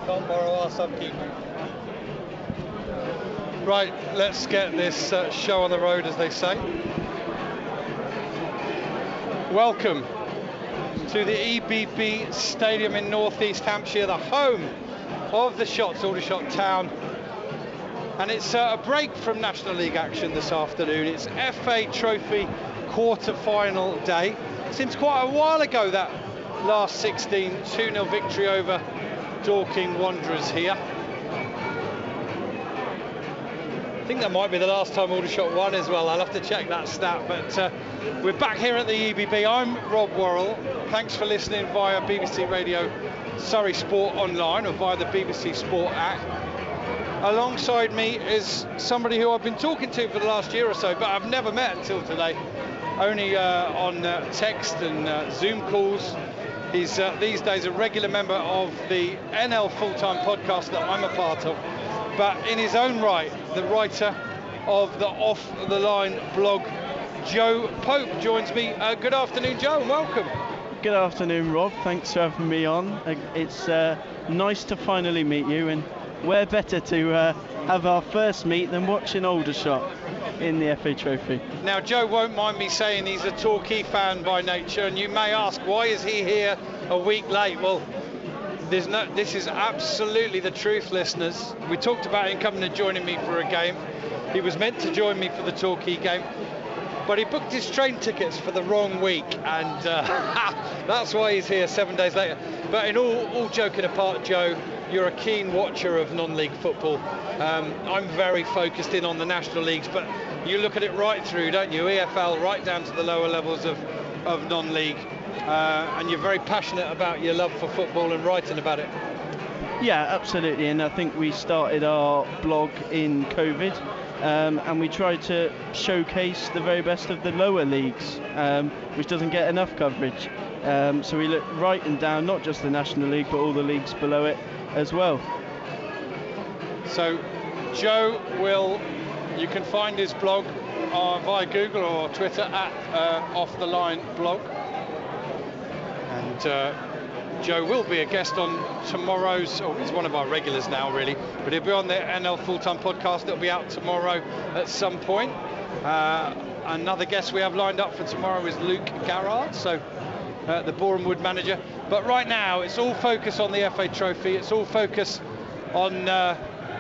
can't borrow our subkeeper. Right, let's get this show on the road, as they say. Welcome to the EBB Stadium in North East Hampshire, the home of the Shots, Aldershot Town. And it's a break from National League action this afternoon. It's FA Trophy quarter-final day. Seems quite a while ago, that last 16 2-0 victory over Dorking Wanderers here. I think that might be the last time Aldershot won as well. I'll have to check that stat, but we're back here at the EBB. I'm Rob Worrell. Thanks for listening via BBC Radio Surrey Sport Online or via the BBC Sport app. Alongside me is somebody who I've been talking to for the last year or so, but I've never met until today, only on text and Zoom calls. He's these days a regular member of the NL full-time podcast that I'm a part of, but in his own right, the writer of the Off the Line blog, Joe Pope, joins me. Good afternoon, Joe, and welcome. Good afternoon, Rob. Thanks for having me on. It's nice to finally meet you, and where better to have our first meet than watching Aldershot in the FA Trophy. Now, Joe won't mind me saying he's a Torquay fan by nature, and you may ask, why is he here a week late? Well, this is absolutely the truth, listeners. We talked about him coming and joining me for a game. He was meant to join me for the Torquay game, but he booked his train tickets for the wrong week, and that's why he's here 7 days later. But in all joking apart, Joe, you're a keen watcher of non-league football. I'm very focused in on the national leagues, but you look at it right through, don't you? EFL right down to the lower levels of non-league, and you're very passionate about your love for football and writing about it. Yeah, absolutely, and I think we started our blog in COVID, and we tried to showcase the very best of the lower leagues, which doesn't get enough coverage. So we look right and down, not just the National League, but all the leagues below it as well. So Joe you can find his blog via Google or Twitter at Off the Line blog, and Joe will be a guest on tomorrow's, he's one of our regulars now really, but he'll be on the NL full-time podcast that'll be out tomorrow at some point. Another guest we have lined up for tomorrow is Luke Garrard, so the Boreham Wood manager. But right now it's all focus on the FA Trophy, it's all focus on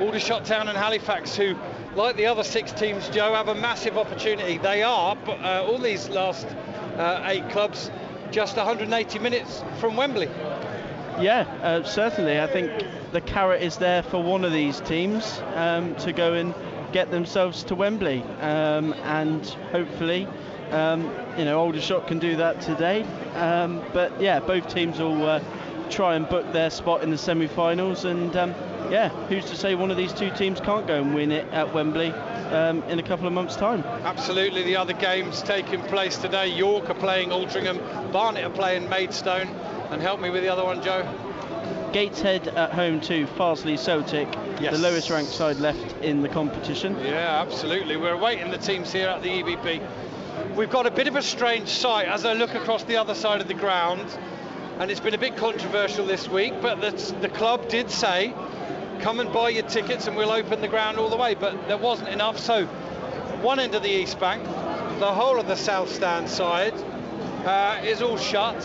Aldershot Town and Halifax, who, like the other 6 teams, Joe, have a massive opportunity. They are, all these last 8 clubs, just 180 minutes from Wembley. Yeah, certainly. I think the carrot is there for one of these teams to go and get themselves to Wembley, and hopefully Aldershot can do that today. But yeah, both teams will try and book their spot in the semi-finals, and who's to say one of these 2 teams can't go and win it at Wembley in a couple of months' time. Absolutely. The other games taking place today, York are playing Altrincham, Barnet are playing Maidstone, and help me with the other one, Joe. Gateshead at home to Farsley Celtic, yes. The lowest ranked side left in the competition. Yeah, absolutely. We're awaiting the teams here at the EBB. We've got a bit of a strange sight as I look across the other side of the ground, and it's been a bit controversial this week, but the club did say, come and buy your tickets and we'll open the ground all the way, but there wasn't enough. So one end of the East Bank, the whole of the South Stand side is all shut.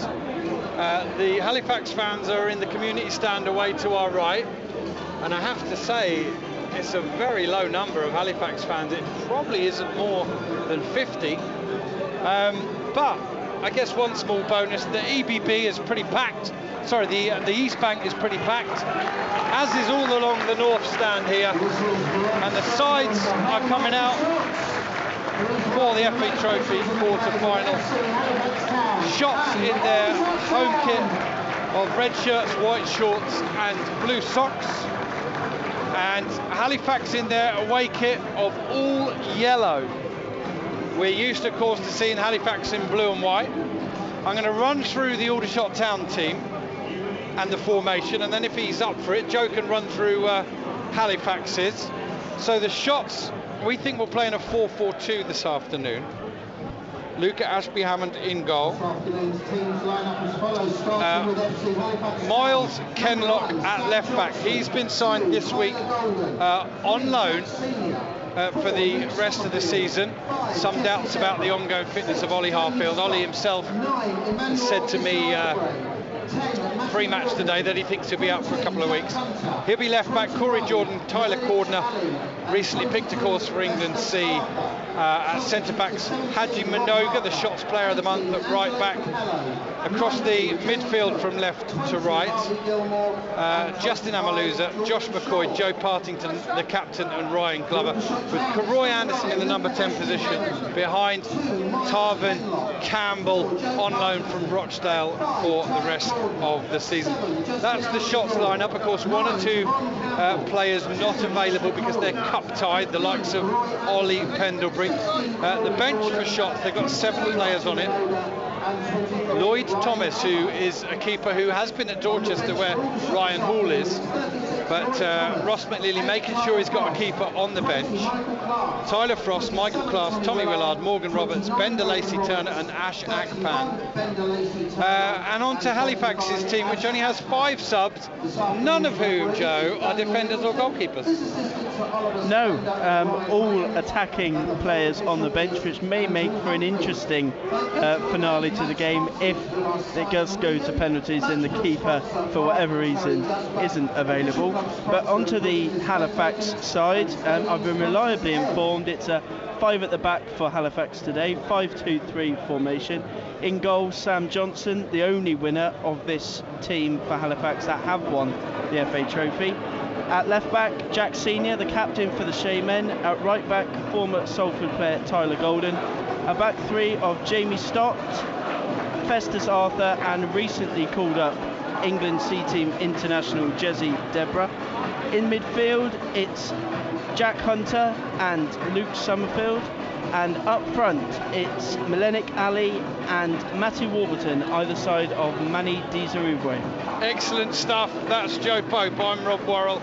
The Halifax fans are in the community stand away to our right, and I have to say it's a very low number of Halifax fans. It probably isn't more than 50, but I guess one small bonus, the EBB is pretty packed. Sorry, the East Bank is pretty packed, as is all along the North Stand here, and the sides are coming out for the FA Trophy quarter-final. Shots in their home kit of red shirts, white shorts and blue socks, and Halifax in their away kit of all yellow. We're used, of course, to seeing Halifax in blue and white. I'm going to run through the Aldershot Town team and the formation, and then if he's up for it, Joe can run through Halifax's. So the Shots, we think we'll play in a 4-4-2 this afternoon. Luca Ashby-Hammond in goal. Miles Kenlock at left back. He's been signed this week on loan for the rest of the season. Some doubts about the ongoing fitness of Ollie Harfield. Ollie himself said to me pre-match today that he thinks he'll be out for a couple of weeks. He'll be left back. Corey Jordan, Tyler Cordner, recently picked a course for England C. At centre backs, Haji Minoga, the Shots Player of the Month at right back. Across the midfield from left to right, Justin Amaluza, Josh McCoy, Joe Partington, the captain, and Ryan Glover, with Karoy Anderson in the number 10 position, behind Tarvin Campbell on loan from Rochdale for the rest of the season. That's the Shots lineup. Of course, one or two players not available because they're cup tied, the likes of Ollie Pendlebury. The bench for Shots, they've got 7 players on it. Lloyd Thomas, who is a keeper who has been at Dorchester where Ryan Hall is, but Ross McLeary making sure he's got a keeper on the bench. Tyler Frost, Michael Class, Tommy Willard, Morgan Roberts, Ben DeLacy Turner and Ash Akpan. And on to Halifax's team, which only has 5 subs, none of whom, Joe, are defenders or goalkeepers. No, all attacking players on the bench, which may make for an interesting finale to the game if it does go to penalties and the keeper, for whatever reason, isn't available. But onto the Halifax side, I've been reliably informed it's a 5 at the back for Halifax today, 5-2-3 formation. In goal, Sam Johnson, the only winner of this team for Halifax that have won the FA Trophy. At left back, Jack Senior, the captain for the Shamen. At right back, former Salford player Tyler Golden. A back 3 of Jamie Stott, Festus Arthur, and recently called up England C Team international Jesse Deborah. In midfield, it's Jack Hunter and Luke Summerfield. And up front, it's Melenik Ali and Matty Warburton, either side of Manny Di Zarubwe. Excellent stuff. That's Joe Pope. I'm Rob Worrell,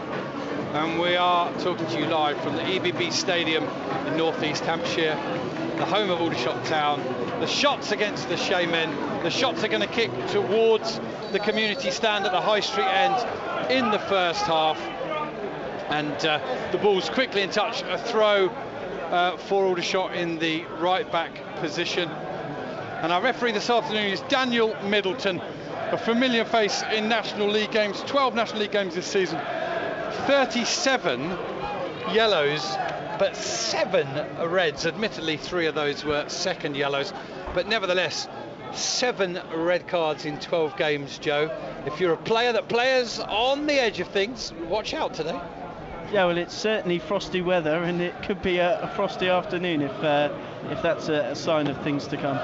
and we are talking to you live from the EBB Stadium in North East Hampshire, the home of Aldershot Town. The Shots against the Shamen. The Shots are going to kick towards the community stand at the High Street end in the first half, and the ball's quickly in touch. A throw for Aldershot in the right back position, and our referee this afternoon is Daniel Middleton, a familiar face in National League games, 12 National League games this season, 37 yellows but 7 reds. Admittedly 3 of those were second yellows, but nevertheless 7 red cards in 12 games, Joe. If you're a player that plays on the edge of things, watch out today. Yeah, well, it's certainly frosty weather, and it could be a frosty afternoon if that's a sign of things to come.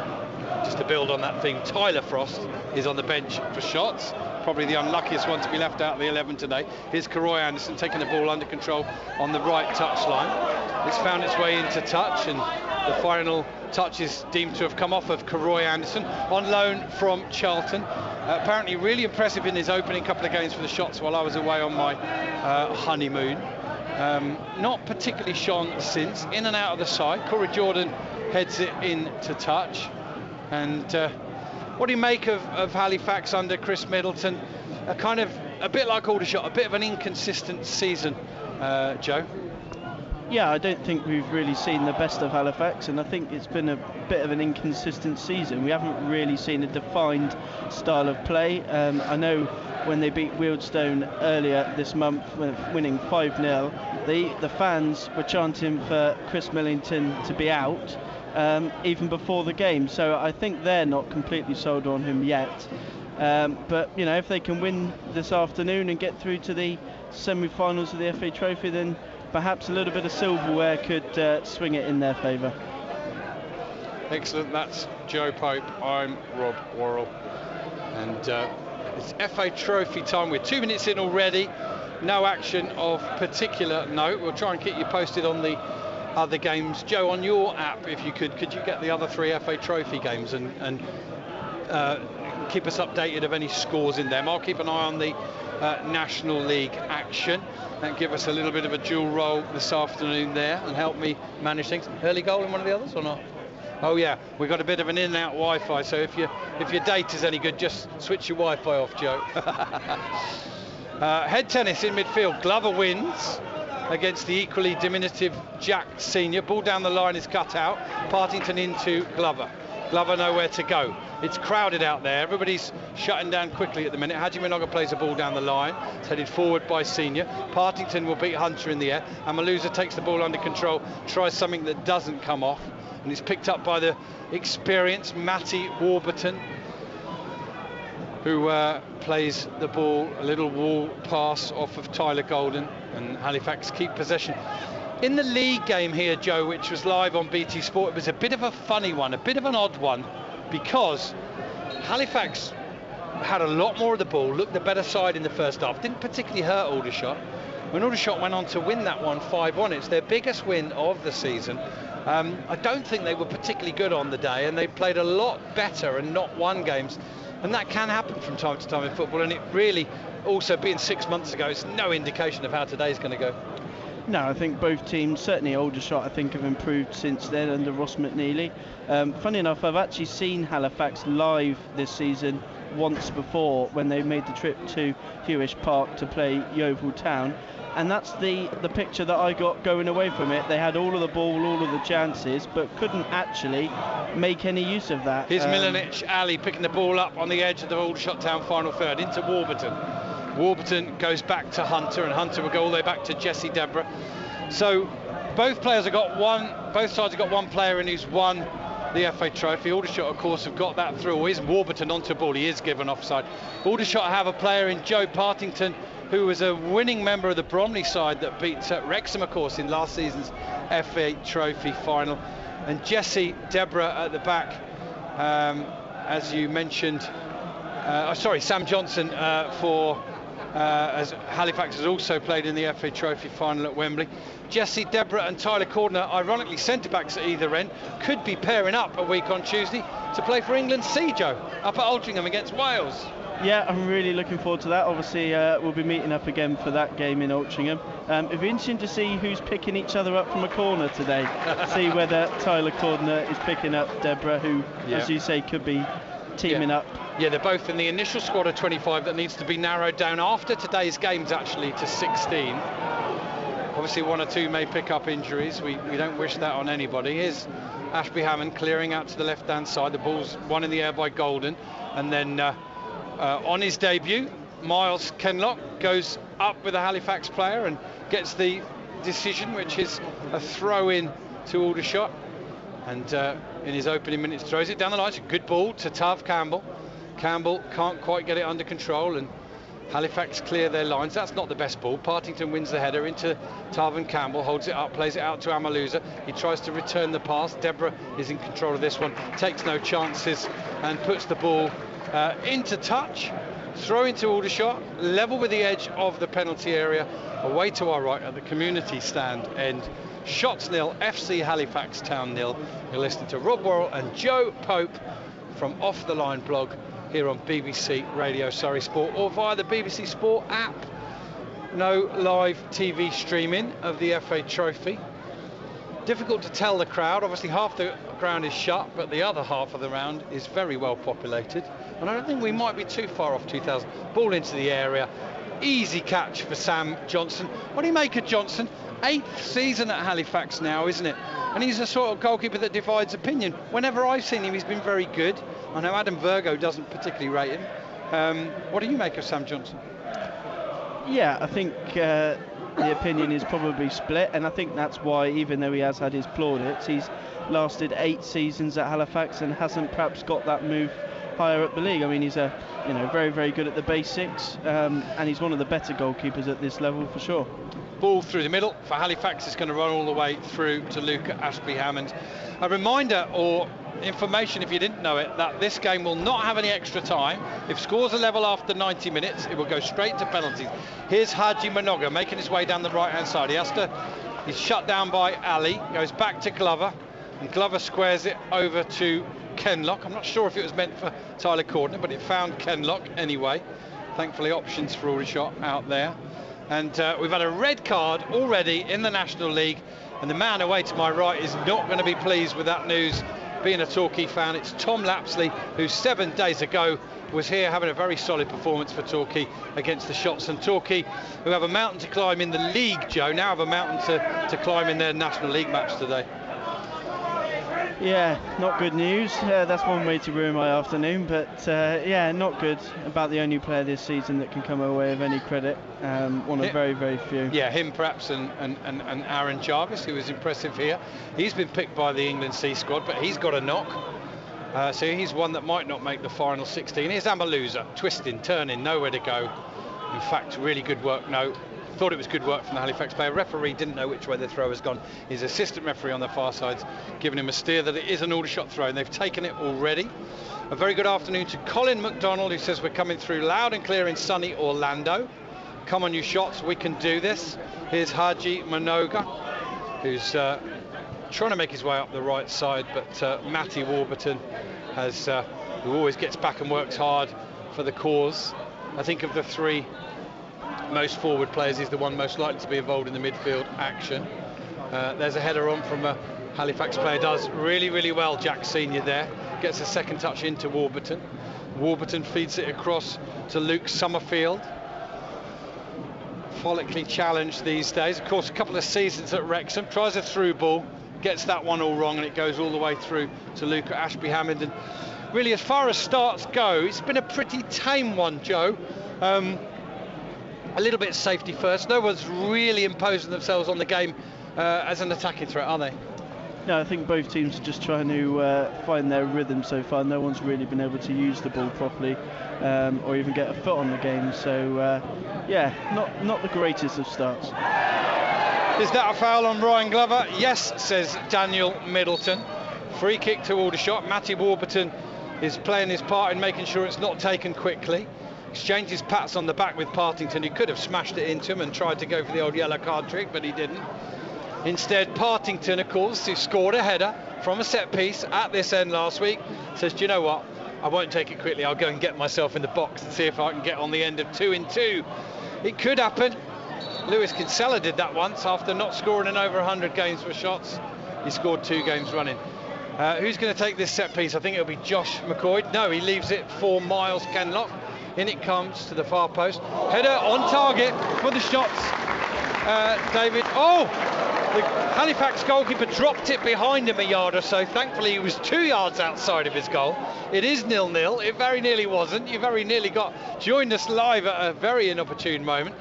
Just to build on that theme, Tyler Frost is on the bench for Shots, probably the unluckiest one to be left out of the 11 today. Here's Karoy Anderson taking the ball under control on the right touchline. It's found its way into touch, and the final touch is deemed to have come off of Karoy Anderson, on loan from Charlton. Apparently really impressive in his opening couple of games for the Shots while I was away on my honeymoon. Not particularly shone since, in and out of the side. Corey Jordan heads it into touch. And what do you make of Halifax under Chris Middleton? A bit like Aldershot, a bit of an inconsistent season, Joe? Yeah, I don't think we've really seen the best of Halifax, and I think it's been a bit of an inconsistent season. We haven't really seen a defined style of play. I know when they beat Wealdstone earlier this month, winning 5-0, the fans were chanting for Chris Millington to be out even before the game. So I think they're not completely sold on him yet. But you know, if they can win this afternoon and get through to the semi-finals of the FA Trophy, then perhaps a little bit of silverware could swing it in their favour. Excellent. That's Joe Pope. I'm Rob Worrell, and it's FA Trophy time. We're 2 minutes in already. No action of particular note. We'll try and keep you posted on the other games. Joe, on your app, if you could you get the other 3 FA Trophy games and keep us updated of any scores in them? I'll keep an eye on the National League action and give us a little bit of a dual role this afternoon there and help me manage things. Early goal in one of the others or not? Oh yeah, we've got a bit of an in and out Wi-Fi, so if your data's any good, just switch your Wi-Fi off, Joe. Head tennis in midfield. Glover wins against the equally diminutive Jack Senior. Ball down the line is cut out. Partington into Glover. Glover nowhere to go. It's crowded out there. Everybody's shutting down quickly at the minute. Haji Minoga plays a ball down the line. It's headed forward by Senior. Partington will beat Hunter in the air. Amaluza takes the ball under control, tries something that doesn't come off, and it's picked up by the experienced Matty Warburton, who plays the ball, a little wall pass off of Tyler Golden, and Halifax keep possession. In the league game here, Joe, which was live on BT Sport, it was a bit of a funny one, a bit of an odd one, because Halifax had a lot more of the ball, looked the better side in the first half, didn't particularly hurt Aldershot. When Aldershot went on to win that one 5-1, it's their biggest win of the season. I don't think they were particularly good on the day, and they played a lot better and not won games. And that can happen from time to time in football, and it really, also being 6 months ago, it's no indication of how today's going to go. No, I think both teams, certainly Aldershot, I think have improved since then under Ross McNeely. Funny enough, I've actually seen Halifax live this season once before when they made the trip to Hewish Park to play Yeovil Town, and that's the picture that I got going away from it. They had all of the ball, all of the chances, but couldn't actually make any use of that. Here's Milanic Ali picking the ball up on the edge of the Aldershot Town final third into Warburton. Warburton goes back to Hunter, and Hunter will go all the way back to Jesse Deborah. So both sides have got one player in who's won the FA Trophy. Aldershot, of course, have got that through. Is Warburton onto a ball? He is given offside. Aldershot have a player in Joe Partington, who was a winning member of the Bromley side that beat Wrexham, of course, in last season's FA Trophy final. And Jesse Deborah at the back, as you mentioned. Sam Johnson as Halifax has also played in the FA Trophy final at Wembley. Jesse Deborah and Tyler Cordner, ironically centre-backs at either end, could be pairing up a week on Tuesday to play for England C, Joe, up at Altrincham against Wales. Yeah, I'm really looking forward to that. Obviously, we'll be meeting up again for that game in Altrincham. It'll be interesting to see who's picking each other up from a corner today. See whether Tyler Cordner is picking up Deborah, who, as you say, could be teaming up. Yeah, they're both in the initial squad of 25 that needs to be narrowed down after today's games, actually, to 16. Obviously, one or two may pick up injuries. We don't wish that on anybody. Here's Ashby Hammond clearing out to the left-hand side. The ball's won in the air by Golden. And then on his debut, Miles Kenlock goes up with a Halifax player and gets the decision, which is a throw-in to Aldershot. And in his opening minutes, throws it down the line. It's a good ball to Tav Campbell. Campbell can't quite get it under control, and Halifax clear their lines. That's not the best ball. Partington wins the header into Tav and Campbell, holds it up, plays it out to Amaluza. He tries to return the pass. Deborah is in control of this one, takes no chances and puts the ball into touch. Throw into Aldershot, level with the edge of the penalty area, away to our right at the community stand end. Shots nil, FC Halifax Town nil. You're listening to Rob Worrell and Joe Pope from Off the Line blog here on BBC Radio Surrey Sport, or via the BBC Sport app. No live TV streaming of the FA Trophy. Difficult to tell the crowd. Obviously half the ground is shut, but the other half of the round is very well populated, and I don't think we might be too far off 2000. Ball into the area, easy catch for Sam Johnson. What do you make of Johnson? 8th season at Halifax now, isn't it? And he's a sort of goalkeeper that divides opinion. Whenever I've seen him, he's been very good. I know Adam Virgo doesn't particularly rate him. What do you make of Sam Johnson? Yeah, I think the opinion is probably split, and I think that's why, even though he has had his plaudits, he's lasted 8 seasons at Halifax and hasn't perhaps got that move higher up the league. I mean, he's very, very good at the basics, and he's one of the better goalkeepers at this level for sure. Ball through the middle for Halifax is going to run all the way through to Luca Ashby Hammond. A reminder or information, if you didn't know it, that this game will not have any extra time. If scores are level after 90 minutes, it will go straight to penalties. Here's Haji Minoga making his way down the right hand side. He's shut down by Ali, goes back to Glover, and Glover squares it over to Kenlock. I'm not sure if it was meant for Tyler Cordner, but it found Kenlock anyway. Thankfully, options for Aldershot out there. And we've had a red card already in the National League, and the man away to my right is not going to be pleased with that news being a Torquay fan, it's Tom Lapsley, who 7 days ago was here having a very solid performance for Torquay against the Shots. And Torquay, who have a mountain to climb in the league, Joe, now have a mountain to climb in their National League match today. Yeah, not good news. That's one way to ruin my afternoon, but yeah, not good. About the only player this season that can come away with any credit. One of very, very few. Yeah, him perhaps, and Aaron Jarvis, who was impressive here. He's been picked by the England C squad, but he's got a knock. So he's one that might not make the final 16. Here's Amaluza, twisting, turning, nowhere to go. In fact, really good work. No, thought it was good work from the Halifax player. Referee didn't know which way the throw has gone. His assistant referee on the far side's giving him a steer that it is an Aldershot throw, and they've taken it already. A very good afternoon to Colin McDonald, who says we're coming through loud and clear in sunny Orlando. Come on, you Shots, we can do this. Here's Haji Manoga, who's trying to make his way up the right side, but Matty Warburton has, who always gets back and works hard for the cause. I think of the three most forward players, he's the one most likely to be involved in the midfield action. There's a header on from a Halifax player, does really, really well, Jack Senior there. Gets a second touch into Warburton. Warburton feeds it across to Luke Summerfield. Follically challenged these days. Of course, a couple of seasons at Wrexham. Tries a through ball, gets that one all wrong, and it goes all the way through to Luke Ashby-Hammond. And really, as far as starts go, it's been a pretty tame one, Joe. A little bit safety first. No one's really imposing themselves on the game as an attacking threat, are they? No, I think both teams are just trying to find their rhythm so far. No one's really been able to use the ball properly or even get a foot on the game. So, yeah, not the greatest of starts. Is that a foul on Ryan Glover? Yes, says Daniel Middleton. Free kick to Aldershot. Matty Warburton is playing his part in making sure it's not taken quickly. Exchanges pats on the back with Partington, who could have smashed it into him and tried to go for the old yellow card trick, but he didn't. Instead, Partington, of course, who scored a header from a set piece at this end last week, says, do you know what? I won't take it quickly. I'll go and get myself in the box and see if I can get on the end of 2-2. It could happen. Lewis Kinsella did that once after not scoring in over 100 games for Shots. He scored 2 games running. Who's going to take this set piece? I think it'll be Josh McCoy. No, he leaves it for Miles Kenlock. In it comes to the far post. Header on target for the Shots. David. Oh! The Halifax goalkeeper dropped it behind him a yard or so. Thankfully, he was 2 yards outside of his goal. It is 0-0. It very nearly wasn't. You very nearly joined us live at a very inopportune moment.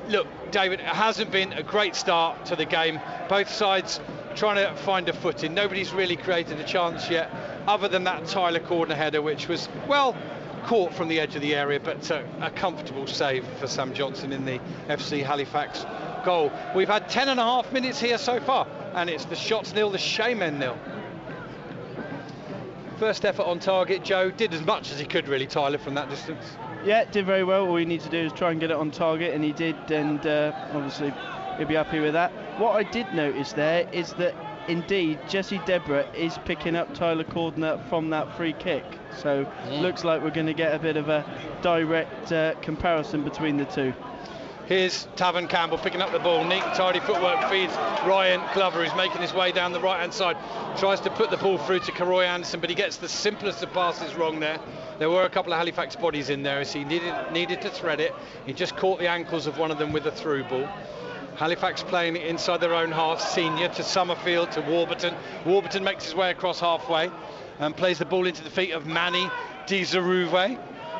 Look, David, it hasn't been a great start to the game. Both sides trying to find a footing. Nobody's really created a chance yet, other than that Tyler Cordner header, which was, well, caught from the edge of the area, but a comfortable save for Sam Johnson in the FC Halifax goal. We've had 10.5 minutes here so far, and it's the Shots 0, the Shamen 0. First effort on target, Joe did as much as he could really, Tyler, from that distance. Yeah, did very well. All you need to do is try and get it on target, and he did, and obviously he'll be happy with that. What I did notice there is that indeed Jesse Deborah is picking up Tyler Cordner from that free kick, so looks like we're going to get a bit of a direct comparison between the two. Here's Tavan Campbell picking up the ball. Neat, tidy footwork feeds Ryan Glover, who's making his way down the right-hand side. Tries to put the ball through to Karoy Anderson, but he gets the simplest of passes wrong there. There were a couple of Halifax bodies in there as he needed to thread it. He just caught the ankles of one of them with a through ball. Halifax playing it inside their own half. Senior to Summerfield to Warburton. Warburton makes his way across halfway and plays the ball into the feet of Manny Di Zaruve,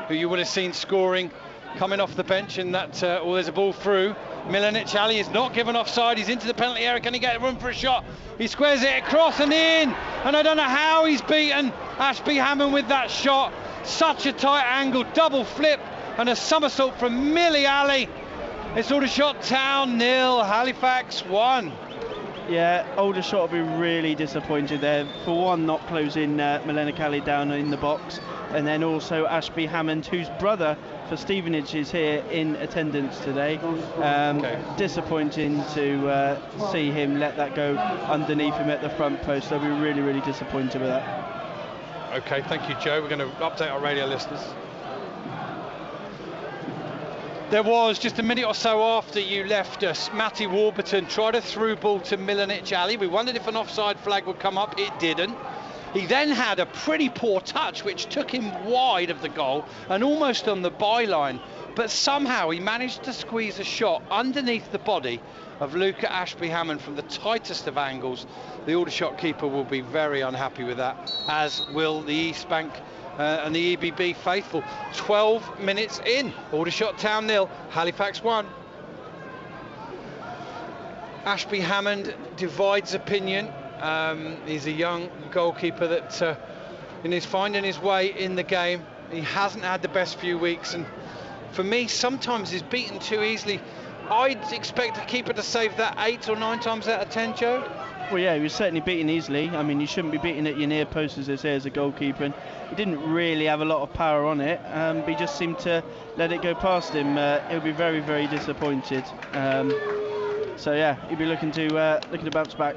who you would have seen scoring coming off the bench, and that there's a ball through. Milanic Ali is not given offside. He's into the penalty area. Can he get room for a shot? He squares it across and in, and I don't know how he's beaten Ashby-Hammond with that shot. Such a tight angle, double flip and a somersault from Millie Ali. It's Aldershot Town 0, Halifax 1. Yeah, Aldershot will be really disappointed there. For one, not closing Milanic Ali down in the box, and then also Ashby-Hammond, whose brother for Stevenage is here in attendance today. Disappointing to see him let that go underneath him at the front post. They'll be really, really disappointed with that. Okay, thank you, Joe. We're going to update our radio listeners. There was, just a minute or so after you left us, Matty Warburton tried a through ball to Milanic Ali. We wondered if an offside flag would come up. It didn't. He then had a pretty poor touch which took him wide of the goal and almost on the byline, but somehow he managed to squeeze a shot underneath the body of Luca Ashby-Hammond from the tightest of angles. The Aldershot keeper will be very unhappy with that, as will the East Bank and the EBB faithful. 12 minutes in, Aldershot Town 0, Halifax 1. Ashby-Hammond divides opinion. He's a young goalkeeper that is finding his way in the game. He hasn't had the best few weeks, and for me sometimes he's beaten too easily. I'd expect a keeper to save that 8 or 9 times out of 10, Joe. Well, yeah, he was certainly beaten easily. I mean, you shouldn't be beating at your near post, as they say, as a goalkeeper. And he didn't really have a lot of power on it, but he just seemed to let it go past him. He'll be very, very disappointed. So yeah, he'll be looking to bounce back.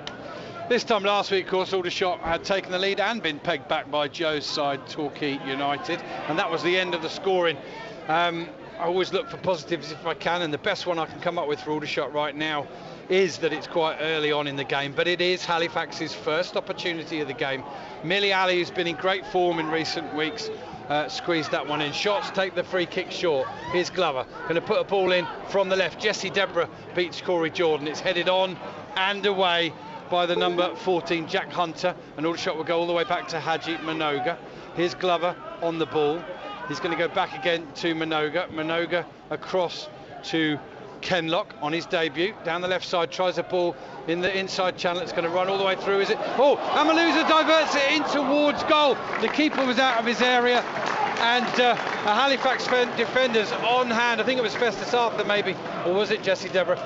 This time last week, of course, Aldershot had taken the lead and been pegged back by Joe's side, Torquay United, and that was the end of the scoring. I always look for positives if I can, and the best one I can come up with for Aldershot right now is that it's quite early on in the game, but it is Halifax's first opportunity of the game. Millie Ali, who's been in great form in recent weeks, squeezed that one in. Shots take the free kick short. Here's Glover, going to put a ball in from the left. Jesse Deborah beats Corey Jordan. It's headed on and away by the number 14, Jack Hunter, and Aldershot will go all the way back to Haji Minoga. Here's Glover on the ball. He's going to go back again to Minoga. Minoga across to Kenlock on his debut. Down the left side, tries a ball in the inside channel. It's going to run all the way through, is it? Oh, Amaluza diverts it in towards goal. The keeper was out of his area, and Halifax defenders on hand. I think it was Festus Arthur maybe, or was it Jesse Deborah,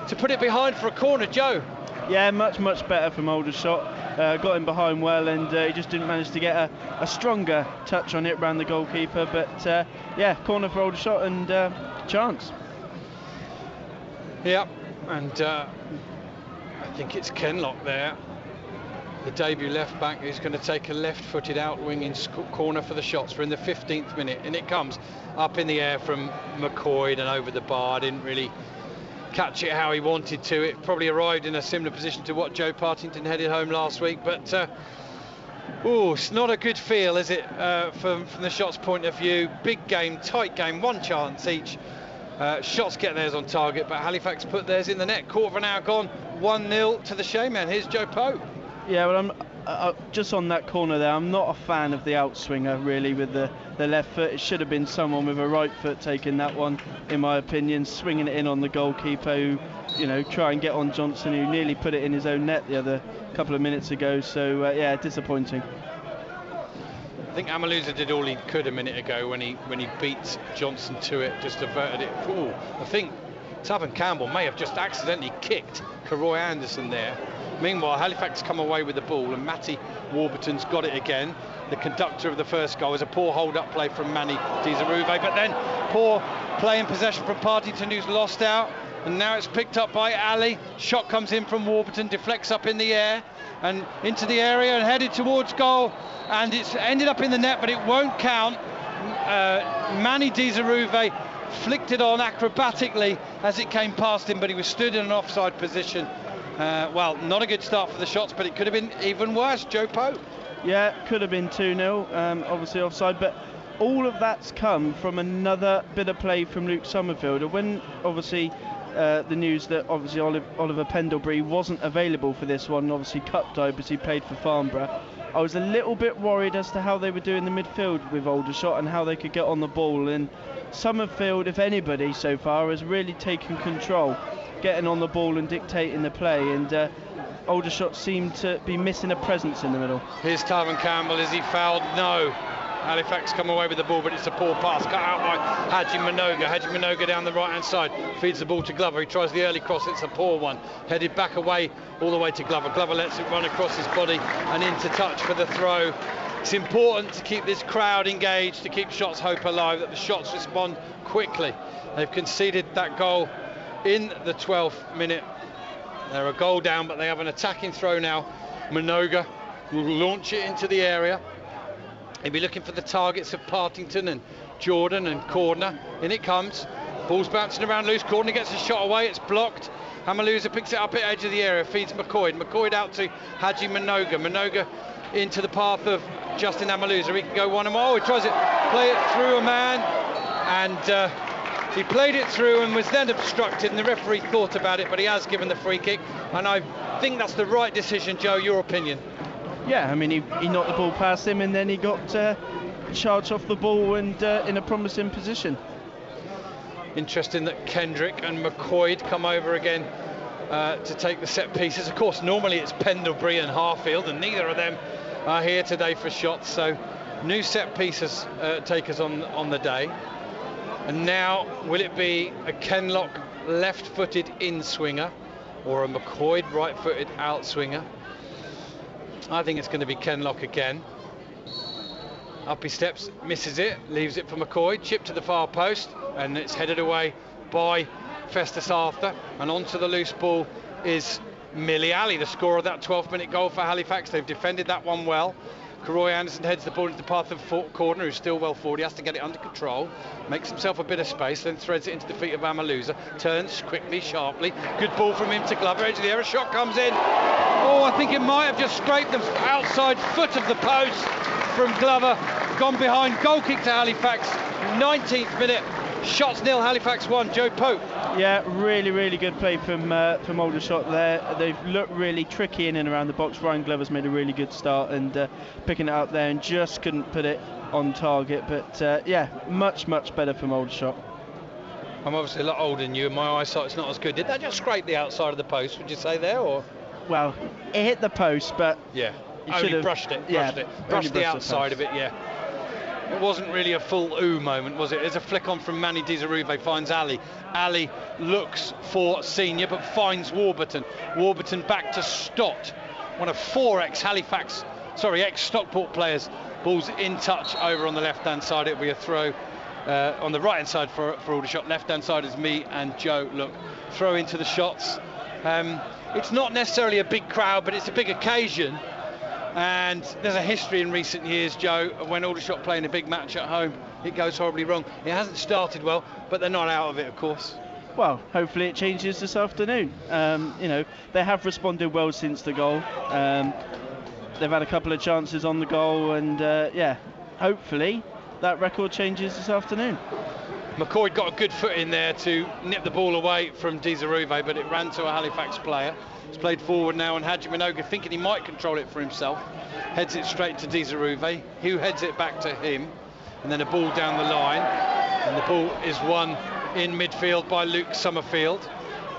to put it behind for a corner. Joe? Yeah, much better from Aldershot. Got him behind well, and he just didn't manage to get a stronger touch on it around the goalkeeper. But yeah, corner for Aldershot and chance. Yeah, and I think it's Kenlock there, the debut left back, who's going to take a left-footed out wing in corner for the shots. We're in the 15th minute, and it comes up in the air from McCoy and over the bar. Didn't really catch it how he wanted to. It probably arrived in a similar position to what Joe Partington headed home last week, but it's not a good feel, is it, from the Shots point of view. Big game, tight game, one chance each. Shots get theirs on target, but Halifax put theirs in the net. Quarter of an hour gone, 1-0 to the Shayman. Here's Joe Pope. Yeah, well, I'm just on that corner there. I'm not a fan of the outswinger really with the left foot. It should have been someone with a right foot taking that one, in my opinion, swinging it in on the goalkeeper who, try and get on Johnson, who nearly put it in his own net the other couple of minutes ago. So yeah, disappointing. I think Amaluza did all he could a minute ago when he beat Johnson to it, just averted it. I think Tavern Campbell may have just accidentally kicked Karoy Anderson there. Meanwhile, Halifax come away with the ball, and Matty Warburton's got it again. The conductor of the first goal is a poor hold-up play from Manny Dizaruve, but then poor play in possession from Partington, who's lost out, and now it's picked up by Ali. Shot comes in from Warburton, deflects up in the air and into the area and headed towards goal, and it's ended up in the net, but it won't count. Manny Dizaruve flicked it on acrobatically as it came past him, but he was stood in an offside position. Well, not a good start for the Shots, but it could have been even worse. Joe Pope. Yeah, could have been 2-0, obviously offside, but all of that's come from another bit of play from Luke Summerfield. And when obviously the news that obviously Oliver Pendlebury wasn't available for this one, obviously cup tie because he played for Farnborough, I was a little bit worried as to how they were doing the midfield with Aldershot and how they could get on the ball. And Summerfield, if anybody so far, has really taken control, getting on the ball and dictating the play, and Aldershot seemed to be missing a presence in the middle. Here's Tavern Campbell. Is he fouled? No. Halifax come away with the ball, but it's a poor pass cut out by Haji Minoga. Haji Minoga down the right hand side feeds the ball to Glover. He tries the early cross, it's a poor one, headed back away all the way to Glover. Glover lets it run across his body and into touch for the throw. It's important to keep this crowd engaged, to keep Shots hope alive, that the Shots respond quickly. They've conceded that goal in the 12th minute. They're a goal down, but they have an attacking throw now. Minoga will launch it into the area. He'll be looking for the targets of Partington and Jordan and Cordner. In it comes. Ball's bouncing around loose. Cordner gets a shot away. It's blocked. Amaluza picks it up at the edge of the area. Feeds McCoy. McCoy out to Haji Minoga. Minoga into the path of Justin Amaluza. He can go 1 and 1. He tries it, play it through a man, and he played it through and was then obstructed, and the referee thought about it, but he has given the free kick, and I think that's the right decision. Joe, your opinion? Yeah, I mean, he knocked the ball past him, and then he got charged off the ball and in a promising position. Interesting that Kendrick and McCoy come over again to take the set pieces. Of course, normally it's Pendlebury and Harfield, and neither of them are here today for shots, so new set pieces takers on the day. And now, will it be a Kenlock left-footed in-swinger or a McCoy right-footed out-swinger? I think it's going to be Kenlock again. Up he steps, misses it, leaves it for McCoy, chip to the far post, and it's headed away by Festus Arthur, and onto the loose ball is Millie Alley, the scorer of that 12-minute goal for Halifax. They've defended that one well. Karoy Anderson heads the ball into the path of corner, who's still well forward. He has to get it under control, makes himself a bit of space, then threads it into the feet of Amaluza, turns quickly, sharply, good ball from him to Glover, edge of the area, shot comes in. Oh, I think it might have just scraped the outside foot of the post from Glover, gone behind, goal kick to Halifax, 19th minute, shots nil, Halifax 1, Joe Pope. Yeah, really good play from Aldershot there. They've looked really tricky in and around the box. Ryan Glover's made a really good start and picking it up there, and just couldn't put it on target, but yeah, much better from Aldershot. I'm obviously a lot older than you and my eyesight's not as good. Did that just scrape the outside of the post, would you say there, or? Well, it hit the post, but yeah, you only brushed the outside of it, yeah. It wasn't really a full ooh moment, was it? There's a flick on from Manny Dizaruve, finds Ali. Ali looks for Senior, but finds Warburton. Warburton back to Stott, one of 4 ex-Stockport players. Ball's in touch over on the left-hand side. It'll be a throw on the right-hand side for Aldershot. Left-hand side is me and Joe. Look, throw into the shots. It's not necessarily a big crowd, but it's a big occasion. And there's a history in recent years, Joe, of when Aldershot playing a big match at home, it goes horribly wrong. It hasn't started well, but they're not out of it, of course. Well, hopefully it changes this afternoon. You know, they have responded well since the goal. They've had a couple of chances on the goal, and yeah, hopefully that record changes this afternoon. McCoy got a good foot in there to nip the ball away from Dizaruve, but it ran to a Halifax player. It's played forward now, and Haji Minoga, thinking he might control it for himself, heads it straight to Dizaruve, who heads it back to him, and then a ball down the line, and the ball is won in midfield by Luke Summerfield.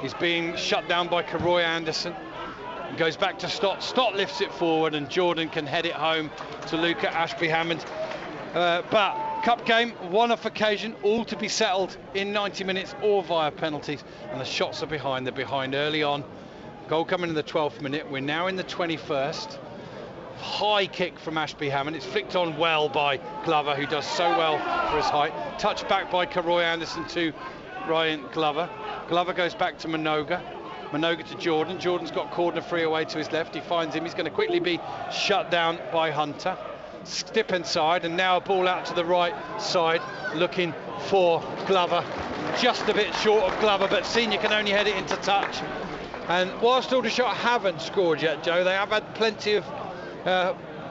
He's being shut down by Karoy Anderson. He goes back to Stott. Stott lifts it forward, and Jordan can head it home to Luca Ashby-Hammond. But cup game, one-off occasion, all to be settled in 90 minutes or via penalties, and the shots are behind. They're behind early on. Goal coming in the 12th minute. We're now in the 21st. High kick from Ashby-Hammond. It's flicked on well by Glover, who does so well for his height. Touched back by Karoy Anderson to Ryan Glover. Glover goes back to Minoga. Minoga to Jordan. Jordan's got corner free away to his left. He finds him. He's going to quickly be shut down by Hunter. Stip inside, and now a ball out to the right side, looking for Glover. Just a bit short of Glover, but Senior can only head it into touch. And whilst Aldershot haven't scored yet, Joe, they have had plenty of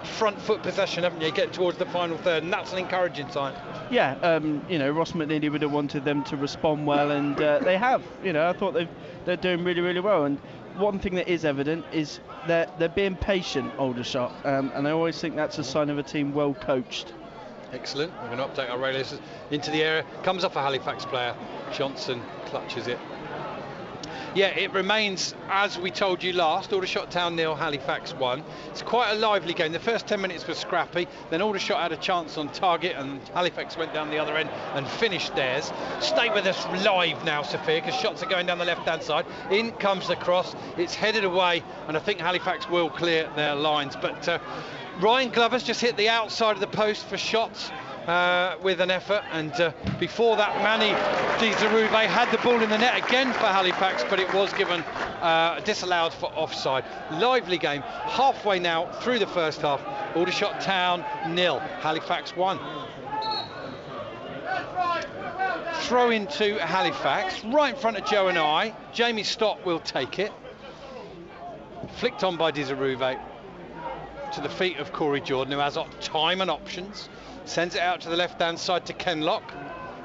front foot possession, haven't you? Get towards the final third, and that's an encouraging sign. Yeah, you know, Ross McNeely would have wanted them to respond well, and they have. You know, I thought they're doing really well. And one thing that is evident is that they're being patient, Aldershot, and I always think that's a sign of a team well coached. Excellent. We're going to update our radios into the area. Comes off a Halifax player. Johnson clutches it. Yeah, it remains, as we told you last, Aldershot Town 0, Halifax 1. It's quite a lively game. The first 10 minutes were scrappy, then Aldershot had a chance on target, and Halifax went down the other end and finished theirs. Stay with us live now, Sophia, because shots are going down the left-hand side. In comes the cross, it's headed away, and I think Halifax will clear their lines. But Ryan Glover's just hit the outside of the post for shots. With an effort, and before that Manny Dizaruve had the ball in the net again for Halifax, but it was given disallowed for offside. Lively game, halfway now through the first half. Aldershot Town 0, Halifax 1. Throw into Halifax, right in front of Joe and I. Jamie Stott will take it. Flicked on by Dizaruve to the feet of Corey Jordan, who has time and options. Sends it out to the left-hand side to Kenlock,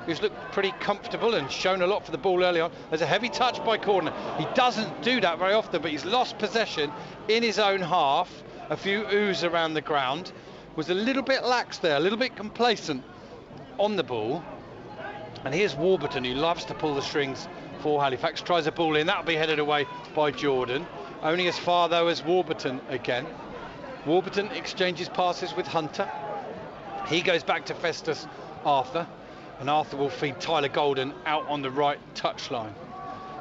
who's looked pretty comfortable and shown a lot for the ball early on. There's a heavy touch by Cordner. He doesn't do that very often, but he's lost possession in his own half. A few oohs around the ground. Was a little bit lax there, a little bit complacent on the ball. And here's Warburton, who loves to pull the strings for Halifax. Tries a ball in, that'll be headed away by Jordan. Only as far though as Warburton again. Warburton exchanges passes with Hunter. He goes back to Festus Arthur, and Arthur will feed Tyler Golden out on the right touchline.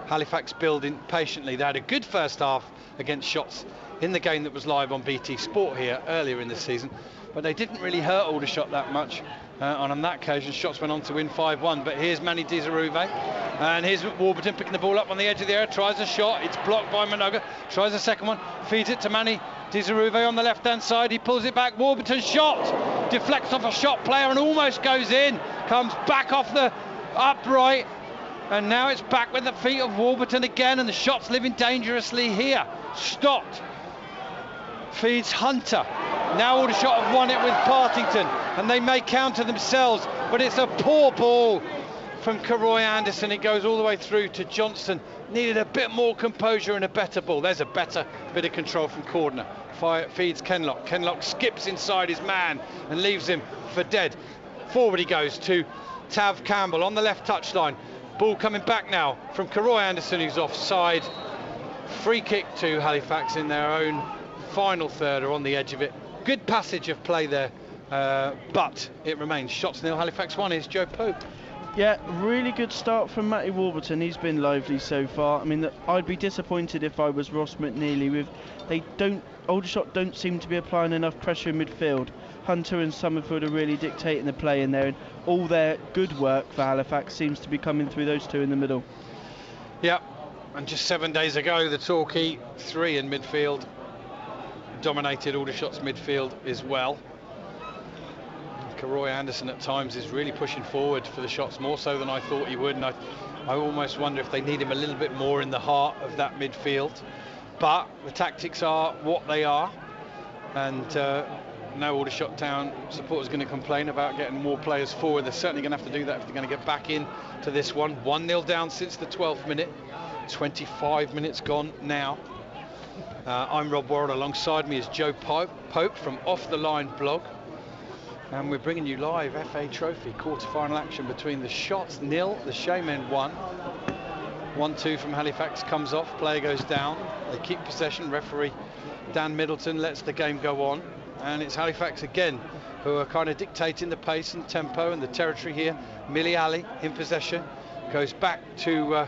Halifax building patiently. They had a good first half against Shotts in the game that was live on BT Sport here earlier in the season, but they didn't really hurt Aldershot that much. And on that occasion, Shotts went on to win 5-1. But here's Manny Dizaruve, and here's Warburton picking the ball up on the edge of the area, tries a shot, it's blocked by Minoga, tries a second one, feeds it to Manny Dizaruve on the left-hand side, he pulls it back, Warburton shot, deflects off a shot player and almost goes in, comes back off the upright, and now it's back with the feet of Warburton again, and the Shotts living dangerously here. Stopped. Feeds Hunter. Now Aldershot have won it with Partington, and they may counter themselves, but it's a poor ball from Karoy Anderson. It goes all the way through to Johnston. Needed a bit more composure and a better ball. There's a better bit of control from Cordner. Feeds Kenlock. Kenlock skips inside his man and leaves him for dead. Forward he goes to Tav Campbell on the left touchline. Ball coming back now from Karoy Anderson, who's offside. Free kick to Halifax in their own final third, or on the edge of it. Good passage of play there, but it remains Shotts 0, Halifax 1. Here's Joe Pope. Yeah, really good start from Matty Warburton. He's been lively so far. I mean, I'd be disappointed if I was Ross McNeely. Aldershot don't seem to be applying enough pressure in midfield. Hunter and Summerfield are really dictating the play in there, and all their good work for Halifax seems to be coming through those two in the middle. Yeah, and just 7 days ago, the Torquay 3 in midfield dominated Aldershot's midfield as well. Karoy Anderson at times is really pushing forward for the Shotts, more so than I thought he would, and I almost wonder if they need him a little bit more in the heart of that midfield. But the tactics are what they are, and no Aldershot Town supporters going to complain about getting more players forward. They're certainly going to have to do that if they're going to get back into this one. 1-0 down since the 12th minute, 25 minutes gone now. I'm Rob Warren, alongside me is Joe Pope from Off the Line blog, and we're bringing you live FA Trophy quarter-final action between the Shotts 0, the Shaymen 1. 1-2 from Halifax comes off, player goes down, they keep possession, referee Dan Middleton lets the game go on, and it's Halifax again who are kind of dictating the pace and tempo and the territory here. Millie Ali in possession, goes back to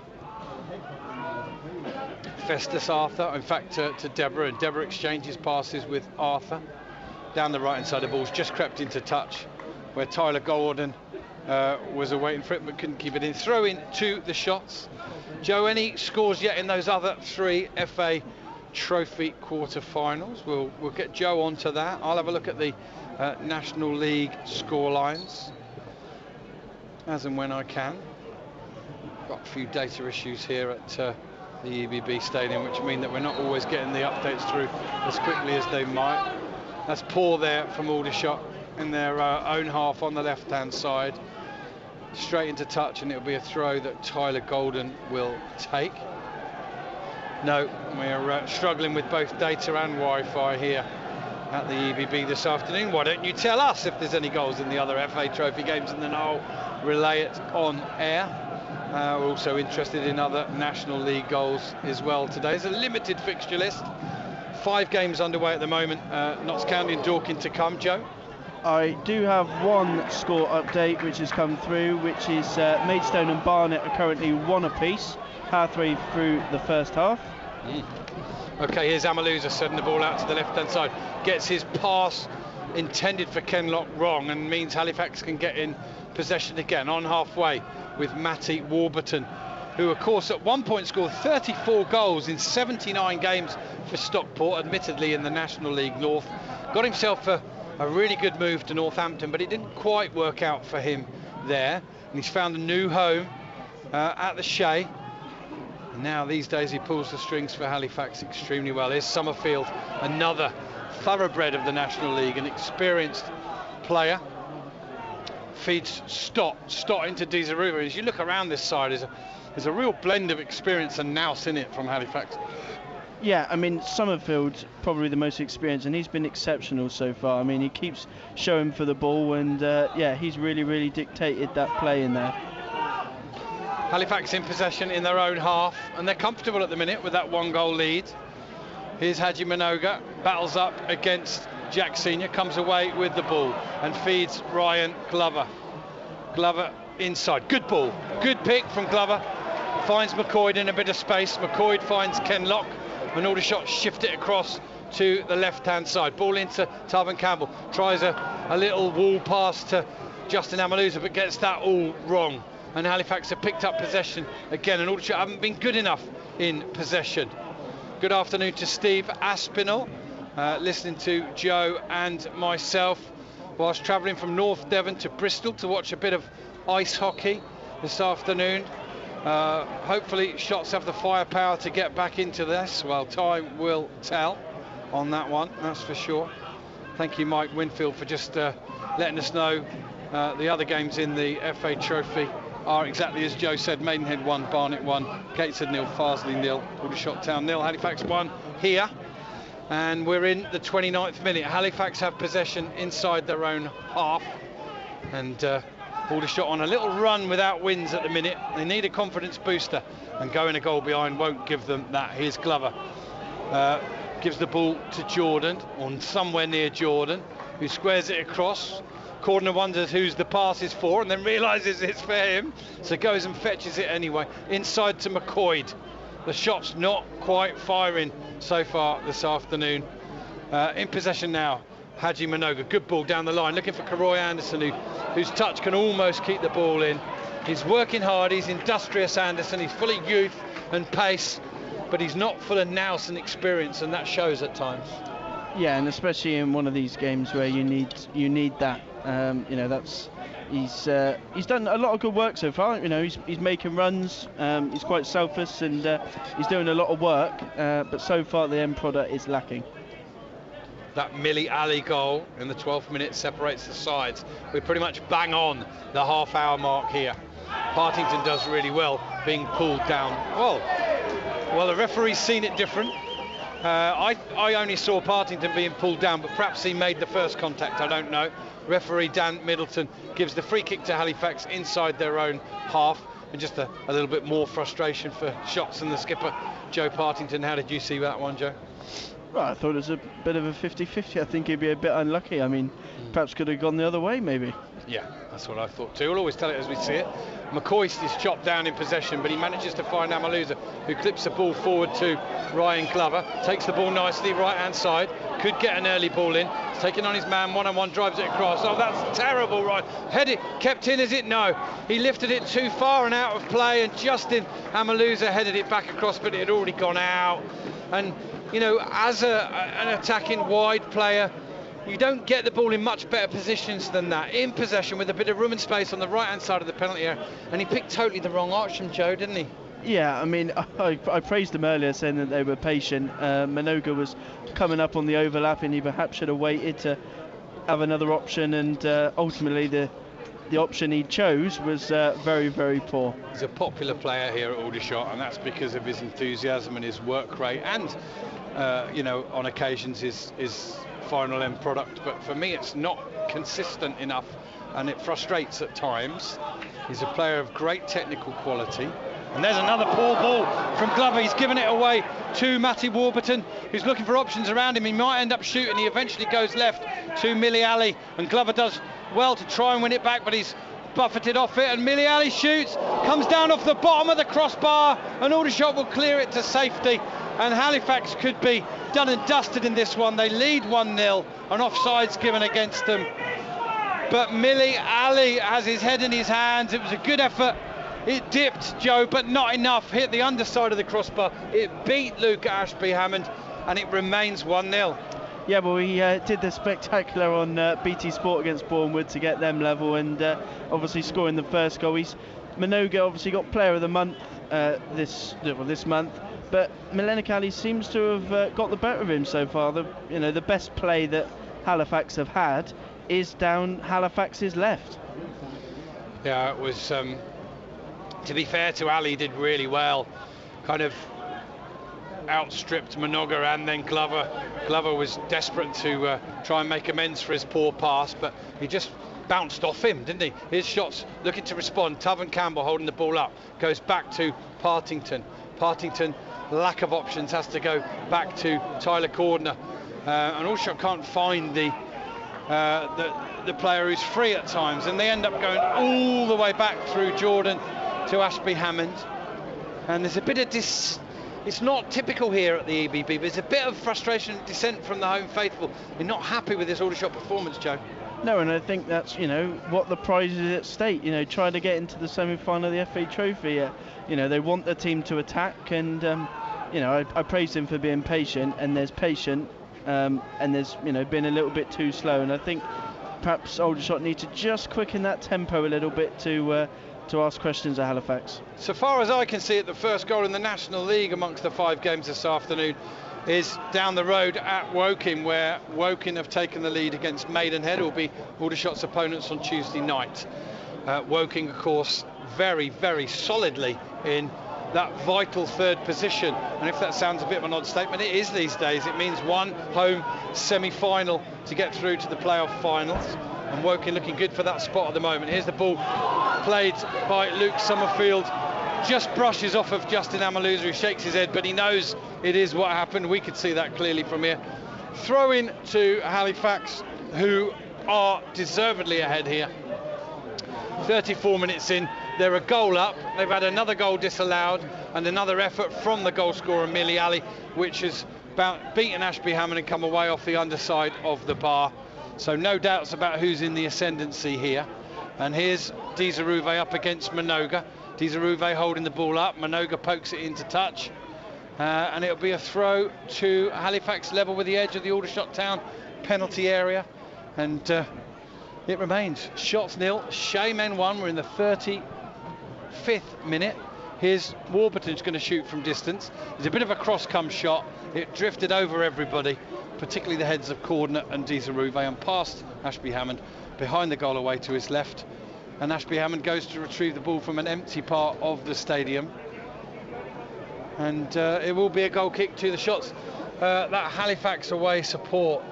Festus Arthur, in fact to Deborah, and Deborah exchanges passes with Arthur. Down the right hand side, the ball's just crept into touch where Tyler Gordon was awaiting for it but couldn't keep it in. Throw in to the Shotts. Joe, any scores yet in those other 3 FA Trophy quarter-finals? We'll get Joe onto that. I'll have a look at the National League score lines as and when I can. Got a few data issues here at the EBB Stadium, which mean that we're not always getting the updates through as quickly as they might. That's poor there from Aldershot in their own half on the left-hand side. Straight into touch, and it'll be a throw that Tyler Golden will take. No, we're struggling with both data and Wi-Fi here at the EBB this afternoon. Why don't you tell us if there's any goals in the other FA Trophy games, and then I'll relay it on air. We're also interested in other National League goals as well today. There's a limited fixture list. 5 games underway at the moment. Notts County and Dorking to come. Joe? I do have one score update which has come through, which is Maidstone and Barnet are currently 1 apiece, halfway through the first half. Okay, here's Amaluza sending the ball out to the left-hand side. Gets his pass intended for Kenlock wrong, and means Halifax can get in possession again on halfway with Matty Warburton, who of course at one point scored 34 goals in 79 games for Stockport, admittedly in the National League North. Got himself a really good move to Northampton, but it didn't quite work out for him there, and he's found a new home at the Shay. Now these days he pulls the strings for Halifax extremely well. Here's Summerfield, another thoroughbred of the National League, an experienced player. Feeds Stott into Dezaruva. As you look around this side, there's a real blend of experience and nous in it from Halifax. Yeah, I mean, Summerfield probably the most experienced, and he's been exceptional so far. I mean, he keeps showing for the ball, and yeah, he's really dictated that play in there. Halifax in possession in their own half, and they're comfortable at the minute with that 1-goal lead. Here's Haji Minoga, battles up against Jack Senior, comes away with the ball and feeds Ryan Glover. Glover inside, good ball, good pick from Glover. Finds McCoy in a bit of space. McCoy finds Ken Lock, and Aldershot shift it across to the left-hand side. Ball into Tarvin Campbell, tries a little wall pass to Justin Amaluza, but gets that all wrong. And Halifax have picked up possession again, and Aldershot haven't been good enough in possession. Good afternoon to Steve Aspinall, listening to Joe and myself whilst travelling from North Devon to Bristol to watch a bit of ice hockey this afternoon. Hopefully Shots have the firepower to get back into this. Well, time will tell on that one, that's for sure. Thank you, Mike Winfield, for just letting us know the other games in the FA Trophy are exactly as Joe said. Maidenhead 1, Barnet 1, Gateshead 0, Farsley 0, Aldershot Town 0, Halifax 1 here. And we're in the 29th minute. Halifax have possession inside their own half, and Aldershot on a little run without wins at the minute. They need a confidence booster, and going a goal behind won't give them that. Here's Glover, gives the ball to Jordan, or somewhere near Jordan, who squares it across. Cordner wonders who's the pass is for, and then realises it's for him, so goes and fetches it anyway. Inside to McCoy. The shot's not quite firing so far this afternoon. In possession now, Haji Minoga. Good ball down the line, looking for Karoy Anderson, whose touch can almost keep the ball in. He's working hard, he's industrious Anderson, he's full of youth and pace, but he's not full of nous and experience, and that shows at times. Yeah, and especially in one of these games where you need that. You know, he's done a lot of good work so far. You know, he's making runs. He's quite selfless, and he's doing a lot of work. But so far, the end product is lacking. That Millie Ali goal in the 12th minute separates the sides. We're pretty much bang on the half-hour mark here. Partington does really well being pulled down. Well, the referee's seen it different. I only saw Partington being pulled down, but perhaps he made the first contact, I don't know. Referee Dan Middleton gives the free kick to Halifax inside their own half, and just a little bit more frustration for Shots and the skipper, Joe Partington. How did you see that one, Joe? Well, I thought it was a bit of a 50-50. I think he'd be a bit unlucky. I mean, perhaps could have gone the other way, maybe. Yeah, that's what I thought too. We'll always tell it as we see it. McCoy is chopped down in possession, but he manages to find Amaluza, who clips the ball forward to Ryan Glover. Takes the ball nicely, right-hand side. Could get an early ball in. He's taking on his man, one-on-one, drives it across. Oh, that's terrible, right? Headed, kept in, is it? No. He lifted it too far and out of play, and Justin Amaluza headed it back across, but it had already gone out. And, you know, as an attacking wide player, you don't get the ball in much better positions than that. In possession with a bit of room and space on the right-hand side of the penalty area, and he picked totally the wrong option, Joe, didn't he? Yeah, I mean, I praised him earlier saying that they were patient. Minoga was coming up on the overlap, and he perhaps should have waited to have another option, and ultimately the option he chose was very poor. He's a popular player here at Aldershot, and that's because of his enthusiasm and his work rate, and you know, on occasions his final end product. But for me, it's not consistent enough, and it frustrates at times. He's a player of great technical quality. And there's another poor ball from Glover. He's given it away to Matty Warburton, who's looking for options around him. He might end up shooting. He eventually goes left to Millie Ali, and Glover does well to try and win it back, but he's buffeted off it, and Millie Ali shoots, comes down off the bottom of the crossbar, and Aldershot will clear it to safety, and Halifax could be done and dusted in this one. They lead 1-0, and offside's given against them, but Millie Ali has his head in his hands. It was a good effort. It dipped, Joe, but not enough. Hit the underside of the crossbar. It beat Luke Ashby-Hammond, and it remains 1-0. Yeah, well, we did the spectacular on BT Sport against Bournemouth to get them level, and obviously scoring the first goal. Minoga obviously got Player of the Month this month. But Millennium Ali seems to have got the better of him so far. The best play that Halifax have had is down Halifax's left. Yeah, it was. To be fair to Ali, did really well. Kind of outstripped Minogue and then Glover. Glover was desperate to try and make amends for his poor pass, but he just bounced off him, didn't he? His shots looking to respond. Tavan Campbell holding the ball up, goes back to Partington. Partington, lack of options, has to go back to Tyler Cordner, and Aldershot can't find the player who's free at times, and they end up going all the way back through Jordan to Ashby Hammond. And there's a bit of it's not typical here at the EBB, but there's a bit of frustration and dissent from the home faithful. They're not happy with this Aldershot performance, Joe. No, and I think that's what the prize is at stake. Trying to get into the semi-final of the FA Trophy. They want the team to attack, and I praise him for being patient. And there's patient, and there's been a little bit too slow. And I think perhaps Aldershot need to just quicken that tempo a little bit to ask questions at Halifax. So far as I can see it, the first goal in the National League amongst the 5 games this afternoon is down the road at Woking, where Woking have taken the lead against Maidenhead, who will be Aldershot's opponents on Tuesday night. Woking, of course, very, very solidly in that vital 3rd position, and if that sounds a bit of an odd statement, it is these days. It means one home semi-final to get through to the playoff finals, and Woking looking good for that spot at the moment. Here's the ball played by Luke Summerfield, just brushes off of Justin Amaluza, who shakes his head, but he knows it is what happened. We could see that clearly from here. Throw in to Halifax, who are deservedly ahead here. 34 minutes in, they're a goal up. They've had another goal disallowed and another effort from the goal scorer Millie Ali, which has beaten Ashby Hammond and come away off the underside of the bar. So no doubts about who's in the ascendancy here. And here's Dizaruve up against Minogue. Dizaruve holding the ball up. Minogue pokes it into touch. And it'll be a throw to Halifax, level with the edge of the Aldershot Town penalty area. And it remains shots nil, Shea men 1. We're in the 35th minute. Here's Warburton's going to shoot from distance. There's a bit of a cross-come shot. It drifted over everybody, particularly the heads of Cordner and Dizaruve, and past Ashby Hammond, behind the goal away to his left. And Ashby Hammond goes to retrieve the ball from an empty part of the stadium. And it will be a goal kick to the shots. That Halifax away support,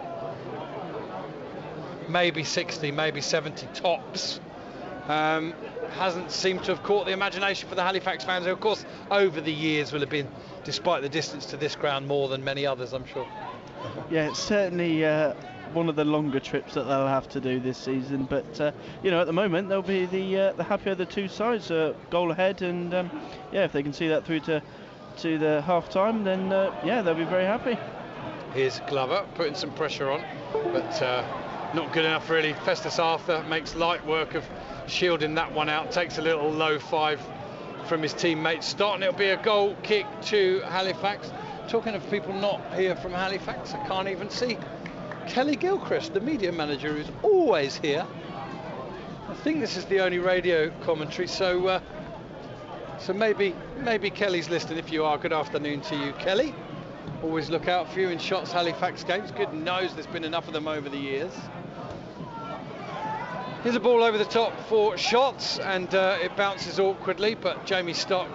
maybe 60, maybe 70 tops. Hasn't seemed to have caught the imagination for the Halifax fans, who of course over the years will have been, despite the distance to this ground, more than many others, I'm sure. Yeah, it's certainly one of the longer trips that they'll have to do this season, but at the moment they'll be the happier of the two sides, goal ahead, and if they can see that through to the half time, then they'll be very happy. Here's Glover putting some pressure on, but not good enough really. Festus Arthur makes light work of shielding that one out, takes a little low 5 from his teammates. Starting, it'll be a goal kick to Halifax. Talking of people not here from Halifax, I can't even see Kelly Gilchrist, the media manager, who's always here. I think this is the only radio commentary, so maybe Kelly's listening. If you are, good afternoon to you, Kelly. Always look out for you in Shots Halifax games. Good knows there's been enough of them over the years. Here's a ball over the top for Shots, and it bounces awkwardly, but Jamie Stock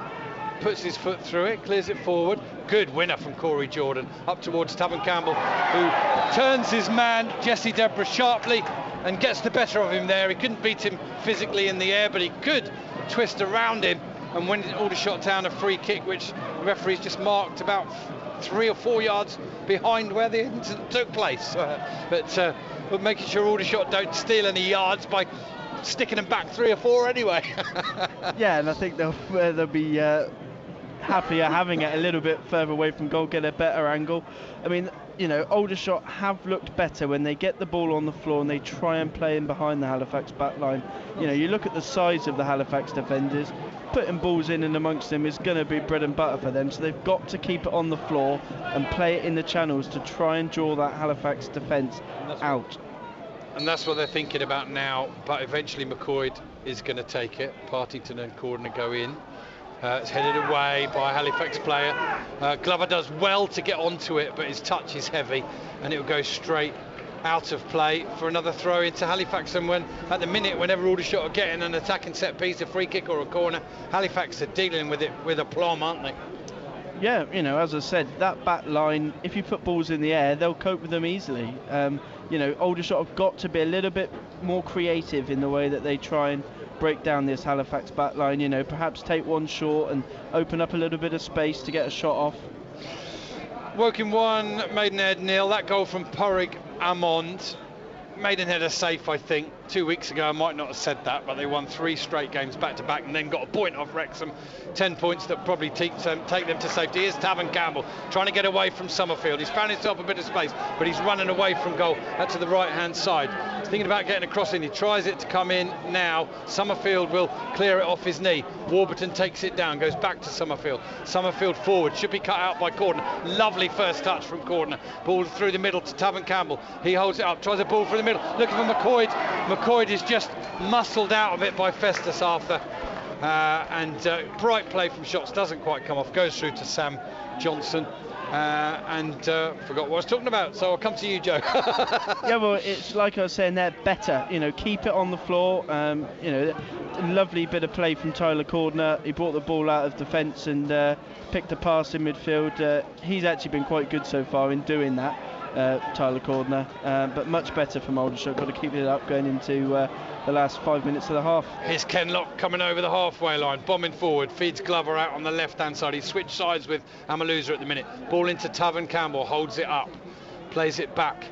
puts his foot through it, clears it forward. Good winner from Corey Jordan, up towards Tavan Campbell, who turns his man Jesse Deborah sharply and gets the better of him there. He couldn't beat him physically in the air, but he could twist around him and win Aldershot Town a free kick, which the referee's just marked about 3 or 4 yards behind where the incident took place. But making sure Aldershot don't steal any yards by sticking them back 3 or 4 anyway. Yeah, and I think they'll be happier having it a little bit further away from goal, get a better angle. I mean, Aldershot have looked better when they get the ball on the floor and they try and play in behind the Halifax back line. You look at the size of the Halifax defenders, putting balls in and amongst them is going to be bread and butter for them, so they've got to keep it on the floor and play it in the channels to try and draw that Halifax defence out. And that's what they're thinking about now, but eventually McCoy is going to take it. Partington and Cordner go in. It's headed away by a Halifax player. Glover does well to get onto it, but his touch is heavy, and it will go straight out of play for another throw into Halifax. And at the minute, whenever Aldershot are getting an attacking set piece, a free kick or a corner, Halifax are dealing with it with aplomb, aren't they? Yeah, as I said, that back line, if you put balls in the air, they'll cope with them easily. Aldershot have got to be a little bit more creative in the way that they try and break down this Halifax back line. Perhaps take one short and open up a little bit of space to get a shot off. Woking 1, Maidenhead 0. That goal from Porrig Amond. Maidenhead are safe, I think. 2 weeks ago I might not have said that, but they won 3 straight games back to back and then got a point off Wrexham. 10 points that probably take them to safety. Here's Tavan Campbell trying to get away from Summerfield. He's found himself a bit of space, but he's running away from goal out to the right hand side. He's thinking about getting across in. He tries it to come in now. Summerfield will clear it off his knee. Warburton takes it down, goes back to Summerfield. Summerfield forward, should be cut out by Cordner. Lovely first touch from Cordner. Ball through the middle to Tavan Campbell. He holds it up, tries a ball through the middle, looking for McCoy. McCoy is just muscled out of it by Festus Arthur. Bright play from Shots, doesn't quite come off, goes through to Sam Johnson. Forgot what I was talking about, so I'll come to you, Joe. Yeah, well, it's like I was saying there, better, keep it on the floor. Lovely bit of play from Tyler Cordner. He brought the ball out of defence and picked a pass in midfield. He's actually been quite good so far in doing that, Tyler Cordner, but much better from Aldershot. Got to keep it up going into the last 5 minutes of the half. Here's Kenlock coming over the halfway line, bombing forward, feeds Glover out on the left hand side. He switched sides with Amaluza at the minute. Ball into Tavan Campbell, holds it up, plays it back,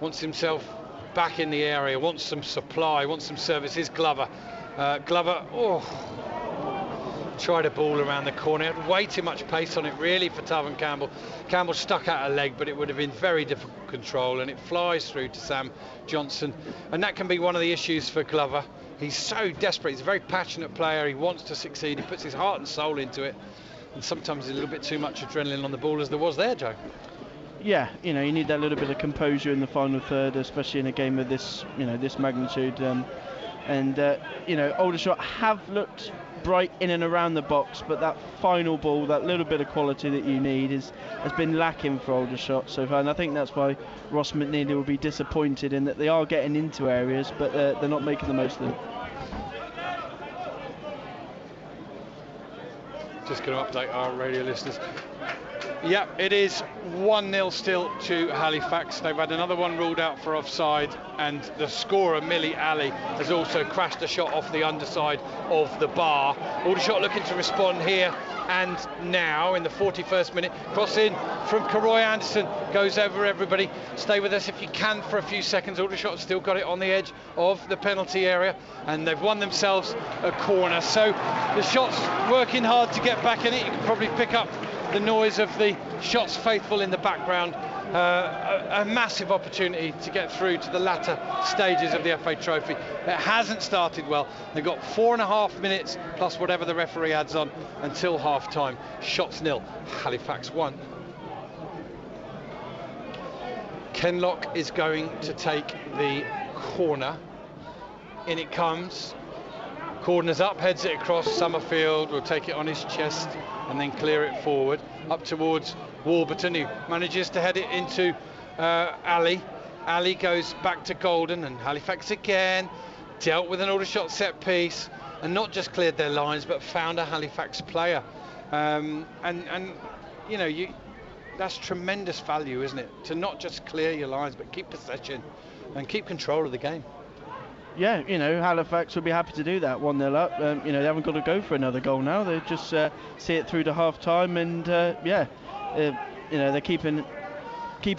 wants himself back in the area, wants some supply, wants some service. Here's Glover. Tried a ball around the corner, had way too much pace on it really for Tavan Campbell. Campbell stuck out a leg, but it would have been very difficult to control, and it flies through to Sam Johnson, and that can be one of the issues for Glover. He's so desperate, he's a very passionate player, he wants to succeed, he puts his heart and soul into it, and sometimes a little bit too much adrenaline on the ball, as there was there, Joe. Yeah, you need that little bit of composure in the final third, especially in a game of this, this magnitude. Aldershot have looked bright in and around the box, but that final ball, that little bit of quality that you need has been lacking for Aldershot so far, and I think that's why Ross McNeely will be disappointed in that they are getting into areas, but they're not making the most of them. Just going to update our radio listeners. Yeah, it is 1-0 still to Halifax. They've had another one ruled out for offside, and the scorer, Millie Alley, has also crashed a shot off the underside of the bar. Aldershot looking to respond here and now in the 41st minute. Cross in from Karoy Anderson, goes over everybody. Stay with us if you can for a few seconds. Aldershot still got it on the edge of the penalty area, and they've won themselves a corner. So the Shots working hard to get back in it. You can probably pick up the noise of the Shots faithful in the background. A massive opportunity to get through to the latter stages of the FA Trophy. It hasn't started well. They've got 4.5 minutes plus whatever the referee adds on until half time. Shots 0, Halifax 1. Kenlock is going to take the corner. In it comes. Cordner's up, heads it across. Summerfield will take it on his chest and then clear it forward up towards Warburton, who manages to head it into Alley. Alley goes back to Golden, and Halifax again dealt with an Aldershot set piece and not just cleared their lines but found a Halifax player. That's tremendous value, isn't it, to not just clear your lines but keep possession and keep control of the game. Yeah, Halifax will be happy to do that. 1-0 up. They haven't got to go for another goal now. They just see it through to half time, and they're keeping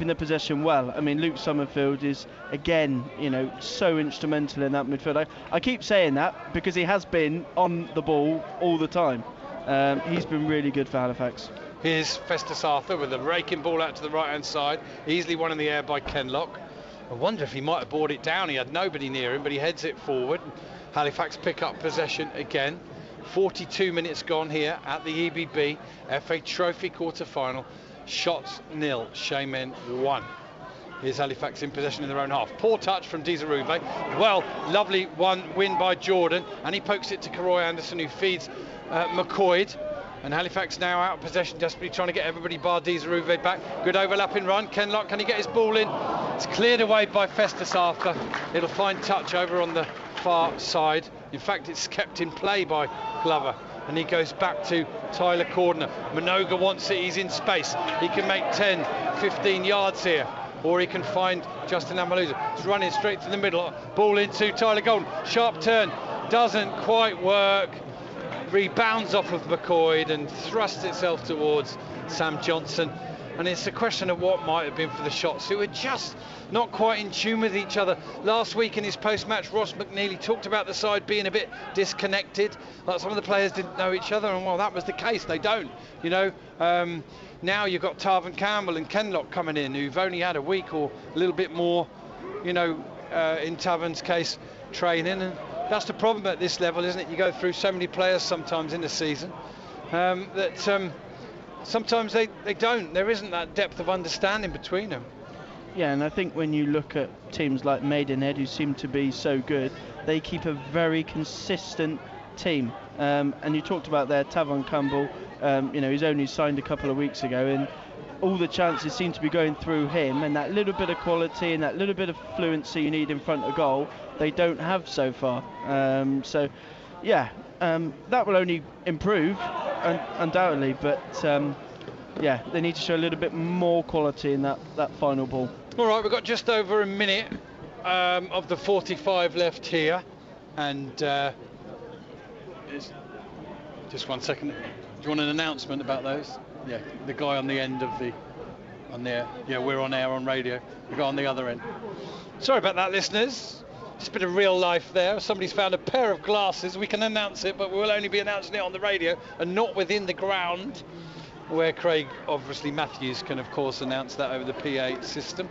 the possession well. I mean, Luke Summerfield is again, so instrumental in that midfield. I keep saying that because he has been on the ball all the time. He's been really good for Halifax. Here's Festus Arthur with a raking ball out to the right hand side, easily won in the air by Kenlock. I wonder if he might have brought it down. He had nobody near him, but he heads it forward. Halifax pick up possession again. 42 minutes gone here at the EBB FA Trophy quarter-final. Shots 0, Shaman 1. Here's Halifax in possession in their own half. Poor touch from Dizaruve. Well, lovely win by Jordan, and he pokes it to Karoy Anderson, who feeds McCoy. And Halifax now out of possession, desperately trying to get everybody bar Desaruve back. Good overlapping run. Kenlock, can he get his ball in? It's cleared away by Festus after. It'll find touch over on the far side. In fact, it's kept in play by Glover. And he goes back to Tyler Cordner. Minoga wants it, he's in space. He can make 10, 15 yards here. Or he can find Justin Amaluza. He's running straight to the middle. Ball into Tyler Golden. Sharp turn. Doesn't quite work. Rebounds off of McCoy and thrusts itself towards Sam Johnson. And it's a question of what might have been for the shots, who were just not quite in tune with each other. Last week in his post-match, Ross McNeely talked about the side being a bit disconnected, like some of the players didn't know each other, and well, that was the case. They don't, you know. Now you've got Tarvin Campbell and Kenlock coming in, who've only had a week or a little bit more, you know, in Tarvin's case, training. And that's the problem at this level, isn't it? You go through so many players sometimes in the season that sometimes they don't. There isn't that depth of understanding between them. Yeah, and I think when you look at teams like Maidenhead, who seem to be so good, they keep a very consistent team. And you talked about there, Tavon Campbell, you know, he's only signed a couple of weeks ago, and all the chances seem to be going through him, and that little bit of quality and that little bit of fluency you need in front of goal, they don't have so far. So, yeah, that will only improve, undoubtedly, but yeah, they need to show a little bit more quality in that final ball. All right, we've got just over a minute of the 45 left here, and just 1 second. Do you want an announcement about those? Yeah, the guy on the end of yeah, we're on air on radio. The guy on the other end. Sorry about that, listeners. Just a bit of real life there. Somebody's found a pair of glasses. We can announce it, but we'll only be announcing it on the radio and not within the ground, where Craig, obviously Matthews, can of course announce that over the PA system.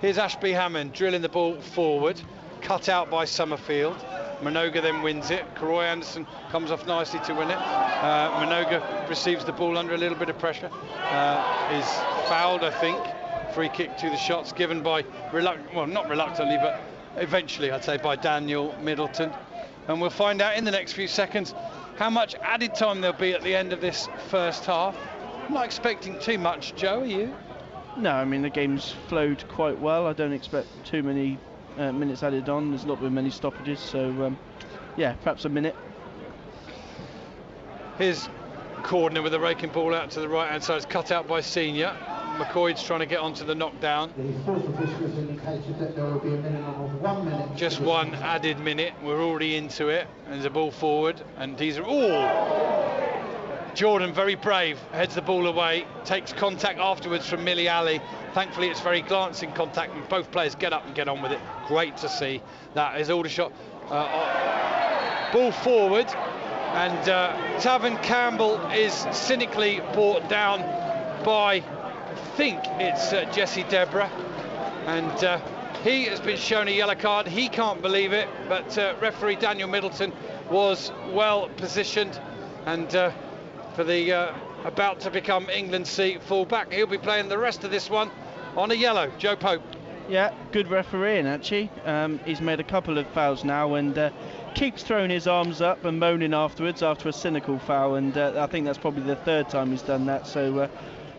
Here's Ashby Hammond drilling the ball forward, cut out by Summerfield. Minoga then wins it. Karoy Anderson comes off nicely to win it. Minoga receives the ball under a little bit of pressure. Is fouled, I think. Free kick to the shots given by, not reluctantly, but eventually, I'd say, by Daniel Middleton. And we'll find out in the next few seconds how much added time there'll be at the end of this first half. I'm not expecting too much, Joe, are you? No, I mean, the game's flowed quite well. I don't expect too many minutes added on. There's not been many stoppages, so yeah, perhaps a minute. Here's Cordner with a raking ball out to the right hand side. It's cut out by Senior. McCoy's trying to get onto the knockdown. The sports officials indicated that there will be a minimum of 1 minute. Just one added minute. We're already into it. There's a ball forward, and these are Jordan, very brave, heads the ball away, takes contact afterwards from Millie Alley. Thankfully, it's very glancing contact, and both players get up and get on with it. Great to see that. As Aldershot ball forward, and Tavon Campbell is cynically brought down by, I think it's Jesse Deborah, and he has been shown a yellow card. He can't believe it, but referee Daniel Middleton was well positioned, and for the about to become England C full-back, he'll be playing the rest of this one on a yellow. Joe Pope. Yeah, good refereeing actually. He's made a couple of fouls now, and keeps throwing his arms up and moaning afterwards after a cynical foul, and I think that's probably the third time he's done that. So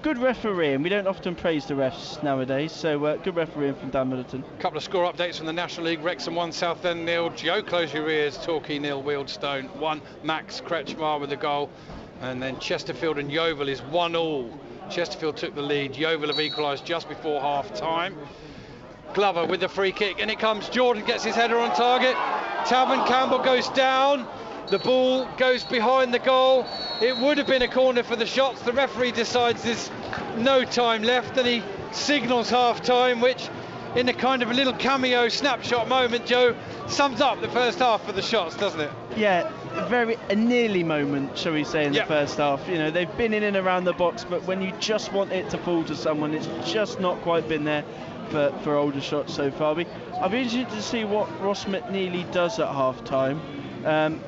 good refereeing. We don't often praise the refs nowadays, so good refereeing from Dan Middleton. A couple of score updates from the National League. Wrexham 1, Southend 0. Joe, close your ears. Torquay 0, Wealdstone 1. Max Kretschmar with the goal. And then Chesterfield and Yeovil is 1-1. Chesterfield took the lead. Yeovil have equalised just before half time. Glover with the free kick, and it comes. Jordan gets his header on target. Tavon Campbell goes down. The ball goes behind the goal. It would have been a corner for the shots. The referee decides there's no time left, and he signals half time, which in a kind of a little cameo snapshot moment, Joe, sums up the first half for the shots, doesn't it? Yeah, a nearly moment, shall we say, in the first half. You know, they've been in and around the box, but when you just want it to fall to someone, it's just not quite been there for Aldershot so far. I'll be interested to see what Ross McNeely does at half time,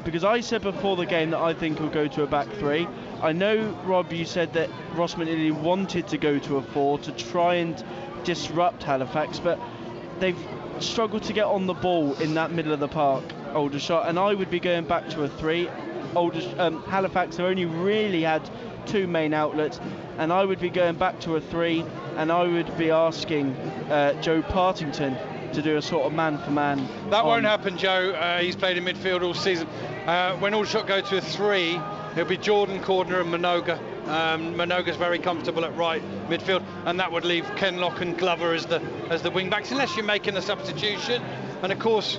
because I said before the game that I think he'll go to a back three. I know, Rob, you said that Ross McNeely wanted to go to a 4 to try and disrupt Halifax, but they've struggled to get on the ball in that middle of the park, Aldershot, and I would be going back to a 3. Halifax have only really had 2 main outlets, and I would be going back to a 3, and I would be asking Joe Partington to do a sort of man-for-man. That won't happen, Joe. He's played in midfield all season. When Aldershot go to a 3, it'll be Jordan, Cordner and Minoga. Minoga's very comfortable at right midfield, and that would leave Kenlock and Glover as the wing backs, unless you're making a substitution. And of course,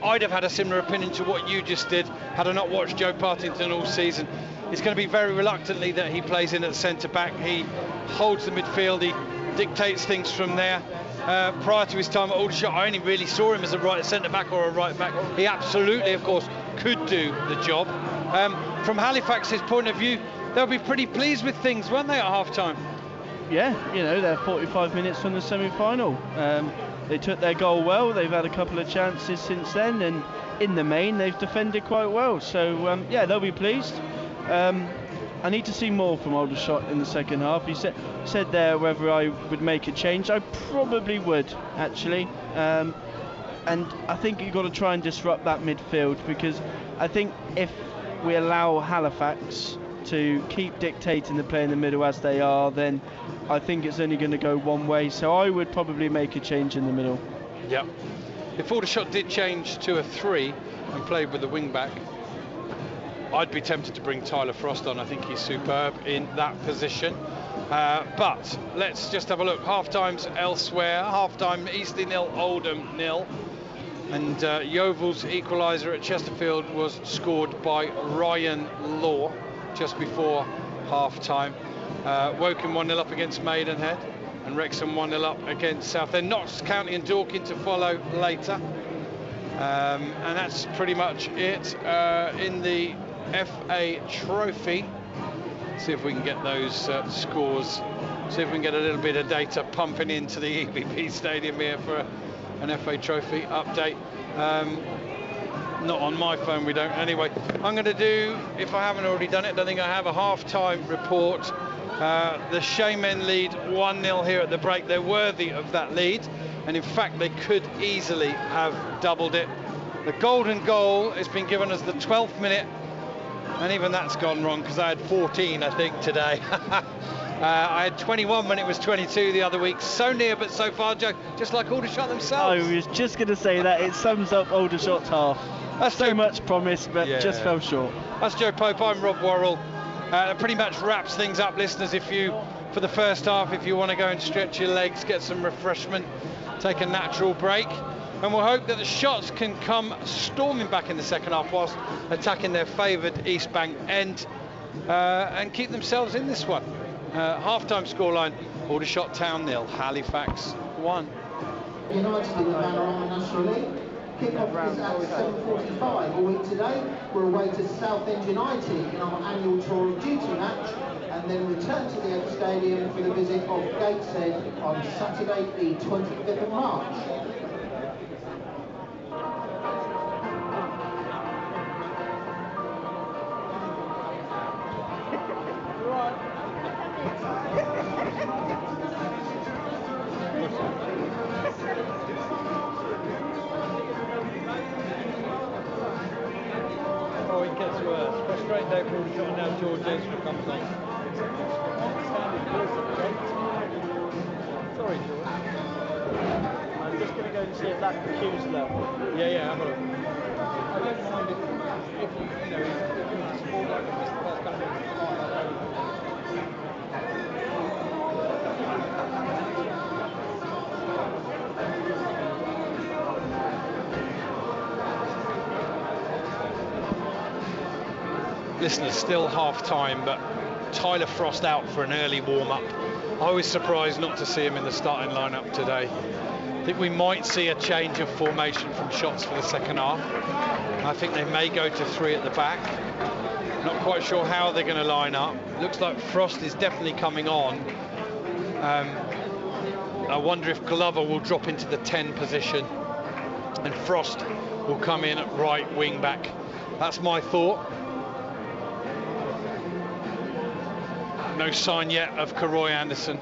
I'd have had a similar opinion to what you just did had I not watched Joe Partington all season. It's going to be very reluctantly that he plays in at centre back. He holds the midfield, he dictates things from there. Prior to his time at Aldershot, I only really saw him as a right centre back or a right back. He absolutely, of course, could do the job. From Halifax's point of view, they'll be pretty pleased with things, won't they, at half-time? Yeah, you know, they're 45 minutes from the semi-final. They took their goal well. They've had a couple of chances since then, and in the main, they've defended quite well. So, yeah, they'll be pleased. I need to see more from Aldershot in the second half. You said there whether I would make a change. I probably would, actually. And I think you've got to try and disrupt that midfield, because I think if we allow Halifax to keep dictating the play in the middle as they are, then I think it's only going to go one way. So I would probably make a change in the middle. Yeah. If Aldershot did change to a 3 and played with the wing back, I'd be tempted to bring Tyler Frost on. I think he's superb in that position. But let's just have a look. Half-times elsewhere. Half-time Eastleigh 0, Oldham 0. And Yeovil's equaliser at Chesterfield was scored by Ryan Law just before half-time. Woking 1-0 up against Maidenhead, and Wrexham 1-0 up against Southend. Notts County and Dorking to follow later. And that's pretty much it in the FA Trophy. See if we can get those scores. See if we can get a little bit of data pumping into the EBP Stadium here for an FA Trophy update. Not on my phone, we don't. Anyway, I'm going to do, if I haven't already done it, I don't think I have, a half-time report. The Shamen lead 1-0 here at the break. They're worthy of that lead, and in fact they could easily have doubled it. The golden goal has been given as the 12th minute, and even that's gone wrong, because I had 14, I think, today. I had 21 when it was 22 the other week. So near but so far, Joe, just like Aldershot themselves. I was just going to say that. It sums up Aldershot's half. That's so much promise, but just fell short. That's Joe Pope, I'm Rob Worrell. That pretty much wraps things up, listeners. If you, for the first half, if you want to go and stretch your legs, get some refreshment, take a natural break. And we'll hope that the Shots can come storming back in the second half whilst attacking their favoured East Bank end and keep themselves in this one. Half-time scoreline, Aldershot Town 0, Halifax 1. United in the manner on the National League. Kick-off is at 7:45. A week today, we're away to Southend United in our annual Tour of Duty match, and then return to the Oak Stadium for the visit of Gateshead on Saturday the 25th of March. Oh, it gets worse. Frustrating day for Aldershot, and now George Ezra comes on. Sorry, George. I'm just going to go and see if that cue's level. Yeah, have a look. I don't mind if you know, if you just fall like this, the first couple of listeners, still half-time, but Tyler Frost out for an early warm-up. I was surprised not to see him in the starting lineup today. I think we might see a change of formation from Shots for the second half. I think they may go to 3 at the back. Not quite sure how they're going to line up. Looks like Frost is definitely coming on. I wonder if Glover will drop into the 10 position and Frost will come in at right wing back. That's my thought. No sign yet of Karoy Anderson,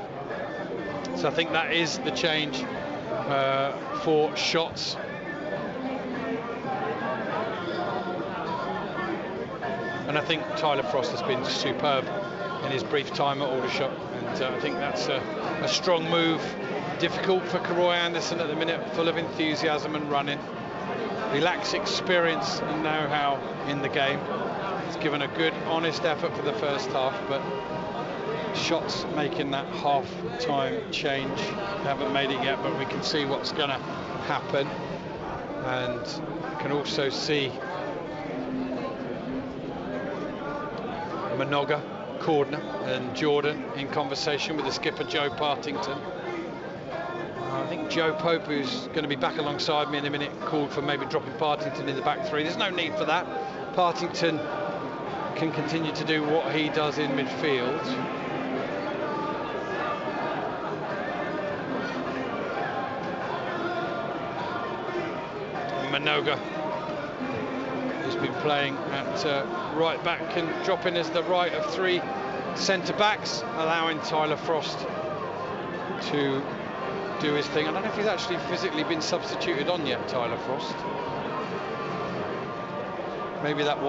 so I think that is the change for Shots. And I think Tyler Frost has been superb in his brief time at Aldershot, and I think that's a strong move. Difficult for Karoy Anderson at the minute, full of enthusiasm and running. He lacks experience and know-how in the game. He's given a good, honest effort for the first half, but shots making that half-time change haven't made it yet, but we can see what's going to happen, and can also see Minogue, Cordner and Jordan in conversation with the skipper Joe Partington. I think Joe Pope, who's going to be back alongside me in a minute, called for maybe dropping Partington in the back three. There's no need for that. Partington can continue to do what he does in midfield. Minogue, who's been playing at right back, can drop in as the right of three centre backs, allowing Tyler Frost to do his thing. I don't know if he's actually physically been substituted on yet, Tyler Frost. Maybe that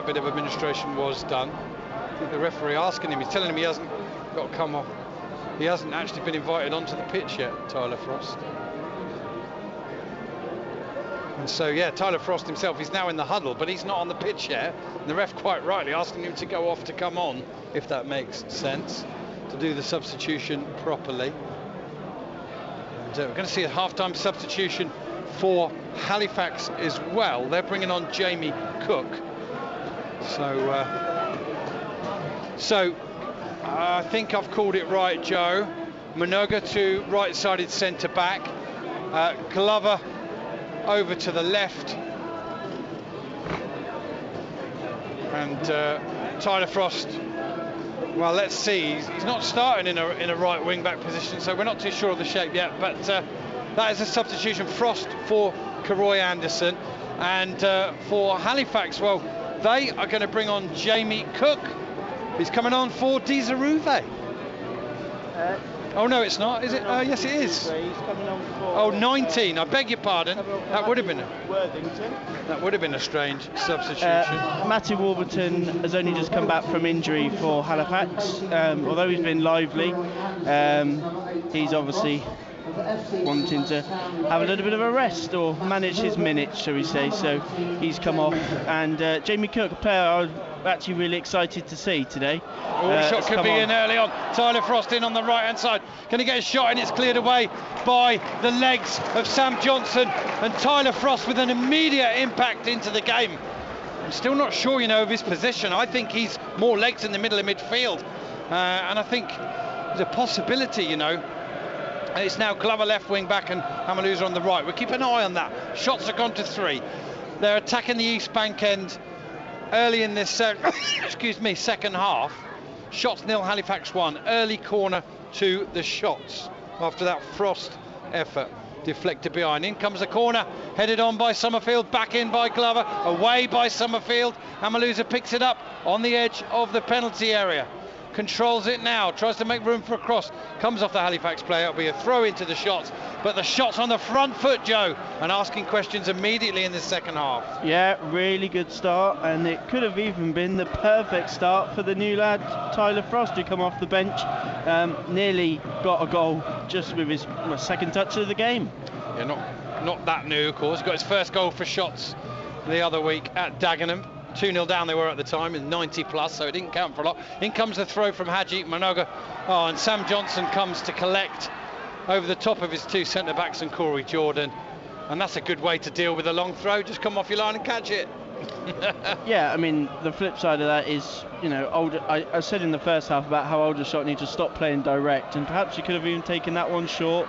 bit of administration was done. I think the referee asking him, he's telling him he hasn't got to come off. He hasn't actually been invited onto the pitch yet, Tyler Frost. And so, yeah, Tyler Frost himself, he's now in the huddle, but he's not on the pitch yet. And the ref quite rightly asking him to go off to come on, if that makes sense, to do the substitution properly. And we're going to see a half-time substitution for Halifax as well. They're bringing on Jamie Cook. So I think I've called it right, Joe. Minogue to right-sided centre-back. Glover over to the left, and Tyler Frost, well, let's see, he's not starting in a right wing back position, so we're not too sure of the shape yet, but that is a substitution. Frost for Karoy Anderson, and for Halifax, well, they are going to bring on Jamie Cook. He's coming on for Dizaruve. Oh no, it's not, is it? Yes, it is. He's coming on for 19. I beg your pardon. That would have been a strange substitution. Matty Warburton has only just come back from injury for Halifax. Although he's been lively, he's obviously wanting to have a little bit of a rest or manage his minutes, shall we say. So he's come off, and Jamie Cook, a player I'm actually really excited to see today. The shot could be in early on. Tyler Frost in on the right hand side. Can he get a shot in? It's cleared away by the legs of Sam Johnson, and Tyler Frost with an immediate impact into the game. I'm still not sure, of his position. I think he's more legs in the middle of midfield, and I think there's a possibility, It's now Glover left wing back and Hamalouza on the right. We'll keep an eye on that. Shots have gone to 3. They're attacking the East Bank end early in this second half. Shots 0, Halifax 1. Early corner to the Shots after that Frost effort. Deflected behind. In comes the corner, headed on by Summerfield, back in by Glover, away by Summerfield. Hamalouza picks it up on the edge of the penalty area. Controls it now, tries to make room for a cross, comes off the Halifax player. It'll be a throw into the Shots, but the Shots on the front foot, Joe, and asking questions immediately in the second half. Yeah, really good start, and it could have even been the perfect start for the new lad Tyler Frost, who come off the bench. Nearly got a goal just with his second touch of the game. Yeah, not that new, of course. Got his first goal for Shots the other week at Dagenham. 2-0 down they were at the time, in 90 plus, so it didn't count for a lot. In comes the throw from Haji Minogue. And Sam Johnson comes to collect over the top of his two centre backs and Corey Jordan. And that's a good way to deal with a long throw. Just come off your line and catch it. Yeah, I mean, the flip side of that is, I said in the first half about how Aldershot need to stop playing direct, and perhaps you could have even taken that one short.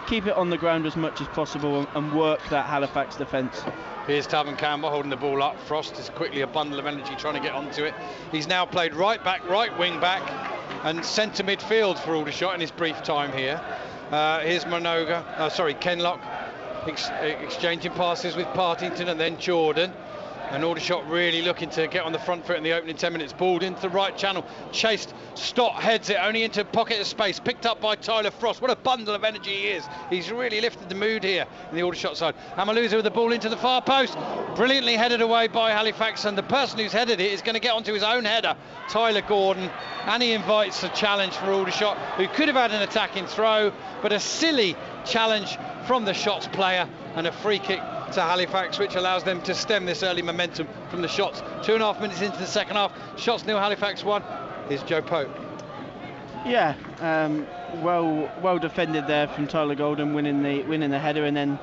Keep it on the ground as much as possible and work that Halifax defence. Here's Tavin Campbell holding the ball up. Frost is quickly a bundle of energy trying to get onto it. He's now played right back, right wing back and centre midfield for Aldershot in his brief time here. Here's Kenlock exchanging passes with Partington and then Jordan. And Aldershot really looking to get on the front foot in the opening 10 minutes. Balled into the right channel. Chased. Stott heads it only into a pocket of space. Picked up by Tyler Frost. What a bundle of energy he is. He's really lifted the mood here in the Aldershot side. Amaluza with the ball into the far post. Brilliantly headed away by Halifax. And the person who's headed it is going to get onto his own header, Tyler Gordon. And he invites a challenge for Aldershot, who could have had an attacking throw, but a silly challenge from the Shots player and a free kick to Halifax, which allows them to stem this early momentum from the Shots. 2.5 minutes into the second half. Shots 0, Halifax 1. Here's Joe Pope. Yeah, well defended there from Tyler Golden, winning the header, and then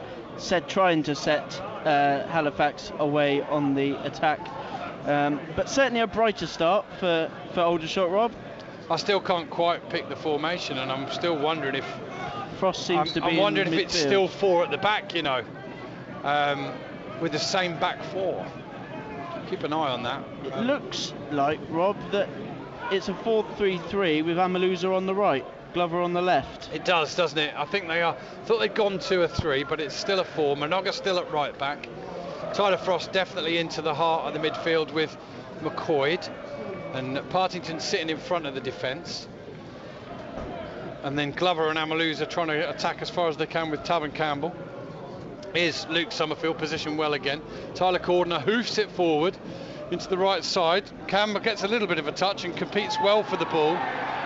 trying to set Halifax away on the attack. But certainly a brighter start for Aldershot, Rob. I still can't quite pick the formation, and I'm still wondering if Frost seems to be. I'm wondering if midfield. it's still 4 at the back, you know, with the same back 4. Keep an eye on that. It looks like, Rob, that it's a 4-3-3 with Amaluza on the right, Glover on the left. It does, doesn't it? I think they are. Thought they'd gone to a 3, but it's still a 4. Minoga still at right back. Tyler Frost definitely into the heart of the midfield with McCoyd, and Partington sitting in front of the defence. And then Glover and Amaluza trying to attack as far as they can with Tavern Campbell. Here's Luke Summerfield, positioned well again. Tyler Cordner hoofs it forward into the right side. Campbell gets a little bit of a touch and competes well for the ball.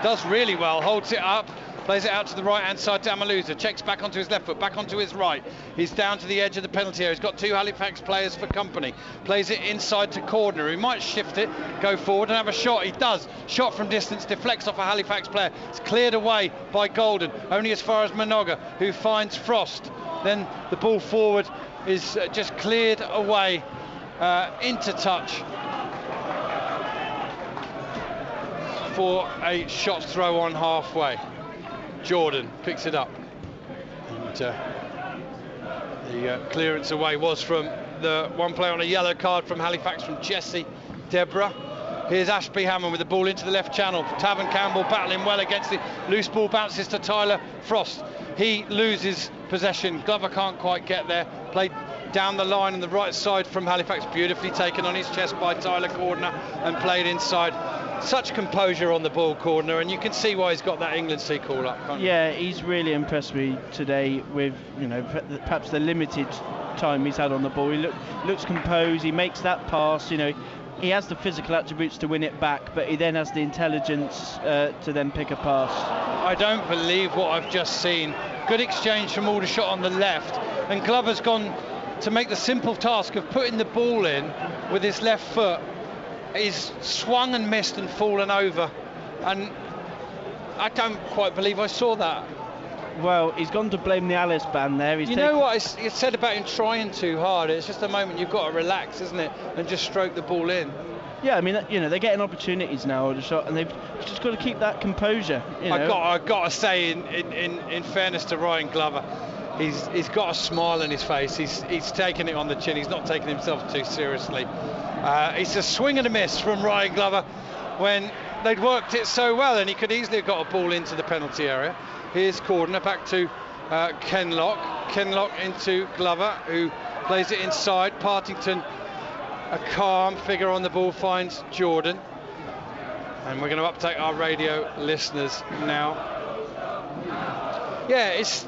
Does really well, holds it up, plays it out to the right-hand side to Amaluza. Checks back onto his left foot, back onto his right. He's down to the edge of the penalty area. He's got 2 Halifax players for company. Plays it inside to Cordner, who might shift it, go forward and have a shot. He does. Shot from distance, deflects off a Halifax player. It's cleared away by Golden, only as far as Minoga, who finds Frost. Then the ball forward is just cleared away into touch for a shot throw on halfway. Jordan picks it up, and the clearance away was from the one player on a yellow card from Halifax, from Jesse Deborah. Here's Ashby Hammond with the ball into the left channel. Tavern Campbell battling well against the loose ball, bounces to Tyler Frost. He loses possession. Glover can't quite get there. Played down the line on the right side from Halifax, beautifully taken on his chest by Tyler Cordner and played inside. Such composure on the ball, Cordner, and you can see why he's got that England C call up, can't you? Yeah, he's really impressed me today with, you know, perhaps the limited time he's had on the ball. He looks composed, he makes that pass, you know. He has the physical attributes to win it back, but he then has the intelligence to then pick a pass. I don't believe what I've just seen. Good exchange from Aldershot on the left, and Glover's gone to make the simple task of putting the ball in with his left foot. He's swung and missed and fallen over, and I don't quite believe I saw that. Well, he's gone to blame the Alice ban there. You know what you said about him trying too hard? It's just a moment you've got to relax, isn't it, and just stroke the ball in. Yeah, I mean, you know, they're getting opportunities now, Aldershot, and they've just got to keep that composure. You know? I've got to say, in fairness to Ryan Glover, he's got a smile on his face. He's taking it on the chin. He's not taking himself too seriously. It's a swing and a miss from Ryan Glover when they'd worked it so well, and he could easily have got a ball into the penalty area. Here's Cordner back to Kenlock. Kenlock into Glover, who plays it inside. Partington, a calm figure on the ball, finds Jordan. And we're going to update our radio listeners now. Yeah, it's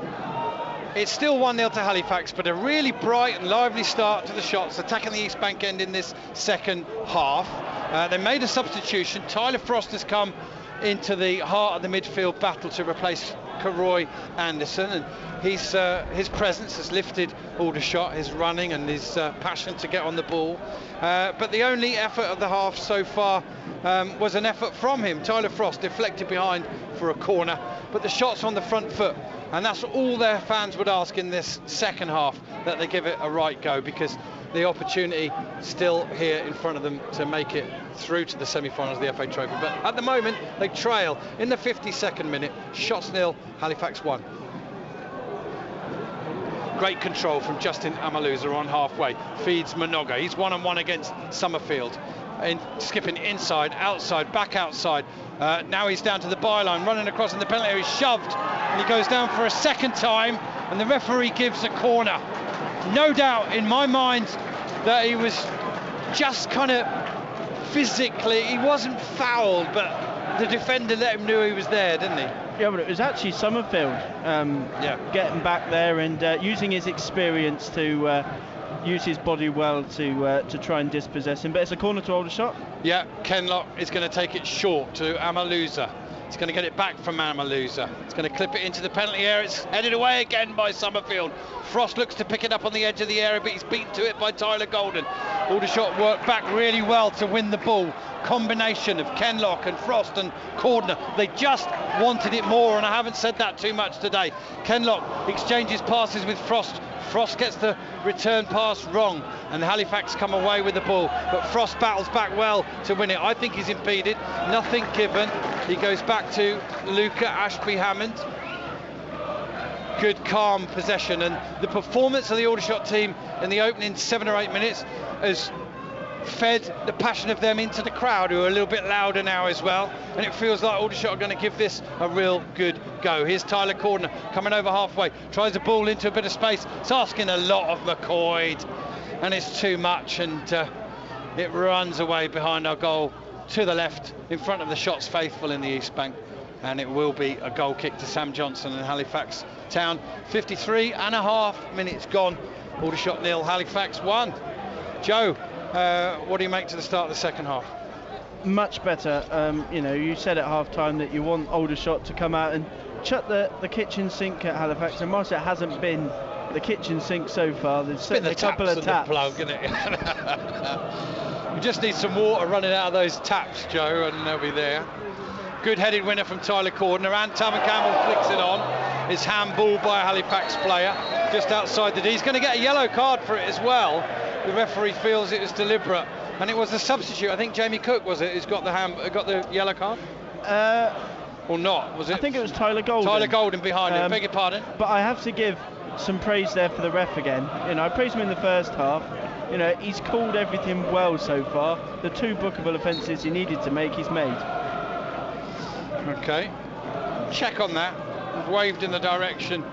still 1-0 to Halifax, but a really bright and lively start to the Shots, attacking the East Bank end in this second half. They made a substitution. Tyler Frost has come into the heart of the midfield battle to replace Roy Anderson, and his presence has lifted Aldershot, his running and his passion to get on the ball. But the only effort of the half so far was an effort from him. Tyler Frost deflected behind for a corner, but the Shots on the front foot, and that's all their fans would ask in this second half, that they give it a right go, because the opportunity still here in front of them to make it through to the semi-finals of the FA Trophy. But at the moment they trail in the 52nd minute. Shots 0, Halifax 1. Great control from Justin Amaluza on halfway. Feeds Minoga. He's one-on-one against Summerfield. Skipping inside, outside, back outside. Now he's down to the byline, running across in the penalty area. He's shoved, and he goes down for a second time, and the referee gives a corner. No doubt in my mind that he was just kind of physically, he wasn't fouled, but the defender let him know he was there, didn't he? Yeah, but it was actually Summerfield getting back there and using his experience to use his body well to try and dispossess him. But it's a corner to Aldershot. Yeah, Kenlock is going to take it short to Amaluza. He's going to get it back from Amaluza. It's going to clip it into the penalty area. It's headed away again by Summerfield. Frost looks to pick it up on the edge of the area, but he's beaten to it by Tyler Golden. Aldershot worked back really well to win the ball. Combination of Kenlock and Frost and Cordner. They just wanted it more, and I haven't said that too much today. Kenlock exchanges passes with Frost. Frost gets the return pass wrong, and Halifax come away with the ball, but Frost battles back well to win it. I think he's impeded, nothing given. He goes back to Luca Ashby-Hammond. Good calm possession, and the performance of the Aldershot team in the opening 7 or 8 minutes has fed the passion of them into the crowd, who are a little bit louder now as well, and it feels like Aldershot are going to give this a real good go. Here's Tyler Cordner coming over halfway, tries the ball into a bit of space. It's asking a lot of McCoy, and it's too much, and it runs away behind our goal to the left in front of the shots faithful in the East Bank, and it will be a goal kick to Sam Johnson and Halifax Town. 53.5 minutes gone. Aldershot 0, Halifax 1. Joe, what do you make to the start of the second half? Much better. You said at half time that you want Aldershot to come out and shut the kitchen sink at Halifax, and whilst it hasn't been the kitchen sink so far, there's certainly a couple of taps. The plug, isn't it? We just need some water running out of those taps, Joe, and they'll be there. Good headed winner from Tyler Cordner, and Taman Campbell flicks it on. It's handballed by a Halifax player just outside the D. He's going to get a yellow card for it as well. The referee feels it was deliberate, and it was the substitute. I think Jamie Cook was it who's got the yellow card, or not? Was it? I think it was Tyler Golden. Tyler Golden behind him. Beg your pardon. But I have to give some praise there for the ref again. I praised him in the first half. He's called everything well so far. The 2 bookable offences he needed to make, he's made. Okay. Check on that. Waved in the direction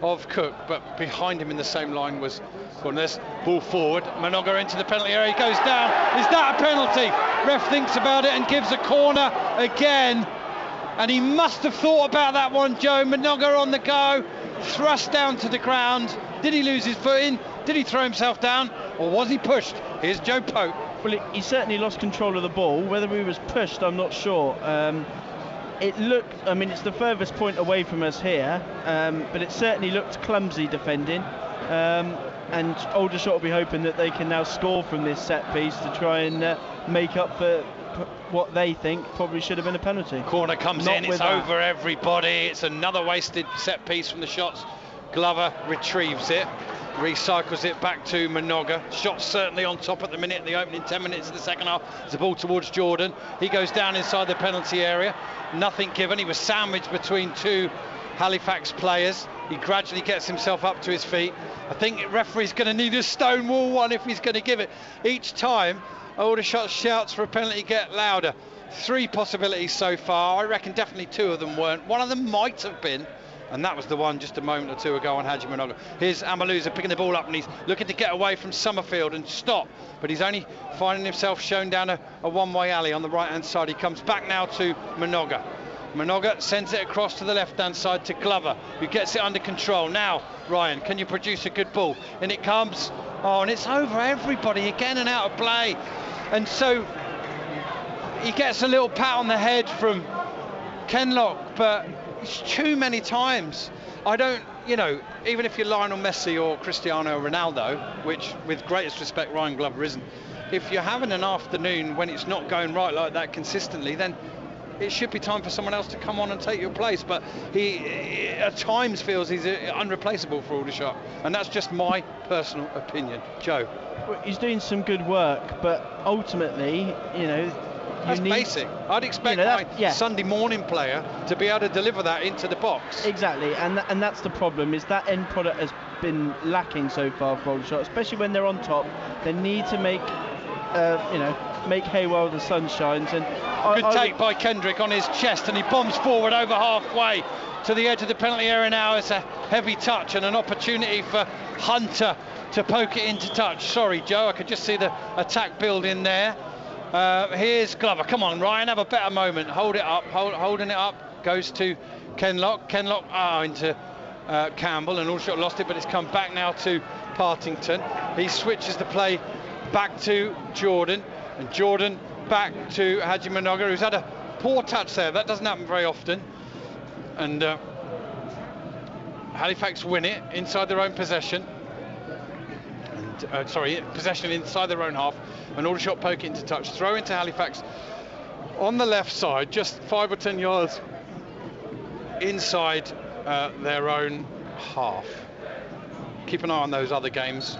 of Cook, but behind him in the same line was Corners. Ball forward, Minoga into the penalty area, he goes down. Is that a penalty? Ref thinks about it and gives a corner again, and he must have thought about that one, Joe. Minoga on the go, thrust down to the ground. Did he lose his footing? Did he throw himself down, or was he pushed? Here's Joe Pope. Well, he certainly lost control of the ball. Whether he was pushed, I'm not sure. It looked, it's the furthest point away from us here, but it certainly looked clumsy defending, and Aldershot will be hoping that they can now score from this set piece to try and make up for what they think probably should have been a penalty. Corner comes in, it's over everybody. It's another wasted set piece from the shots. Glover retrieves it, recycles it back to Minoga. Shots certainly on top at the minute, the opening 10 minutes of the second half. It's a ball towards Jordan. He goes down inside the penalty area. Nothing given. He was sandwiched between 2 Halifax players. He gradually gets himself up to his feet. I think the referee's going to need a stonewall one if he's going to give it. Each time Aldershot shouts for a penalty get louder. 3 possibilities so far. I reckon definitely 2 of them weren't. One of them might have been, and that was the one just a moment or 2 ago on Haji Minoga. Here's Amaluza picking the ball up, and he's looking to get away from Summerfield and stop, but he's only finding himself shown down a one-way alley on the right-hand side. He comes back now to Minoga. Minoga sends it across to the left-hand side to Glover, who gets it under control. Now, Ryan, can you produce a good ball? And it comes, and it's over everybody again and out of play. And so he gets a little pat on the head from Kenlock, but it's too many times. I don't, even if you're Lionel Messi or Cristiano Ronaldo, which with greatest respect Ryan Glover isn't, if you're having an afternoon when it's not going right like that consistently, then it should be time for someone else to come on and take your place. But he at times feels he's unreplaceable for Aldershot, and that's just my personal opinion. Joe? Well, he's doing some good work, but ultimately, that's basic. I'd expect my Sunday morning player to be able to deliver that into the box. Exactly, and that's the problem, is that end product has been lacking so far for Aldershot, especially when they're on top. They need to make hay while the sun shines. And good take by Kendrick on his chest, and he bombs forward over halfway to the edge of the penalty area now. It's a heavy touch and an opportunity for Hunter to poke it into touch. Sorry, Joe, I could just see the attack build in there. Here's Glover. Come on, Ryan, have a better moment. Hold it up. Holding it up. Goes to Kenlock. Kenlock into Campbell, and Aldershot lost it, but it's come back now to Partington. He switches the play back to Jordan, and Jordan back to Haji Minoga, who's had a poor touch there. That doesn't happen very often. And Halifax win it inside their own possession. And, possession inside their own half. And Aldershot poke it into touch. Throw into Halifax on the left side, just 5 or 10 yards inside their own half. Keep an eye on those other games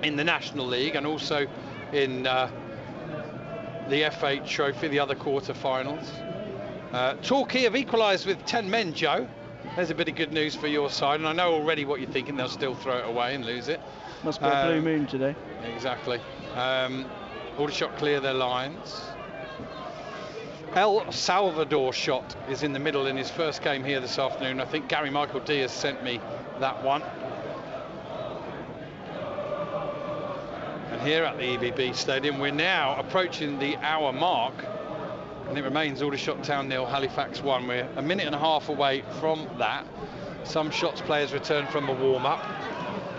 in the National League and also in the FA Trophy, the other quarter-finals. Torquay have equalised with 10 men, Joe. There's a bit of good news for your side, and I know already what you're thinking. They'll still throw it away and lose it. Must be a blue moon today. Exactly. Aldershot clear their lines. El Salvador shot is in the middle in his first game here this afternoon. I think Gary Michael D has sent me that one. And here at the EBB Stadium, we're now approaching the hour mark, and it remains Aldershot Town 0, Halifax 1. We're a minute and a half away from that. Some shots players return from the warm-up.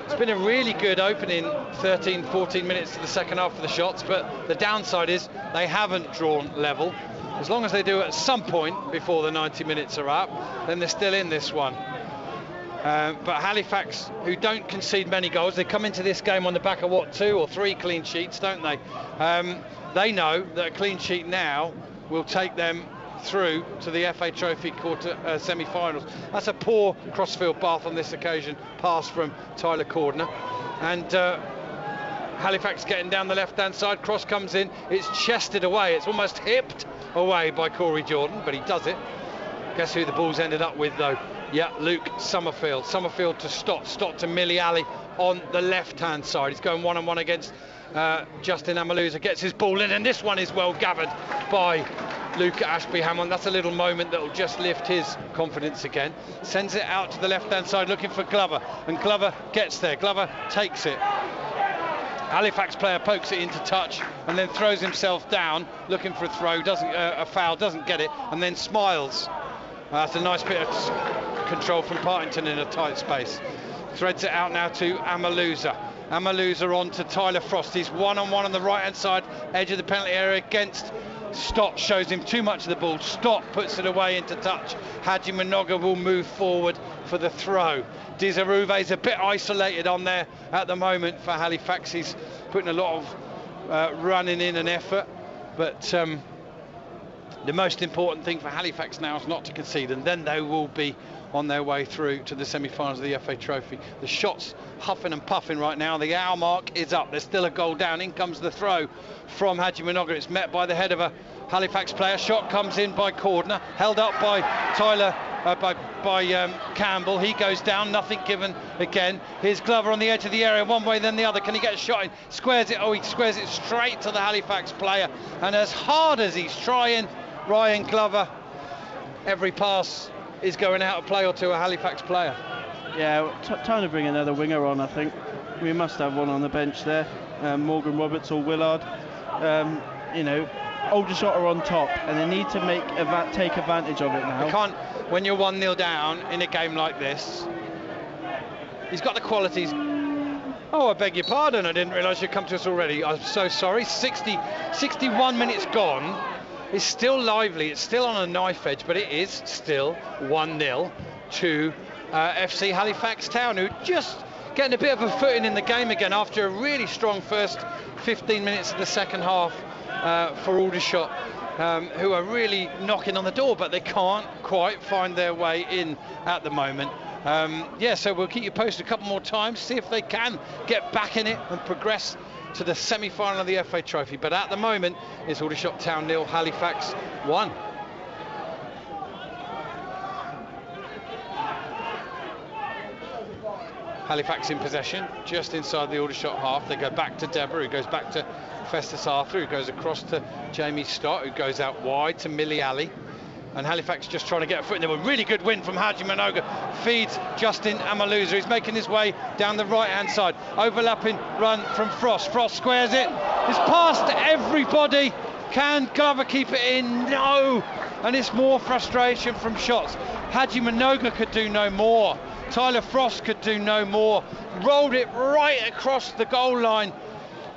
It's been a really good opening 13, 14 minutes to the second half of the shots, but the downside is they haven't drawn level. As long as they do at some point before the 90 minutes are up, then they're still in this one. But Halifax, who don't concede many goals, they come into this game on the back of, what, 2 or 3 clean sheets, don't they? They know that a clean sheet now will take them through to the FA Trophy quarter semi-finals. That's a poor crossfield path on this occasion, pass from Tyler Cordner. And Halifax getting down the left-hand side, cross comes in, it's chested away, it's almost hipped away by Corey Jordan, but he does it. Guess who the ball's ended up with, though? Yeah, Luke Summerfield. Summerfield to Stott to Millie Alley on the left-hand side. He's going one-on-one against Justin Amaluza, gets his ball in, and this one is well gathered by Luke Ashby-Hammond. That's a little moment that will just lift his confidence again. Sends it out to the left-hand side looking for Glover, and Glover gets there. Glover takes it. Halifax player pokes it into touch and then throws himself down looking for a throw, a foul, doesn't get it, and then smiles. That's a nice bit of control from Partington in a tight space. Threads it out now to Amaluza. Amaluza on to Tyler Frost. He's one-on-one on the right-hand side, edge of the penalty area against Stott. Shows him too much of the ball. Stott puts it away into touch. Haji Minoga will move forward for the throw. Dizaruve is a bit isolated on there at the moment for Halifax. He's putting a lot of running in and effort, but the most important thing for Halifax now is not to concede, and then they will be on their way through to the semi-finals of the FA Trophy. The shots huffing and puffing right now. The hour mark is up. There's still a goal down. In comes the throw from Haji Minoga. It's met by the head of a Halifax player. Shot comes in by Cordner, held up by Tyler, by Campbell. He goes down, nothing given again. Here's Glover on the edge of the area, one way then the other. Can he get a shot in? Squares it. Oh, he squares it straight to the Halifax player. And as hard as he's trying, Ryan Glover, every pass is going out of play or to a Halifax player. Yeah, time to bring another winger on, I think. We must have one on the bench there. Morgan Roberts or Willard. You know, Aldershot are on top and they need to take advantage of it now. You can't, when you're 1-0 down in a game like this. He's got the qualities. Oh, I beg your pardon, I didn't realise you'd come to us already. I'm so sorry. 61 minutes gone. It's still lively, it's still on a knife edge, but it is still 1-0 to FC Halifax Town, who just getting a bit of a footing in the game again after a really strong first 15 minutes of the second half for Aldershot, who are really knocking on the door, but they can't quite find their way in at the moment. Yeah, so we'll keep you posted a couple more times, see if they can get back in it and progress to the semi-final of the FA Trophy. But at the moment, it's Aldershot Town 0, Halifax 1. Halifax in possession, just inside the Aldershot half. They go back to Deborah, who goes back to Festus Arthur, who goes across to Jamie Stott, who goes out wide to Millie Alley. and Halifax just trying to get a foot in there. A really good win from Haji Manoga, feeds Justin Amaluza. He's making his way down the right-hand side. Overlapping run from Frost. Frost squares it. It's past everybody. Can Glover keep it in? No! And it's more frustration from shots. Haji Manoga could do no more. Tyler Frost could do no more. Rolled it right across the goal line,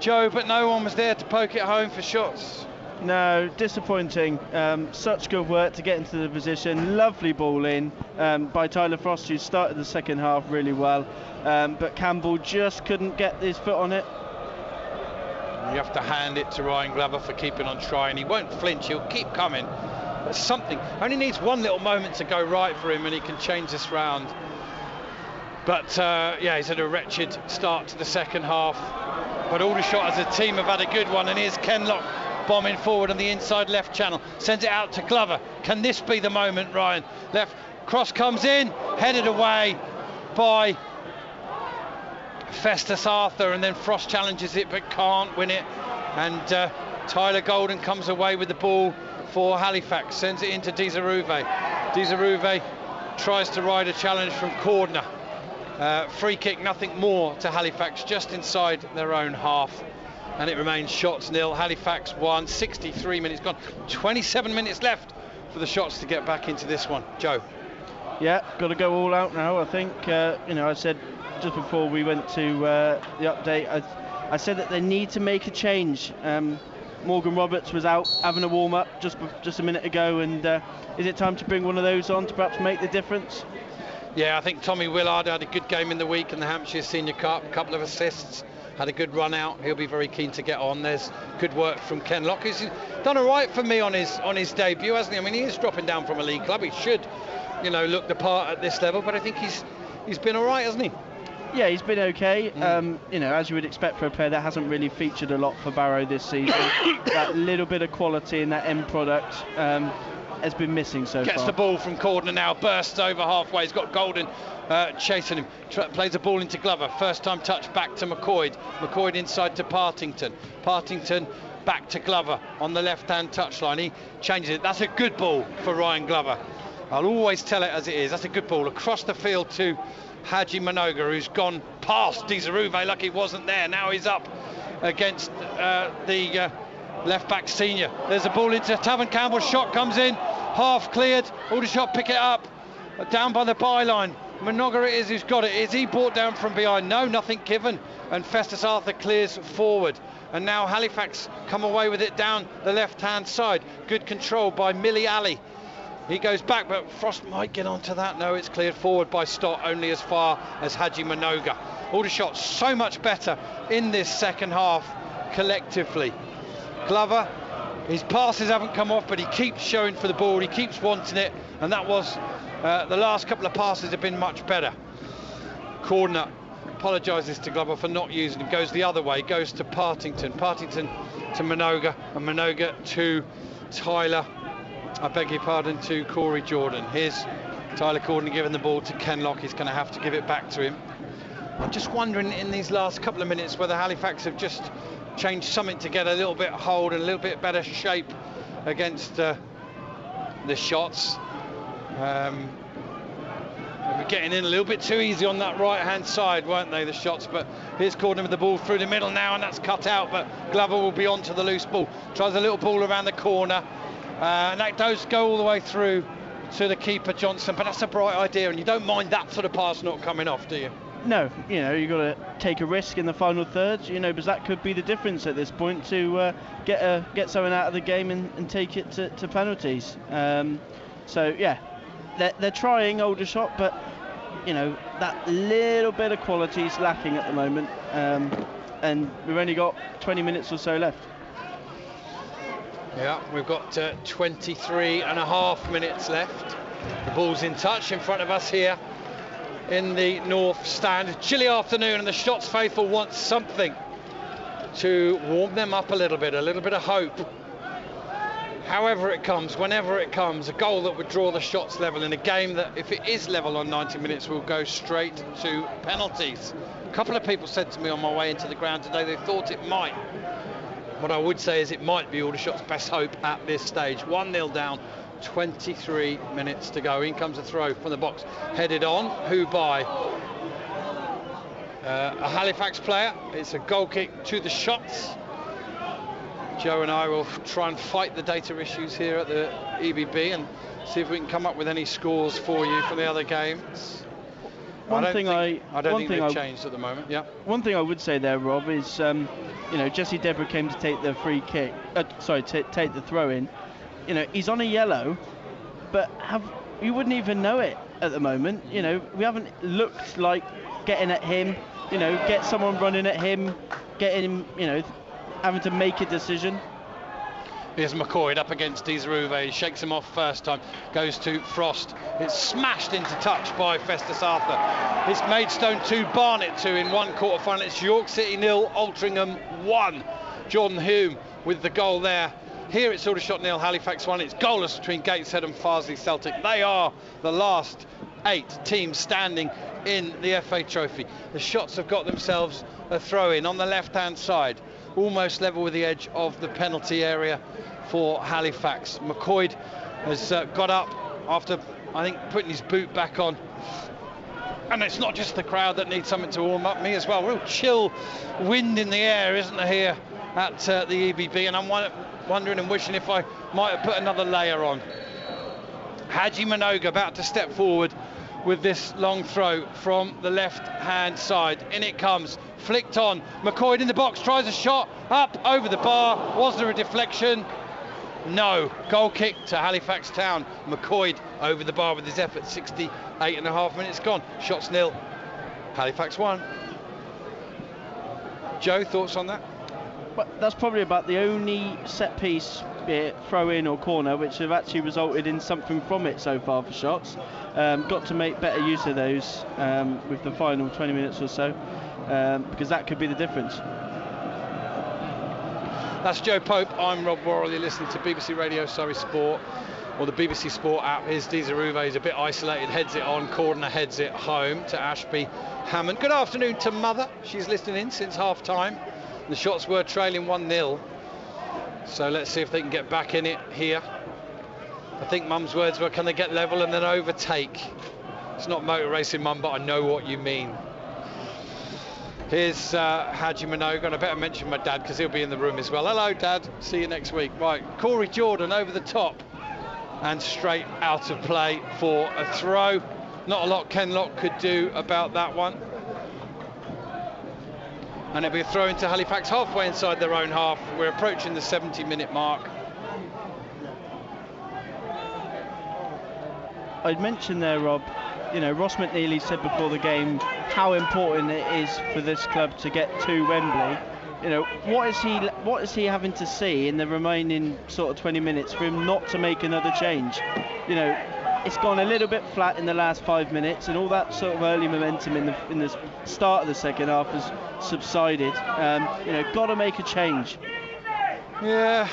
Joe, but no one was there to poke it home for shots. No, disappointing. Such good work to get into the position. Lovely ball in by Tyler Frost, who started the second half really well, but Campbell just couldn't get his foot on it. You have to hand it to Ryan Glover for keeping on trying. He won't flinch, he'll keep coming. But something, only needs one little moment to go right for him and he can change this round. But yeah, he's had a wretched start to the second half. But Aldershot as a team have had a good one, and here's Kenlock bombing forward on the inside left channel. Sends it out to Glover. Can this be the moment, Ryan? Left cross comes in, headed away by Festus Arthur, and then Frost challenges it but can't win it. And Tyler Golden comes away with the ball for Halifax, sends it into Dizaruve. Dizaruve tries to ride a challenge from Cordner. Free kick, nothing more to Halifax, just inside their own half, and it remains shots nil. Halifax 1, 63 minutes gone, 27 minutes left for the shots to get back into this one. Joe? Yeah, got to go all out now, I think. You know, I said just before we went to the update, I said that they need to make a change. Morgan Roberts was out having a warm-up just a minute ago, and is it time to bring one of those on to perhaps make the difference? Yeah, I think Tommy Willard had a good game in the week in the Hampshire Senior Cup, a couple of assists, had a good run out. He'll be very keen to get on. There's good work from Ken Locke, who's done all right for me on his debut, hasn't he? I mean, he is dropping down from a league club. He should, you know, look the part at this level, but I think he's been all right, hasn't he? Yeah, he's been okay. You know, as you would expect for a player that hasn't really featured a lot for Barrow this season. That little bit of quality in that end product has been missing so far. Gets the ball from Cordner now, bursts over halfway. He's got Golden chasing him. Plays the ball into Glover. First time touch back to McCoyd. McCoyd inside to Partington. Partington back to Glover on the left-hand touchline. He changes it. That's a good ball for Ryan Glover. I'll always tell it as it is. That's a good ball across the field to Haji Manoga, who's gone past Dizaruve like he wasn't there. Now he's up against the left-back senior. There's a ball into Tavern Campbell. Shot comes in, half cleared. Aldershot pick it up, down by the byline. Manoga it is who's got it. Is he brought down from behind? No, nothing given. And Festus Arthur clears forward. And now Halifax come away with it down the left-hand side. Good control by Millie Alley. He goes back, but Frost might get onto that. No, it's cleared forward by Stott, only as far as Haji Manoga. Aldershot so much better in this second half collectively. Glover, his passes haven't come off, but he keeps showing for the ball. He keeps wanting it, and that was the last couple of passes have been much better. Cordner apologises to Glover for not using him. Goes the other way, goes to Partington. Partington to Manoga, and Manoga to Tyler. I beg your pardon, to Corey Jordan. Here's Tyler Cordner giving the ball to Ken Locke. He's going to have to give it back to him. I'm just wondering in these last couple of minutes whether Halifax have just changed something to get a little bit hold and a little bit better shape against the shots. They were getting in a little bit too easy on that right-hand side, weren't they, the shots? But here's Cordner with the ball through the middle now, and that's cut out, but Glover will be onto the loose ball. Tries a little ball around the corner. And that does go all the way through to the keeper Johnson, but that's a bright idea, and you don't mind that sort of pass not coming off, do you? No, you know, you've got to take a risk in the final third, you know, because that could be the difference at this point to get someone out of the game and take it to penalties. So yeah, they're trying Aldershot, but you know that little bit of quality is lacking at the moment, and we've only got 20 minutes or so left. Yeah, we've got 23 and a half minutes left. The ball's in touch in front of us here in the north stand. Chilly afternoon, and the Shots faithful want something to warm them up a little bit of hope. However it comes, whenever it comes, a goal that would draw the Shots level in a game that, if it is level on 90 minutes, will go straight to penalties. A couple of people said to me on my way into the ground today they thought it might. What I would say is it might be Aldershot's best hope at this stage. 1-0 down, 23 minutes to go. In comes a throw from the box, headed on. Who by? A Halifax player. It's a goal kick to the shots. Joe and I will try and fight the data issues here at the EBB and see if we can come up with any scores for you from the other games. I don't think they've changed at the moment. Yeah. One thing I would say there, Rob, is Jesse Deborah came to take the free kick. Take the throw in. He's on a yellow, but you wouldn't even know it at the moment. We haven't looked like getting at him. Get someone running at him, getting him. Having to make a decision. Here's McCoy up against Desaruve. He shakes him off first time. Goes to Frost. It's smashed into touch by Festus Arthur. It's Maidstone 2, Barnet 2 in one quarter-final. It's York City 0, Altrincham 1. Jordan Hume with the goal there. Here it's Aldershot 0, Halifax 1. It's goalless between Gateshead and Farsley Celtic. They are the last 8 teams standing in the FA Trophy. The Shots have got themselves a throw-in on the left-hand side, almost level with the edge of the penalty area for Halifax. McCoy has got up after, I think, putting his boot back on. And it's not just the crowd that needs something to warm up, me as well. Real chill wind in the air, isn't there, here at the EBB? And I'm wondering and wishing if I might have put another layer on. Haji Minogue about to step forward with this long throw from the left-hand side. In it comes, flicked on. McCoy in the box, tries a shot, up over the bar. Was there a deflection? No. Goal kick to Halifax Town. McCoy over the bar with his effort. 68.5 minutes gone. Shots 0, Halifax 1. Joe, thoughts on that? Well, that's probably about the only set piece, be it throw in or corner, which have actually resulted in something from it so far for Shots. Got to make better use of those with the final 20 minutes or so, because that could be the difference. That's Joe Pope. I'm Rob Worrell. You're listening to BBC Radio Surrey Sport, or the BBC Sport app. Here's Desaruve. He's a bit isolated, heads it on. Cordner heads it home to Ashby Hammond. Good afternoon to Mother. She's listening in since half time. The Shots were trailing 1-0, so let's see if they can get back in it here. I think Mum's words were, can they get level and then overtake? It's not motor racing, Mum, but I know what you mean. Here's Haji Minogue, and I better mention my dad because he'll be in the room as well. Hello, Dad. See you next week. Right, Corey Jordan over the top and straight out of play for a throw. Not a lot Ken Lock could do about that one. And it'll be a throw into Halifax halfway inside their own half. We're approaching the 70-minute mark. I'd mentioned there, Rob, Ross McNeely said before the game how important it is for this club to get to Wembley. What is he having to see in the remaining sort of 20 minutes for him not to make another change? It's gone a little bit flat in the last 5 minutes, and all that sort of early momentum in the start of the second half has subsided. Got to make a change. Yeah,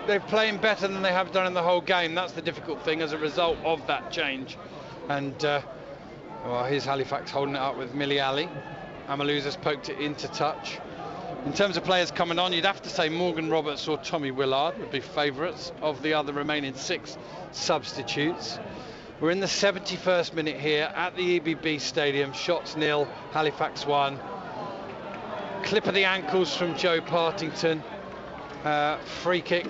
they're playing better than they have done in the whole game. That's the difficult thing as a result of that change. And here's Halifax holding it up with Millie Ali. Amaluza's poked it into touch. In terms of players coming on, you'd have to say Morgan Roberts or Tommy Willard would be favourites of the other remaining 6 substitutes. We're in the 71st minute here at the EBB Stadium. Shots 0, Halifax 1. Clip of the ankles from Joe Partington. Free kick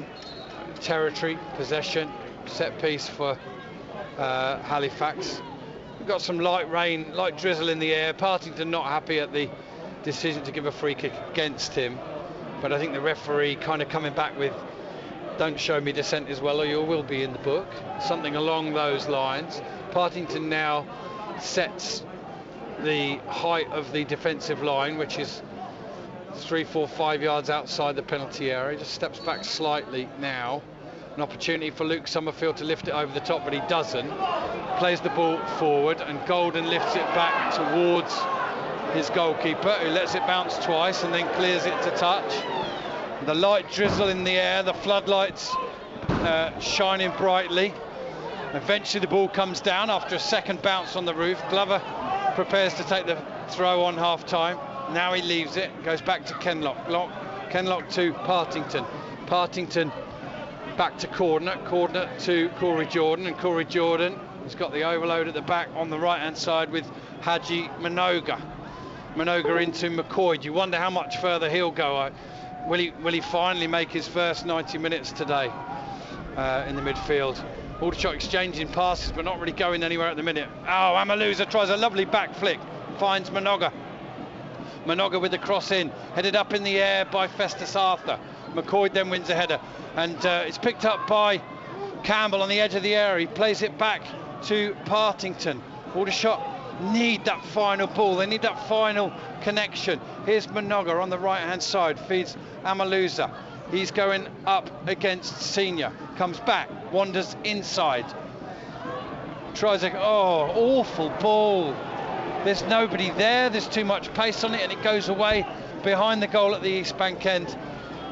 territory, possession, set piece for Halifax. We've got some light rain, light drizzle in the air. Partington not happy at the decision to give a free kick against him, but I think the referee kind of coming back with, don't show me dissent as well or you will be in the book, something along those lines. Partington now sets the height of the defensive line, which is 3, 4, 5 yards outside the penalty area. Just steps back slightly now. An opportunity for Luke Summerfield to lift it over the top, but he doesn't. Plays the ball forward, and Golden lifts it back towards his goalkeeper, who lets it bounce twice and then clears it to touch. The light drizzle in the air, the floodlights shining brightly. Eventually the ball comes down after a second bounce on the roof. Glover prepares to take the throw on half-time. Now he leaves it, goes back to Kenlock. Kenlock to Partington. Partington Back to Cordner to Corey Jordan, and Corey Jordan has got the overload at the back on the right hand side with Haji Minoga. Minoga into McCoy. You wonder how much further he'll go. Will he finally make his first 90 minutes today in the midfield? Aldershot exchanging passes but not really going anywhere at the minute. Oh, Amaluza tries a lovely back flick, finds Minoga. Minoga with the cross in, headed up in the air by Festus Arthur. McCoy then wins a header, and it's picked up by Campbell on the edge of the area. He plays it back to Partington. Aldershot need that final ball, they need that final connection. Here's Minoga on the right hand side, feeds Amaluza. He's going up against Senior, comes back, wanders inside, tries a awful ball. There's nobody there, there's too much pace on it, and it goes away behind the goal at the East Bank end.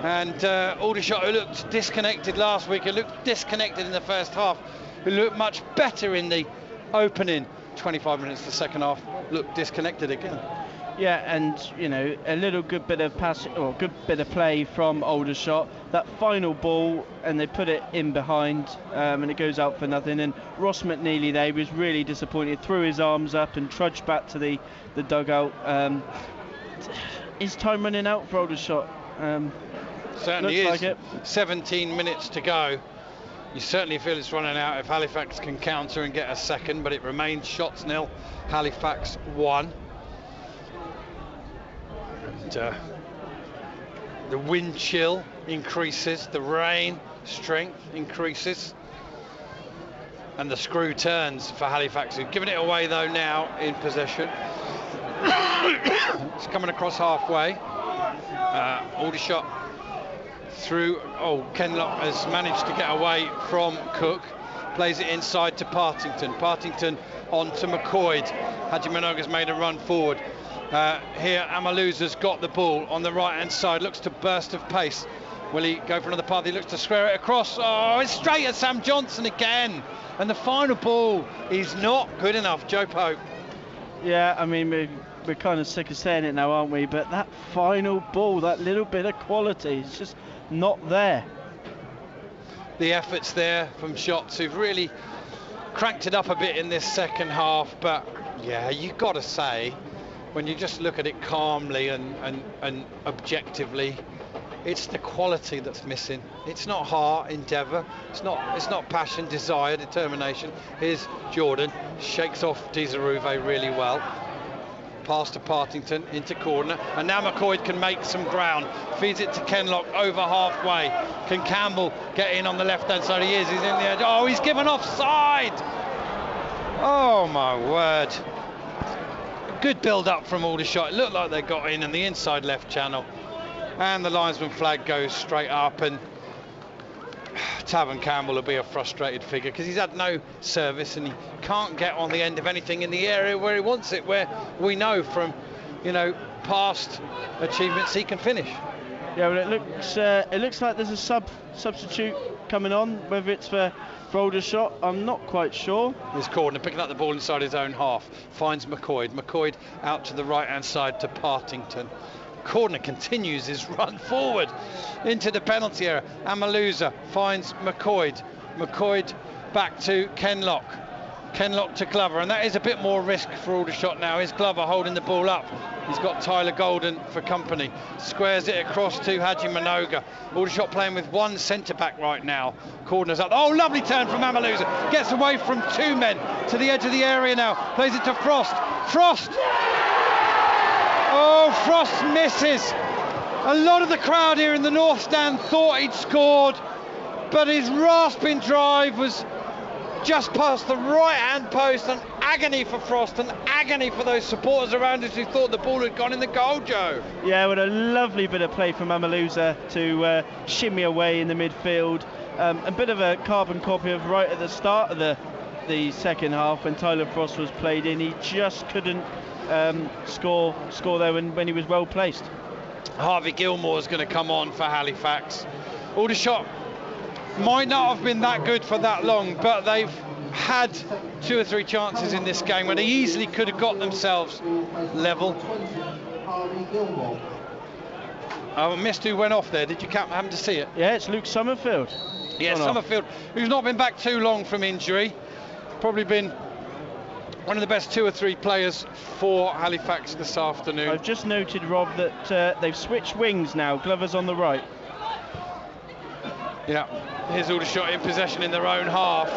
And Aldershot, who looked disconnected last week, who looked disconnected in the first half, who looked much better in the opening 25 minutes of the second half, looked disconnected again. Yeah, and you know, a little good bit of pass or good bit of play from Aldershot. That final ball, and they put it in behind, and it goes out for nothing. And Ross McNeely there was really disappointed, threw his arms up and trudged back to the dugout. Is time running out for Aldershot? Certainly is. Like it. 17 minutes to go. You certainly feel it's running out if Halifax can counter and get a second, but it remains Shots 0, Halifax 1. And, the wind chill increases, the rain strength increases, and the screw turns for Halifax, who've given it away though now in possession. It's coming across halfway. Aldershot through. Kenlock has managed to get away from Cook. Plays it inside to Partington. Partington on to McCoy. Haji Minoga's made a run forward. Here Amaluza's got the ball on the right hand side. Looks to burst of pace. Will he go for another path? He looks to square it across. Oh, it's straight at Sam Johnson again. And the final ball is not good enough. Joe Pope. Yeah, I mean, we're kind of sick of saying it now, aren't we? But that final ball, that little bit of quality, it's just not there. The efforts there from Shots, who've really cranked it up a bit in this second half. But yeah, you've got to say, when you just look at it calmly and objectively, it's the quality that's missing. It's not heart, endeavour. It's not passion, desire, determination. Here's Jordan, shakes off Dizaruve really well. Pass to Partington into corner, and now McCoy can make some ground. Feeds it to Kenlock over halfway. Can Campbell get in on the left-hand side? He is. He's in the edge. Oh, he's given offside. Oh my word. Good build-up from Aldershot. It looked like they got in the inside left channel. And the linesman flag goes straight up, and Tavan Campbell will be a frustrated figure because he's had no service and he can't get on the end of anything in the area where he wants it, where we know from, past achievements he can finish. Yeah, well, it looks like there's a substitute coming on, whether it's for Aldershot, I'm not quite sure. Here's Cordner picking up the ball inside his own half, finds McCoy. McCoy out to the right hand side to Partington. Cordner continues his run forward into the penalty area. Amaluza finds McCoy. McCoy back to Kenlock. Kenlock to Glover, and that is a bit more risk for Aldershot now. Here's Glover holding the ball up. He's got Tyler Golden for company. Squares it across to Haji Minoga. Aldershot playing with one centre-back right now. Cordner's up. Oh, lovely turn from Amaluza. Gets away from two men to the edge of the area now. Plays it to Frost. Frost! Oh, Frost misses. A lot of the crowd here in the North Stand thought he'd scored, but his rasping drive was just past the right-hand post. An agony for Frost, an agony for those supporters around us who thought the ball had gone in the goal, Joe. Yeah, what a lovely bit of play from Amaluza to shimmy away in the midfield. A bit of a carbon copy of right at the start of the second half when Tyler Frost was played in. He just couldn't score there when he was well placed. Harvey Gilmore's going to come on for Halifax. Aldershot might not have been that good for that long, but they've had 2 or 3 chances in this game where they easily could have got themselves level. I missed who went off there. Did you happen to see it? Yeah, it's Luke Summerfield. Yeah, Summerfield, who's not been back too long from injury. Probably been one of the best 2 or 3 players for Halifax this afternoon. I've just noted, Rob, that they've switched wings now. Glover's on the right. Yeah, here's Aldershot in possession in their own half.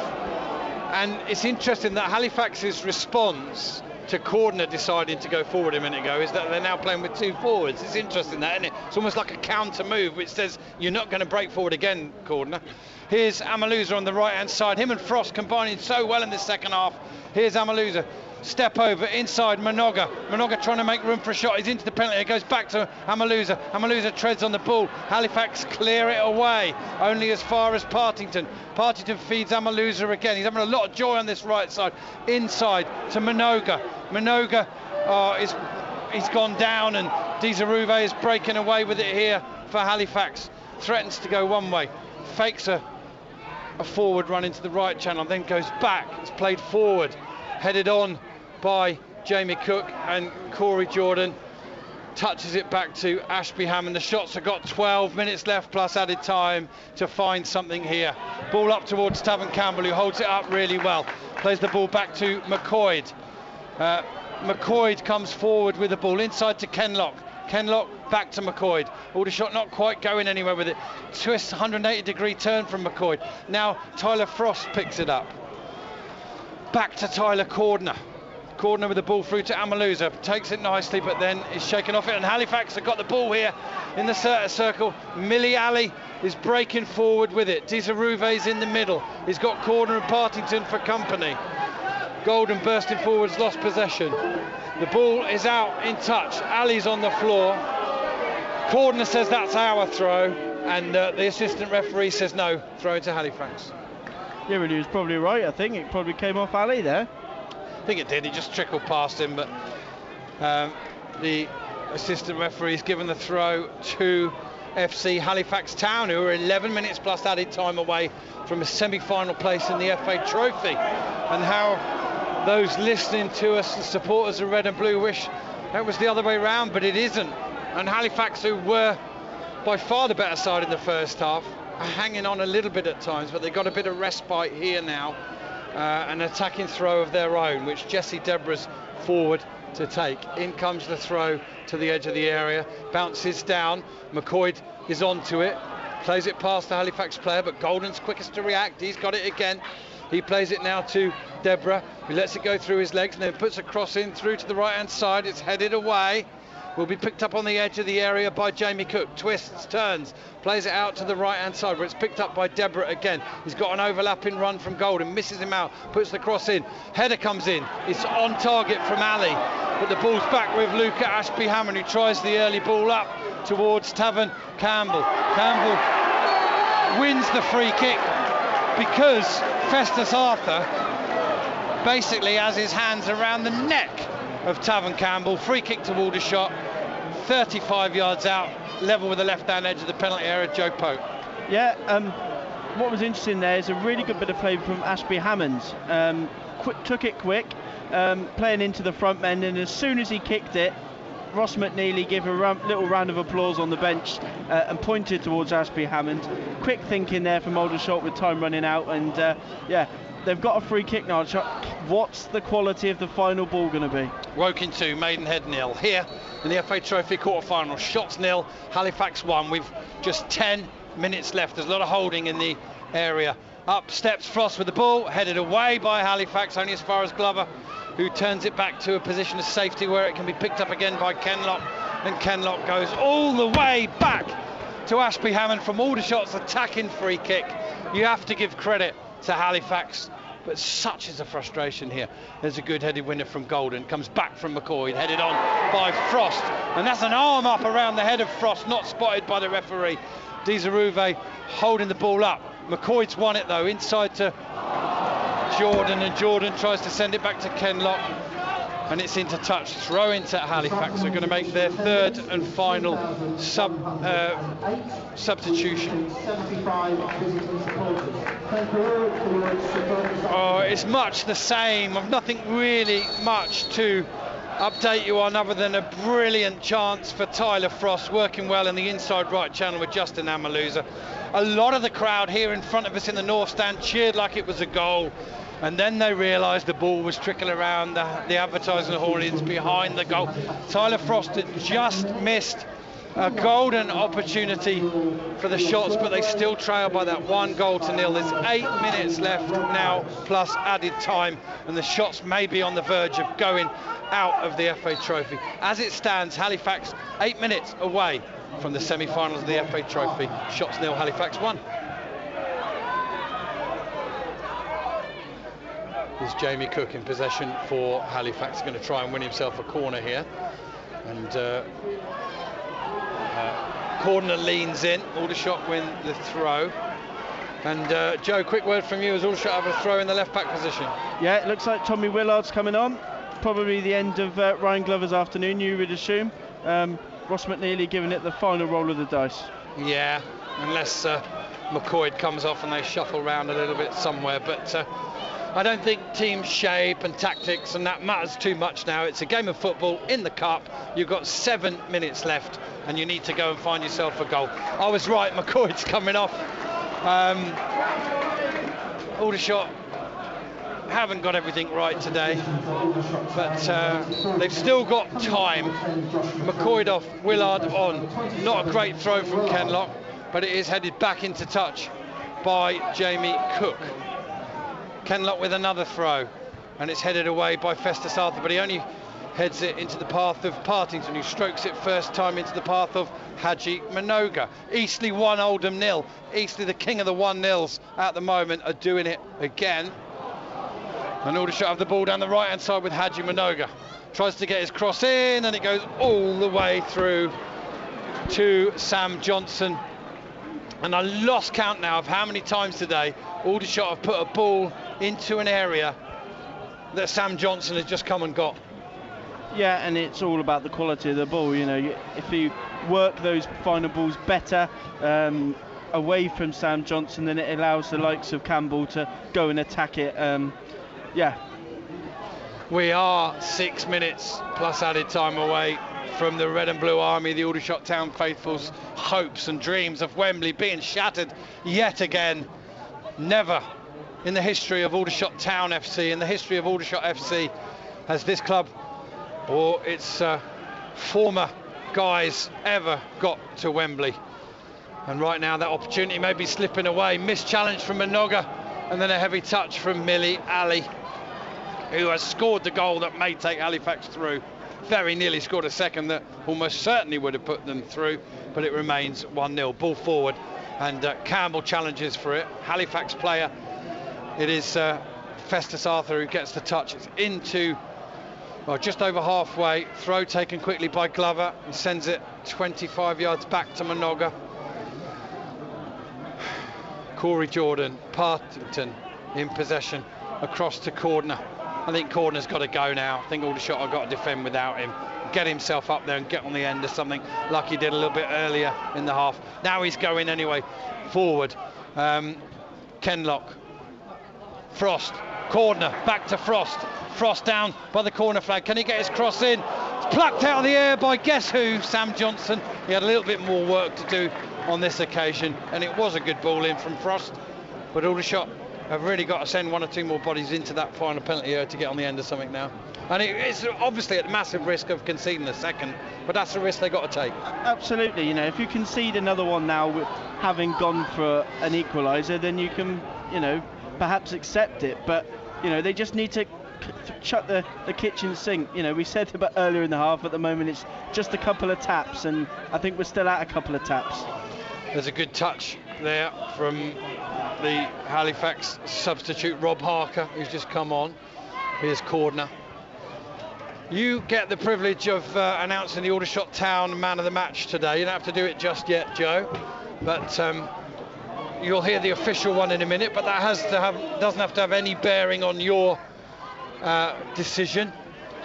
And it's interesting that Halifax's response to Cordner deciding to go forward a minute ago is that they're now playing with 2 forwards. It's interesting that, isn't it? It's almost like a counter move which says you're not going to break forward again, Cordner. Here's Amaluza on the right hand side. Him and Frost combining so well in the second half. Here's Amaluza. Step over inside Minoga. Minoga trying to make room for a shot. He's into the penalty. It goes back to Amaluza. Amaluza treads on the ball. Halifax clear it away. Only as far as Partington. Partington feeds Amaluza again. He's having a lot of joy on this right side. Inside to Minoga. Minoga he's gone down, and Dizaruve is breaking away with it here for Halifax. Threatens to go one way. Fakes a forward run into the right channel, then goes back. It's played forward. Headed on by Jamie Cook, and Corey Jordan touches it back to Ashby Hammond. The shots have got 12 minutes left plus added time to find something here. Ball up towards Tavan Campbell, who holds it up really well. Plays the ball back to McCoyd. McCoyd comes forward with the ball inside to Kenlock. Kenlock back to McCoyd. Aldershot not quite going anywhere with it. Twist, 180-degree turn from McCoyd. Now Tyler Frost picks it up. Back to Tyler Cordner. Cordner with the ball through to Amaluza. Takes it nicely, but then is shaken off it. And Halifax have got the ball here in the circle. Millie Alley is breaking forward with it. Dizaruve's in the middle. He's got Cordner and Partington for company. Golden bursting forwards, lost possession. The ball is out in touch. Alley's on the floor. Cordner says that's our throw, and the assistant referee says no, throw into Halifax. Yeah, well, he was probably right. I think it probably came off Alley there. I think it did. He just trickled past him, but the assistant referee's given the throw to FC Halifax Town, who are 11 minutes plus added time away from a semi-final place in the FA Trophy. And how those listening to us, the supporters of Red and Blue, wish that was the other way round, but it isn't. And Halifax, who were by far the better side in the first half, are hanging on a little bit at times, but they've got a bit of respite here now. An attacking throw of their own, which Jesse Debra's forward to take. In comes the throw to the edge of the area, bounces down. McCoyd is onto it, plays it past the Halifax player, but Golden's quickest to react. He's got it again. He plays it now to Debra, who lets it go through his legs and then puts a cross in through to the right hand side. It's headed away. Will be picked up on the edge of the area by Jamie Cook. Twists, turns, plays it out to the right hand side where it's picked up by Debra again. He's got an overlapping run from Golden, misses him out, puts the cross in. Header comes in. It's on target from Ali, but the ball's back with Luca Ashby Hammond, who tries the early ball up towards Tavan Campbell. Campbell wins the free kick because Festus Arthur basically has his hands around the neck of Tavan Campbell. Free kick to Aldershot, 35 yards out, level with the left-hand edge of the penalty area, Joe Pope. Yeah, what was interesting there is a really good bit of play from Ashby Hammond. Took it quick, playing into the front men, and as soon as he kicked it, Ross McNeely gave a little round of applause on the bench and pointed towards Ashby Hammond. Quick thinking there from Aldershot with time running out, and yeah, they've got a free kick now. What's the quality of the final ball going to be? Woking 2, Maidenhead 0. Here in the FA Trophy quarter-final, Shots 0, Halifax 1. We've just 10 minutes left. There's a lot of holding in the area. Up steps Frost with the ball, headed away by Halifax, only as far as Glover, who turns it back to a position of safety where it can be picked up again by Kenlock. And Kenlock goes all the way back to Ashby Hammond from Aldershot's attacking free kick. You have to give credit to Halifax, but such is the frustration here. There's a good headed winner from Golden, comes back from McCoy, headed on by Frost, and that's an arm up around the head of Frost, not spotted by the referee. Dizaruve holding the ball up. McCoyd's won it though, inside to Jordan, and Jordan tries to send it back to Kenlock, and it's into touch. Throw into Halifax. They're going to make their third and final substitution. Oh, it's much the same. Nothing really much to update you on other than a brilliant chance for Tyler Frost, working well in the inside right channel with Justin Amaluza. A lot of the crowd here in front of us in the north stand cheered like it was a goal, and then they realised the ball was trickling around the advertising audience behind the goal. Tyler Frost had just missed a golden opportunity for the shots, but they still trail by that 1-0. There's 8 minutes left now, plus added time, and the shots may be on the verge of going out of the FA Trophy. As it stands, Halifax 8 minutes away from the semi-finals of the FA Trophy. Shots nil, Halifax 1. Here's Jamie Cook in possession for Halifax, going to try and win himself a corner here, and Cordner leans in. Aldershot win the throw. And Joe, quick word from you, as Aldershot have a throw in the left back position. Yeah, it looks like Tommy Willard's coming on. Probably the end of Ryan Glover's afternoon, you would assume. Ross McNeely giving it the final roll of the dice. Yeah, unless McCoy comes off and they shuffle around a little bit somewhere. But I don't think team shape and tactics and that matters too much now. It's a game of football in the cup. You've got 7 minutes left and you need to go and find yourself a goal. I was right, McCoy's coming off. Aldershot haven't got everything right today, but they've still got time. McCoy off, Willard on. Not a great throw from Kenlock, but it is headed back into touch by Jamie Cook. Kenlock with another throw, and it's headed away by Festus Arthur, but he only heads it into the path of Partington, who strokes it first time into the path of Haji Minoga. Eastleigh 1, Oldham 0. Eastleigh, the king of the 1-0s at the moment, are doing it again. And Aldershot have the ball down the right-hand side with Haji Minoga. Tries to get his cross in, and it goes all the way through to Sam Johnson. And I lost count now of how many times today Aldershot have put a ball into an area that Sam Johnson has just come and got. Yeah, and it's all about the quality of the ball. You know, if you work those final balls better away from Sam Johnson, then it allows the likes of Campbell to go and attack it. Yeah. We are 6 minutes plus added time away from the red and blue army, the Aldershot Town faithful's hopes and dreams of Wembley being shattered yet again. Never in the history of Aldershot Town FC, in the history of Aldershot FC, has this club or its former guys ever got to Wembley. And right now that opportunity may be slipping away. Missed challenge from Minoga, and then a heavy touch from Millie Ali, who has scored the goal that may take Halifax through. Very nearly scored a second that almost certainly would have put them through, but it remains 1-0. Ball forward, and Campbell challenges for it. Halifax player, it is Festus Arthur who gets the touch. It's into, well, just over halfway. Throw taken quickly by Glover. He sends it 25 yards back to Minoga. Corey Jordan, Partington in possession, across to Cordner. I think Cordner's got to go now. I think Aldershot have got to defend without him. Get himself up there and get on the end of something like he did a little bit earlier in the half. Now he's going anyway, forward. Kenlock, Frost, Cordner, back to Frost. Frost down by the corner flag. Can he get his cross in? It's plucked out of the air by guess who? Sam Johnson. He had a little bit more work to do on this occasion, and it was a good ball in from Frost. But Aldershot have really got to send one or two more bodies into that final penalty area to get on the end of something now. And it's obviously at massive risk of conceding the second, but that's the risk they've got to take. Absolutely. You know, if you concede another one now with having gone for an equaliser, then you can, you know, perhaps accept it. But, you know, they just need to shut the kitchen sink. You know, we said about earlier in the half, at the moment it's just a couple of taps, and I think we're still at a couple of taps. There's a good touch there from the Halifax substitute, Rob Harker, who's just come on. Here's Cordner. You get the privilege of announcing the Aldershot Town man of the match today. You don't have to do it just yet, Joe, but you'll hear the official one in a minute, but that doesn't have to have any bearing on your decision.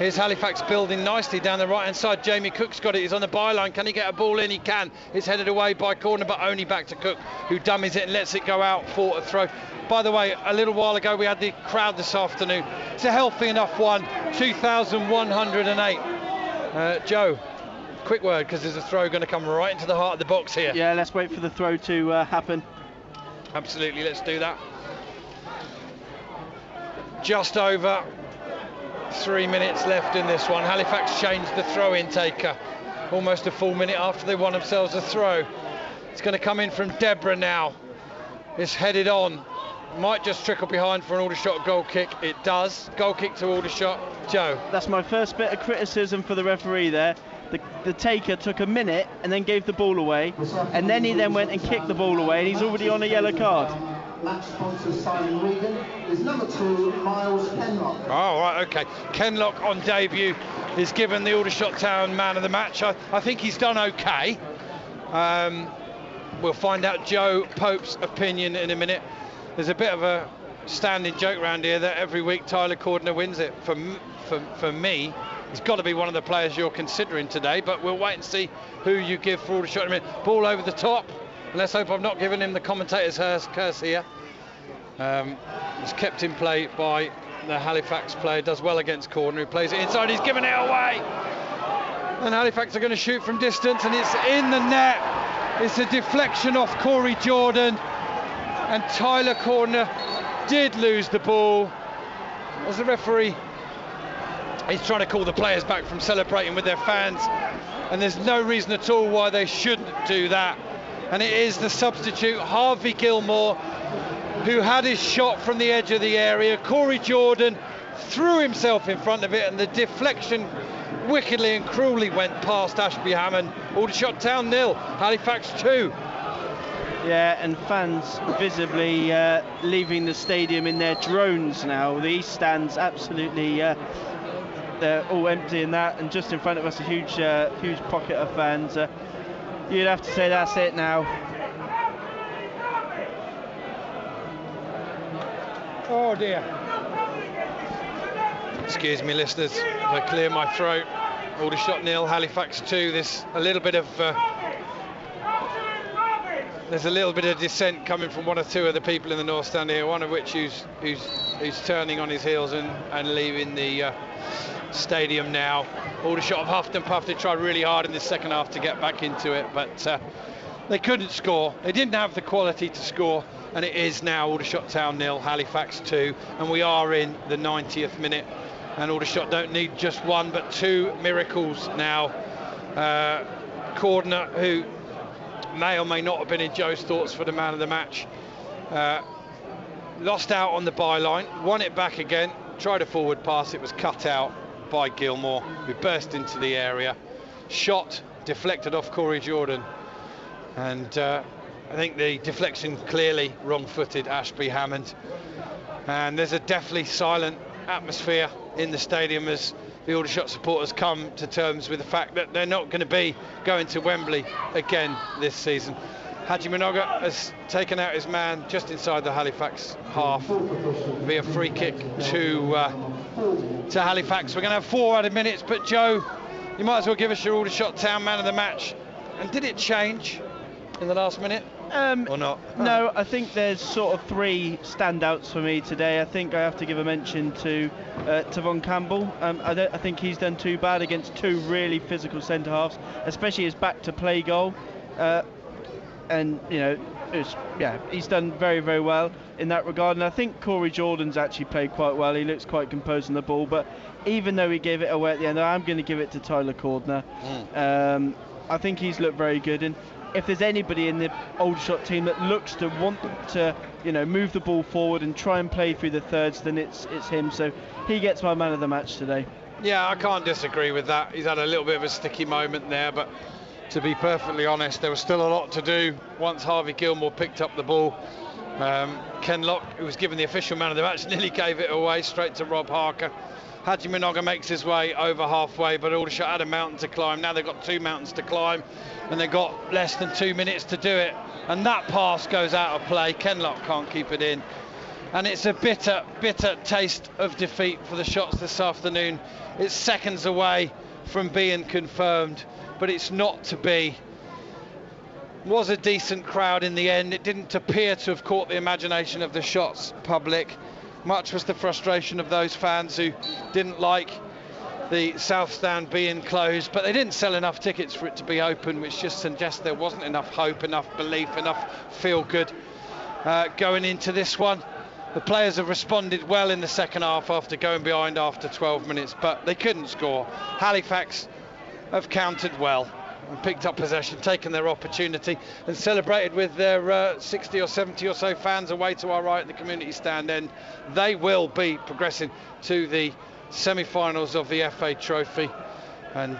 Here's Halifax building nicely down the right-hand side. Jamie Cook's got it. He's on the byline. Can he get a ball in? He can. It's headed away by corner, but only back to Cook, who dummies it and lets it go out for a throw. By the way, a little while ago we had the crowd this afternoon. It's a healthy enough one. 2,108. Joe, quick word, because there's a throw going to come right into the heart of the box here. Yeah, let's wait for the throw to happen. Absolutely, let's do that. Just over 3 minutes left in this one. Halifax changed the throw-in taker almost a full minute after they won themselves a throw. It's going to come in from Deborah now. It's headed on. Might just trickle behind for an Aldershot goal kick. It does. Goal kick to Aldershot. Joe. That's my first bit of criticism for the referee there. The taker took a minute and then gave the ball away, and then he went and kicked the ball away, and he's already on a yellow card. Match sponsor Simon Regan is number 2, Miles Kenlock. Oh, right, okay. Kenlock on debut is given the Aldershot Town man of the match. I think he's done okay. We'll find out Joe Pope's opinion in a minute. There's a bit of a standing joke around here that every week Tyler Cordner wins it. For me, he's got to be one of the players you're considering today, but we'll wait and see who you give for Aldershot in a minute. Ball over the top. Let's hope I've not given him the commentator's curse here. It's kept in play by the Halifax player. Does well against Cordner, who plays it inside. He's given it away. And Halifax are going to shoot from distance, and it's in the net. It's a deflection off Corey Jordan. And Tyler Cordner did lose the ball. As the referee, he's trying to call the players back from celebrating with their fans. And there's no reason at all why they shouldn't do that. And it is the substitute, Harvey Gilmore, who had his shot from the edge of the area. Corey Jordan threw himself in front of it, and the deflection wickedly and cruelly went past Ashby Hammond. Aldershot Town 0, Halifax 2. Yeah, and fans visibly leaving the stadium in their drones now. The East Stand's absolutely, they're all empty in that, and just in front of us a huge pocket of fans. You'd have to say that's it now. Oh dear. Excuse me, listeners, I clear my throat. Aldershot 0, Halifax 2. There's a little bit of dissent coming from one or two of the people in the North Stand here. One of which who's turning on his heels and leaving the stadium now. Aldershot have huffed and puffed. They tried really hard in the second half to get back into it, but they couldn't score. They didn't have the quality to score, and it is now Aldershot Town 0, Halifax 2, and we are in the 90th minute. And Aldershot don't need just one, but two miracles now. Cordner, who may or may not have been in Joe's thoughts for the man of the match, lost out on the byline, won it back again, tried a forward pass, it was cut out by Gilmore, who burst into the area, shot deflected off Corey Jordan, and I think the deflection clearly wrong-footed Ashby Hammond. And there's a deathly silent atmosphere in the stadium as the Aldershot supporters come to terms with the fact that they're not going to be going to Wembley again this season. Haji Minoga has taken out his man just inside the Halifax half via free kick to Halifax. We're going to have 4 added minutes, but Joe, you might as well give us your Aldershot Town man of the match. And did it change in the last minute or not? No, I think there's sort of 3 standouts for me today. I think I have to give a mention to Tavon Campbell. I think he's done too bad against 2 really physical centre halves, especially his back to play goal. And you know, he's done very, very well in that regard. And I think Corey Jordan's actually played quite well. He looks quite composed on the ball, but even though he gave it away at the end, I'm going to give it to Tyler Cordner. I think he's looked very good, and if there's anybody in the Aldershot team that looks to want to, move the ball forward and try and play through the thirds, then it's him. So he gets my man of the match today. Yeah, I can't disagree with that. He's had a little bit of a sticky moment there, but to be perfectly honest, there was still a lot to do once Harvey Gilmore picked up the ball. Ken Locke, who was given the official man of the match, nearly gave it away straight to Rob Harker. Haji Minoga makes his way over halfway, but Aldershot had a mountain to climb. Now they've got 2 mountains to climb, and they've got less than 2 minutes to do it. And that pass goes out of play. Ken Locke can't keep it in. and it's a bitter taste of defeat for the Shots this afternoon. It's seconds away from being confirmed, but it's not to be. Was a decent crowd in the end. It didn't appear to have caught the imagination of the Shots public. Much was the frustration of those fans who didn't like the South Stand being closed, but they didn't sell enough tickets for it to be open, which just suggests there wasn't enough hope, enough belief, enough feel good going into this one. The players have responded well in the second half after going behind after 12 minutes, but they couldn't score. Halifax have countered well and picked up possession, taken their opportunity and celebrated with their 60 or 70 or so fans away to our right at the community stand end. They will be progressing to the semi-finals of the FA Trophy, and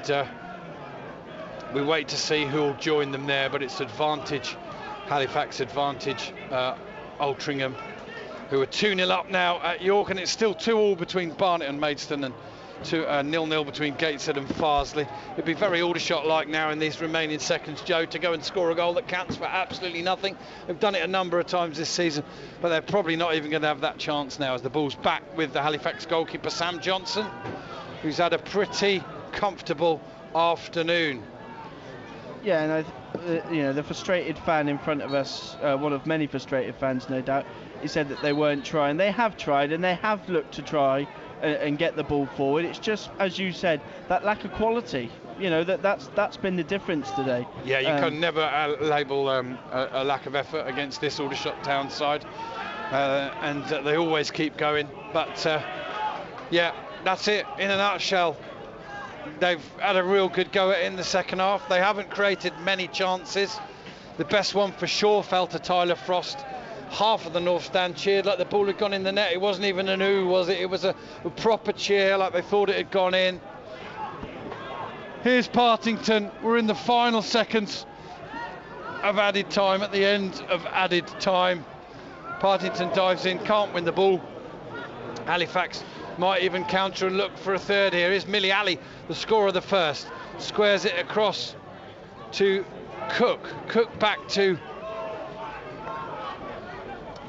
we wait to see who will join them there, but it's advantage, Halifax advantage, Altrincham, who are 2-0 up now at York, and it's still 2-2 between Barnet and Maidstone, and 0-0 between Gateshead and Farsley. It'd be very Aldershot-like now in these remaining seconds, Joe, to go and score a goal that counts for absolutely nothing. They've done it a number of times this season, but they're probably not even going to have that chance now, as the ball's back with the Halifax goalkeeper Sam Johnson, who's had a pretty comfortable afternoon. Yeah, and you know, the frustrated fan in front of us, one of many frustrated fans, no doubt, he said that they weren't trying. They have tried, and they have looked to try and get the ball forward. It's just, as you said, that lack of quality. You know, that's been the difference today. Yeah, you can never label a lack of effort against this Aldershot Town side, and they always keep going. But yeah, that's it in a nutshell. They've had a real good go at it in the second half. They haven't created many chances. The best one for sure fell to Tyler Frost. Half of the North Stand cheered like the ball had gone in the net. It wasn't even an ooh, was it? It was a proper cheer, like they thought it had gone in. Here's Partington. We're in the final seconds of added time, at the end of added time. Partington dives in, can't win the ball. Halifax might even counter and look for a third here. Here's Millie Alley, the scorer of the first. Squares it across to Cook. Cook back to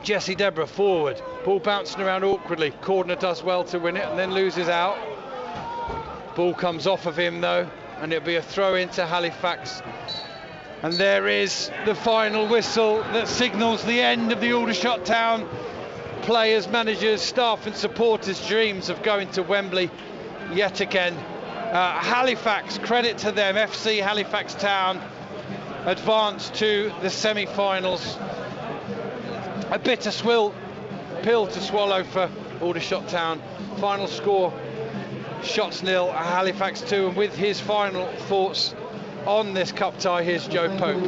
Jesse Deborah, forward. Ball bouncing around awkwardly. Cordner does well to win it and then loses out. Ball comes off of him though, and it'll be a throw into Halifax. And there is the final whistle that signals the end of the Aldershot Town players, managers, staff and supporters' dreams of going to Wembley yet again. Halifax, credit to them, FC Halifax Town advanced to the semi-finals. A bitter pill to swallow for Aldershot Town. Final score, Shots 0, Halifax 2, and with his final thoughts on this cup tie, here's Joe Pope.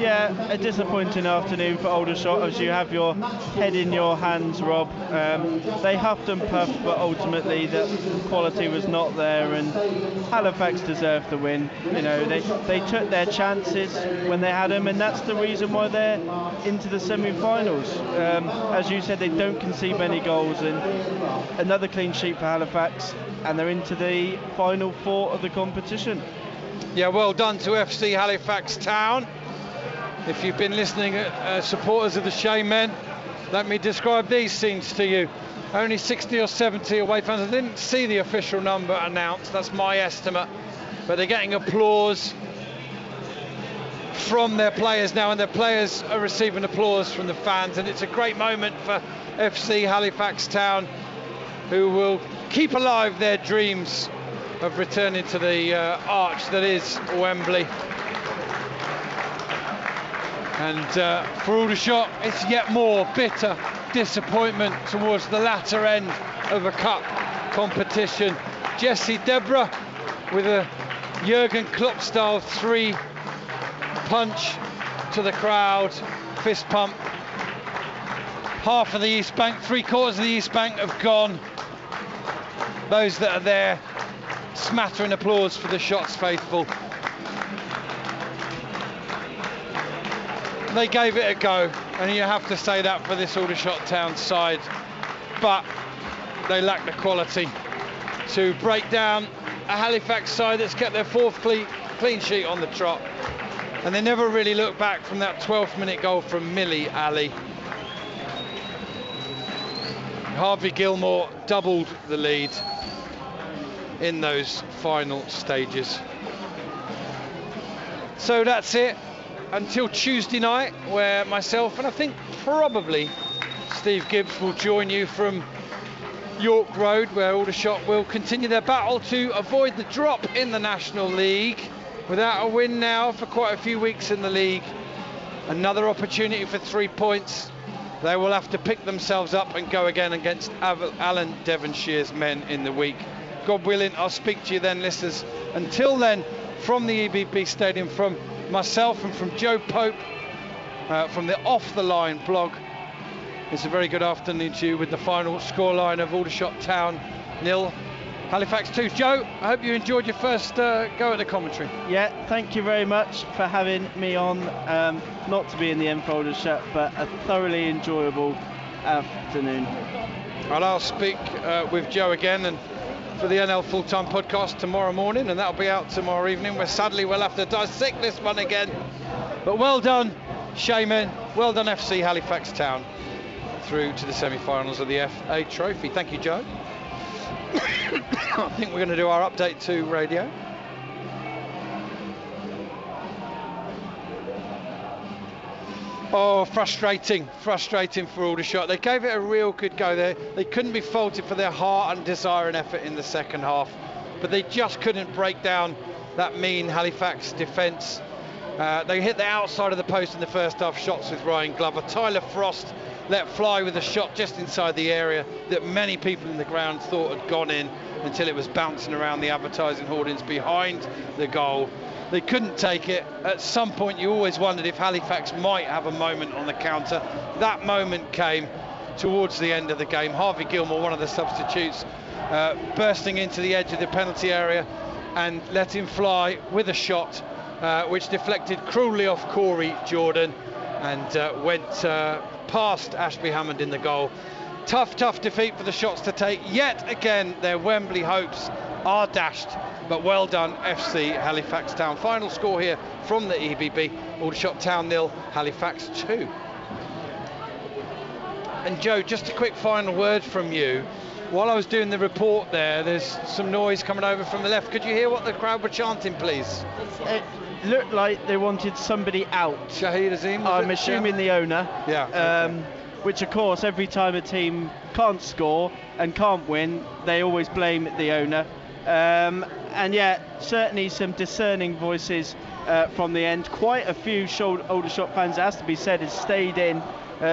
Yeah, a disappointing afternoon for Aldershot, as you have your head in your hands, Rob. They huffed and puffed, but ultimately the quality was not there, and Halifax deserved the win. You know, they took their chances when they had them, and that's the reason why they're into the semi-finals. As you said, they don't concede many goals, and another clean sheet for Halifax, and they're into the final four of the competition. Yeah, well done to FC Halifax Town. If you've been listening, supporters of the Shea Men, let me describe these scenes to you. Only 60 or 70 away fans. I didn't see the official number announced, that's my estimate, but they're getting applause from their players now, and their players are receiving applause from the fans, and it's a great moment for FC Halifax Town, who will keep alive their dreams of returning to the arch that is Wembley. And for Aldershot, it's yet more bitter disappointment towards the latter end of a cup competition. Jesse Deborah with a Jurgen Klopp style 3 punch to the crowd, fist pump. Half of the East Bank, 3/4 of the East Bank have gone. Those that are there, smattering applause for the Shots faithful. They gave it a go, and you have to say that for this Aldershot Town side, but they lack the quality to break down a Halifax side that's kept their 4th clean sheet on the trot, and they never really looked back from that 12th minute goal from Millie Alley. Harvey Gilmore doubled the lead in those final stages. So that's it until Tuesday night, where myself and I think probably Steve Gibbs will join you from York Road, where Aldershot will continue their battle to avoid the drop in the National League. Without a win now for quite a few weeks in the league, another opportunity for 3 points. They will have to pick themselves up and go again against Alan Devonshire's men in the week. God willing, I'll speak to you then, listeners. Until then, from the EBB Stadium, from myself and from Joe Pope, from the Off the Line blog, it's a very good afternoon to you with the final scoreline of Aldershot Town 0, Halifax 2. Joe, I hope you enjoyed your first go at the commentary. Yeah, thank you very much for having me on. Not to be in the end for Aldershot, but a thoroughly enjoyable afternoon. And I'll speak with Joe again and for the NL Full-Time Podcast tomorrow morning, and that'll be out tomorrow evening, where sadly we'll have to dissect this one again. But well done, Shaman. Well done, FC Halifax Town, through to the semi-finals of the FA Trophy. Thank you, Joe. I think we're going to do our update to radio. Oh, frustrating for Aldershot. They gave it a real good go there. They couldn't be faulted for their heart and desire and effort in the second half, but they just couldn't break down that mean Halifax defence. They hit the outside of the post in the first half, shots with Ryan Glover. Tyler Frost let fly with a shot just inside the area that many people in the ground thought had gone in, until it was bouncing around the advertising hoardings behind the goal. They couldn't take it. At some point you always wondered if Halifax might have a moment on the counter. That moment came towards the end of the game. Harvey Gilmore, one of the substitutes, bursting into the edge of the penalty area and let him fly with a shot which deflected cruelly off Corey Jordan and went past Ashby Hammond in the goal. Tough defeat for the Shots to take. Yet again, their Wembley hopes are dashed. But well done, FC Halifax Town. Final score here from the EBB: Aldershot Town 0, Halifax 2. And Joe, just a quick final word from you. While I was doing the report there's some noise coming over from the left. Could you hear what the crowd were chanting, please? It looked like they wanted somebody out. Shahid Azim, I'm assuming the owner. Yeah. Okay. Which, of course, every time a team can't score and can't win, they always blame the owner. And yet, certainly some discerning voices from the end. Quite a few Aldershot fans, it has to be said, has stayed in,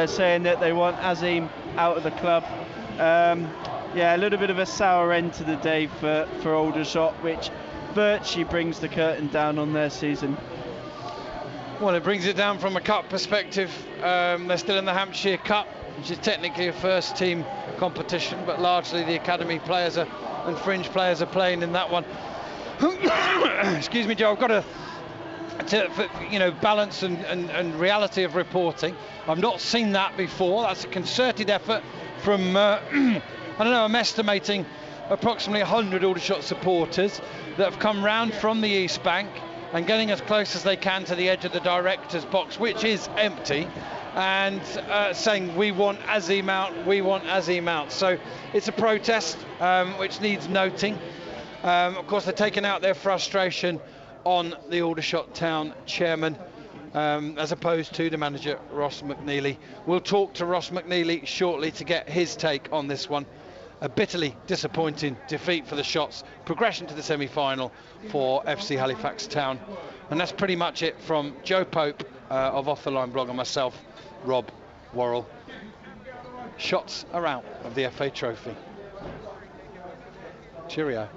saying that they want Azim out of the club. Yeah, a little bit of a sour end to the day for Aldershot, which virtually brings the curtain down on their season. Well, it brings it down from a cup perspective. They're still in the Hampshire Cup, which is technically a first team competition, but largely the academy players and fringe players are playing in that one. Excuse me, Joe, I've got to balance and reality of reporting. I've not seen that before. That's a concerted effort from I don't know, I'm estimating approximately 100 Aldershot supporters that have come round from the East Bank and getting as close as they can to the edge of the director's box, which is empty, and saying, we want Azim out, we want Azim out. So it's a protest which needs noting. Of course, they're taking out their frustration on the Aldershot Town chairman, as opposed to the manager, Ross McNeely. We'll talk to Ross McNeely shortly to get his take on this one. A bitterly disappointing defeat for the Shots, progression to the semi-final for FC Halifax Town. And that's pretty much it from Joe Pope of Off the Line blog and myself, Rob Worrell. Shots are out of the FA Trophy. Cheerio.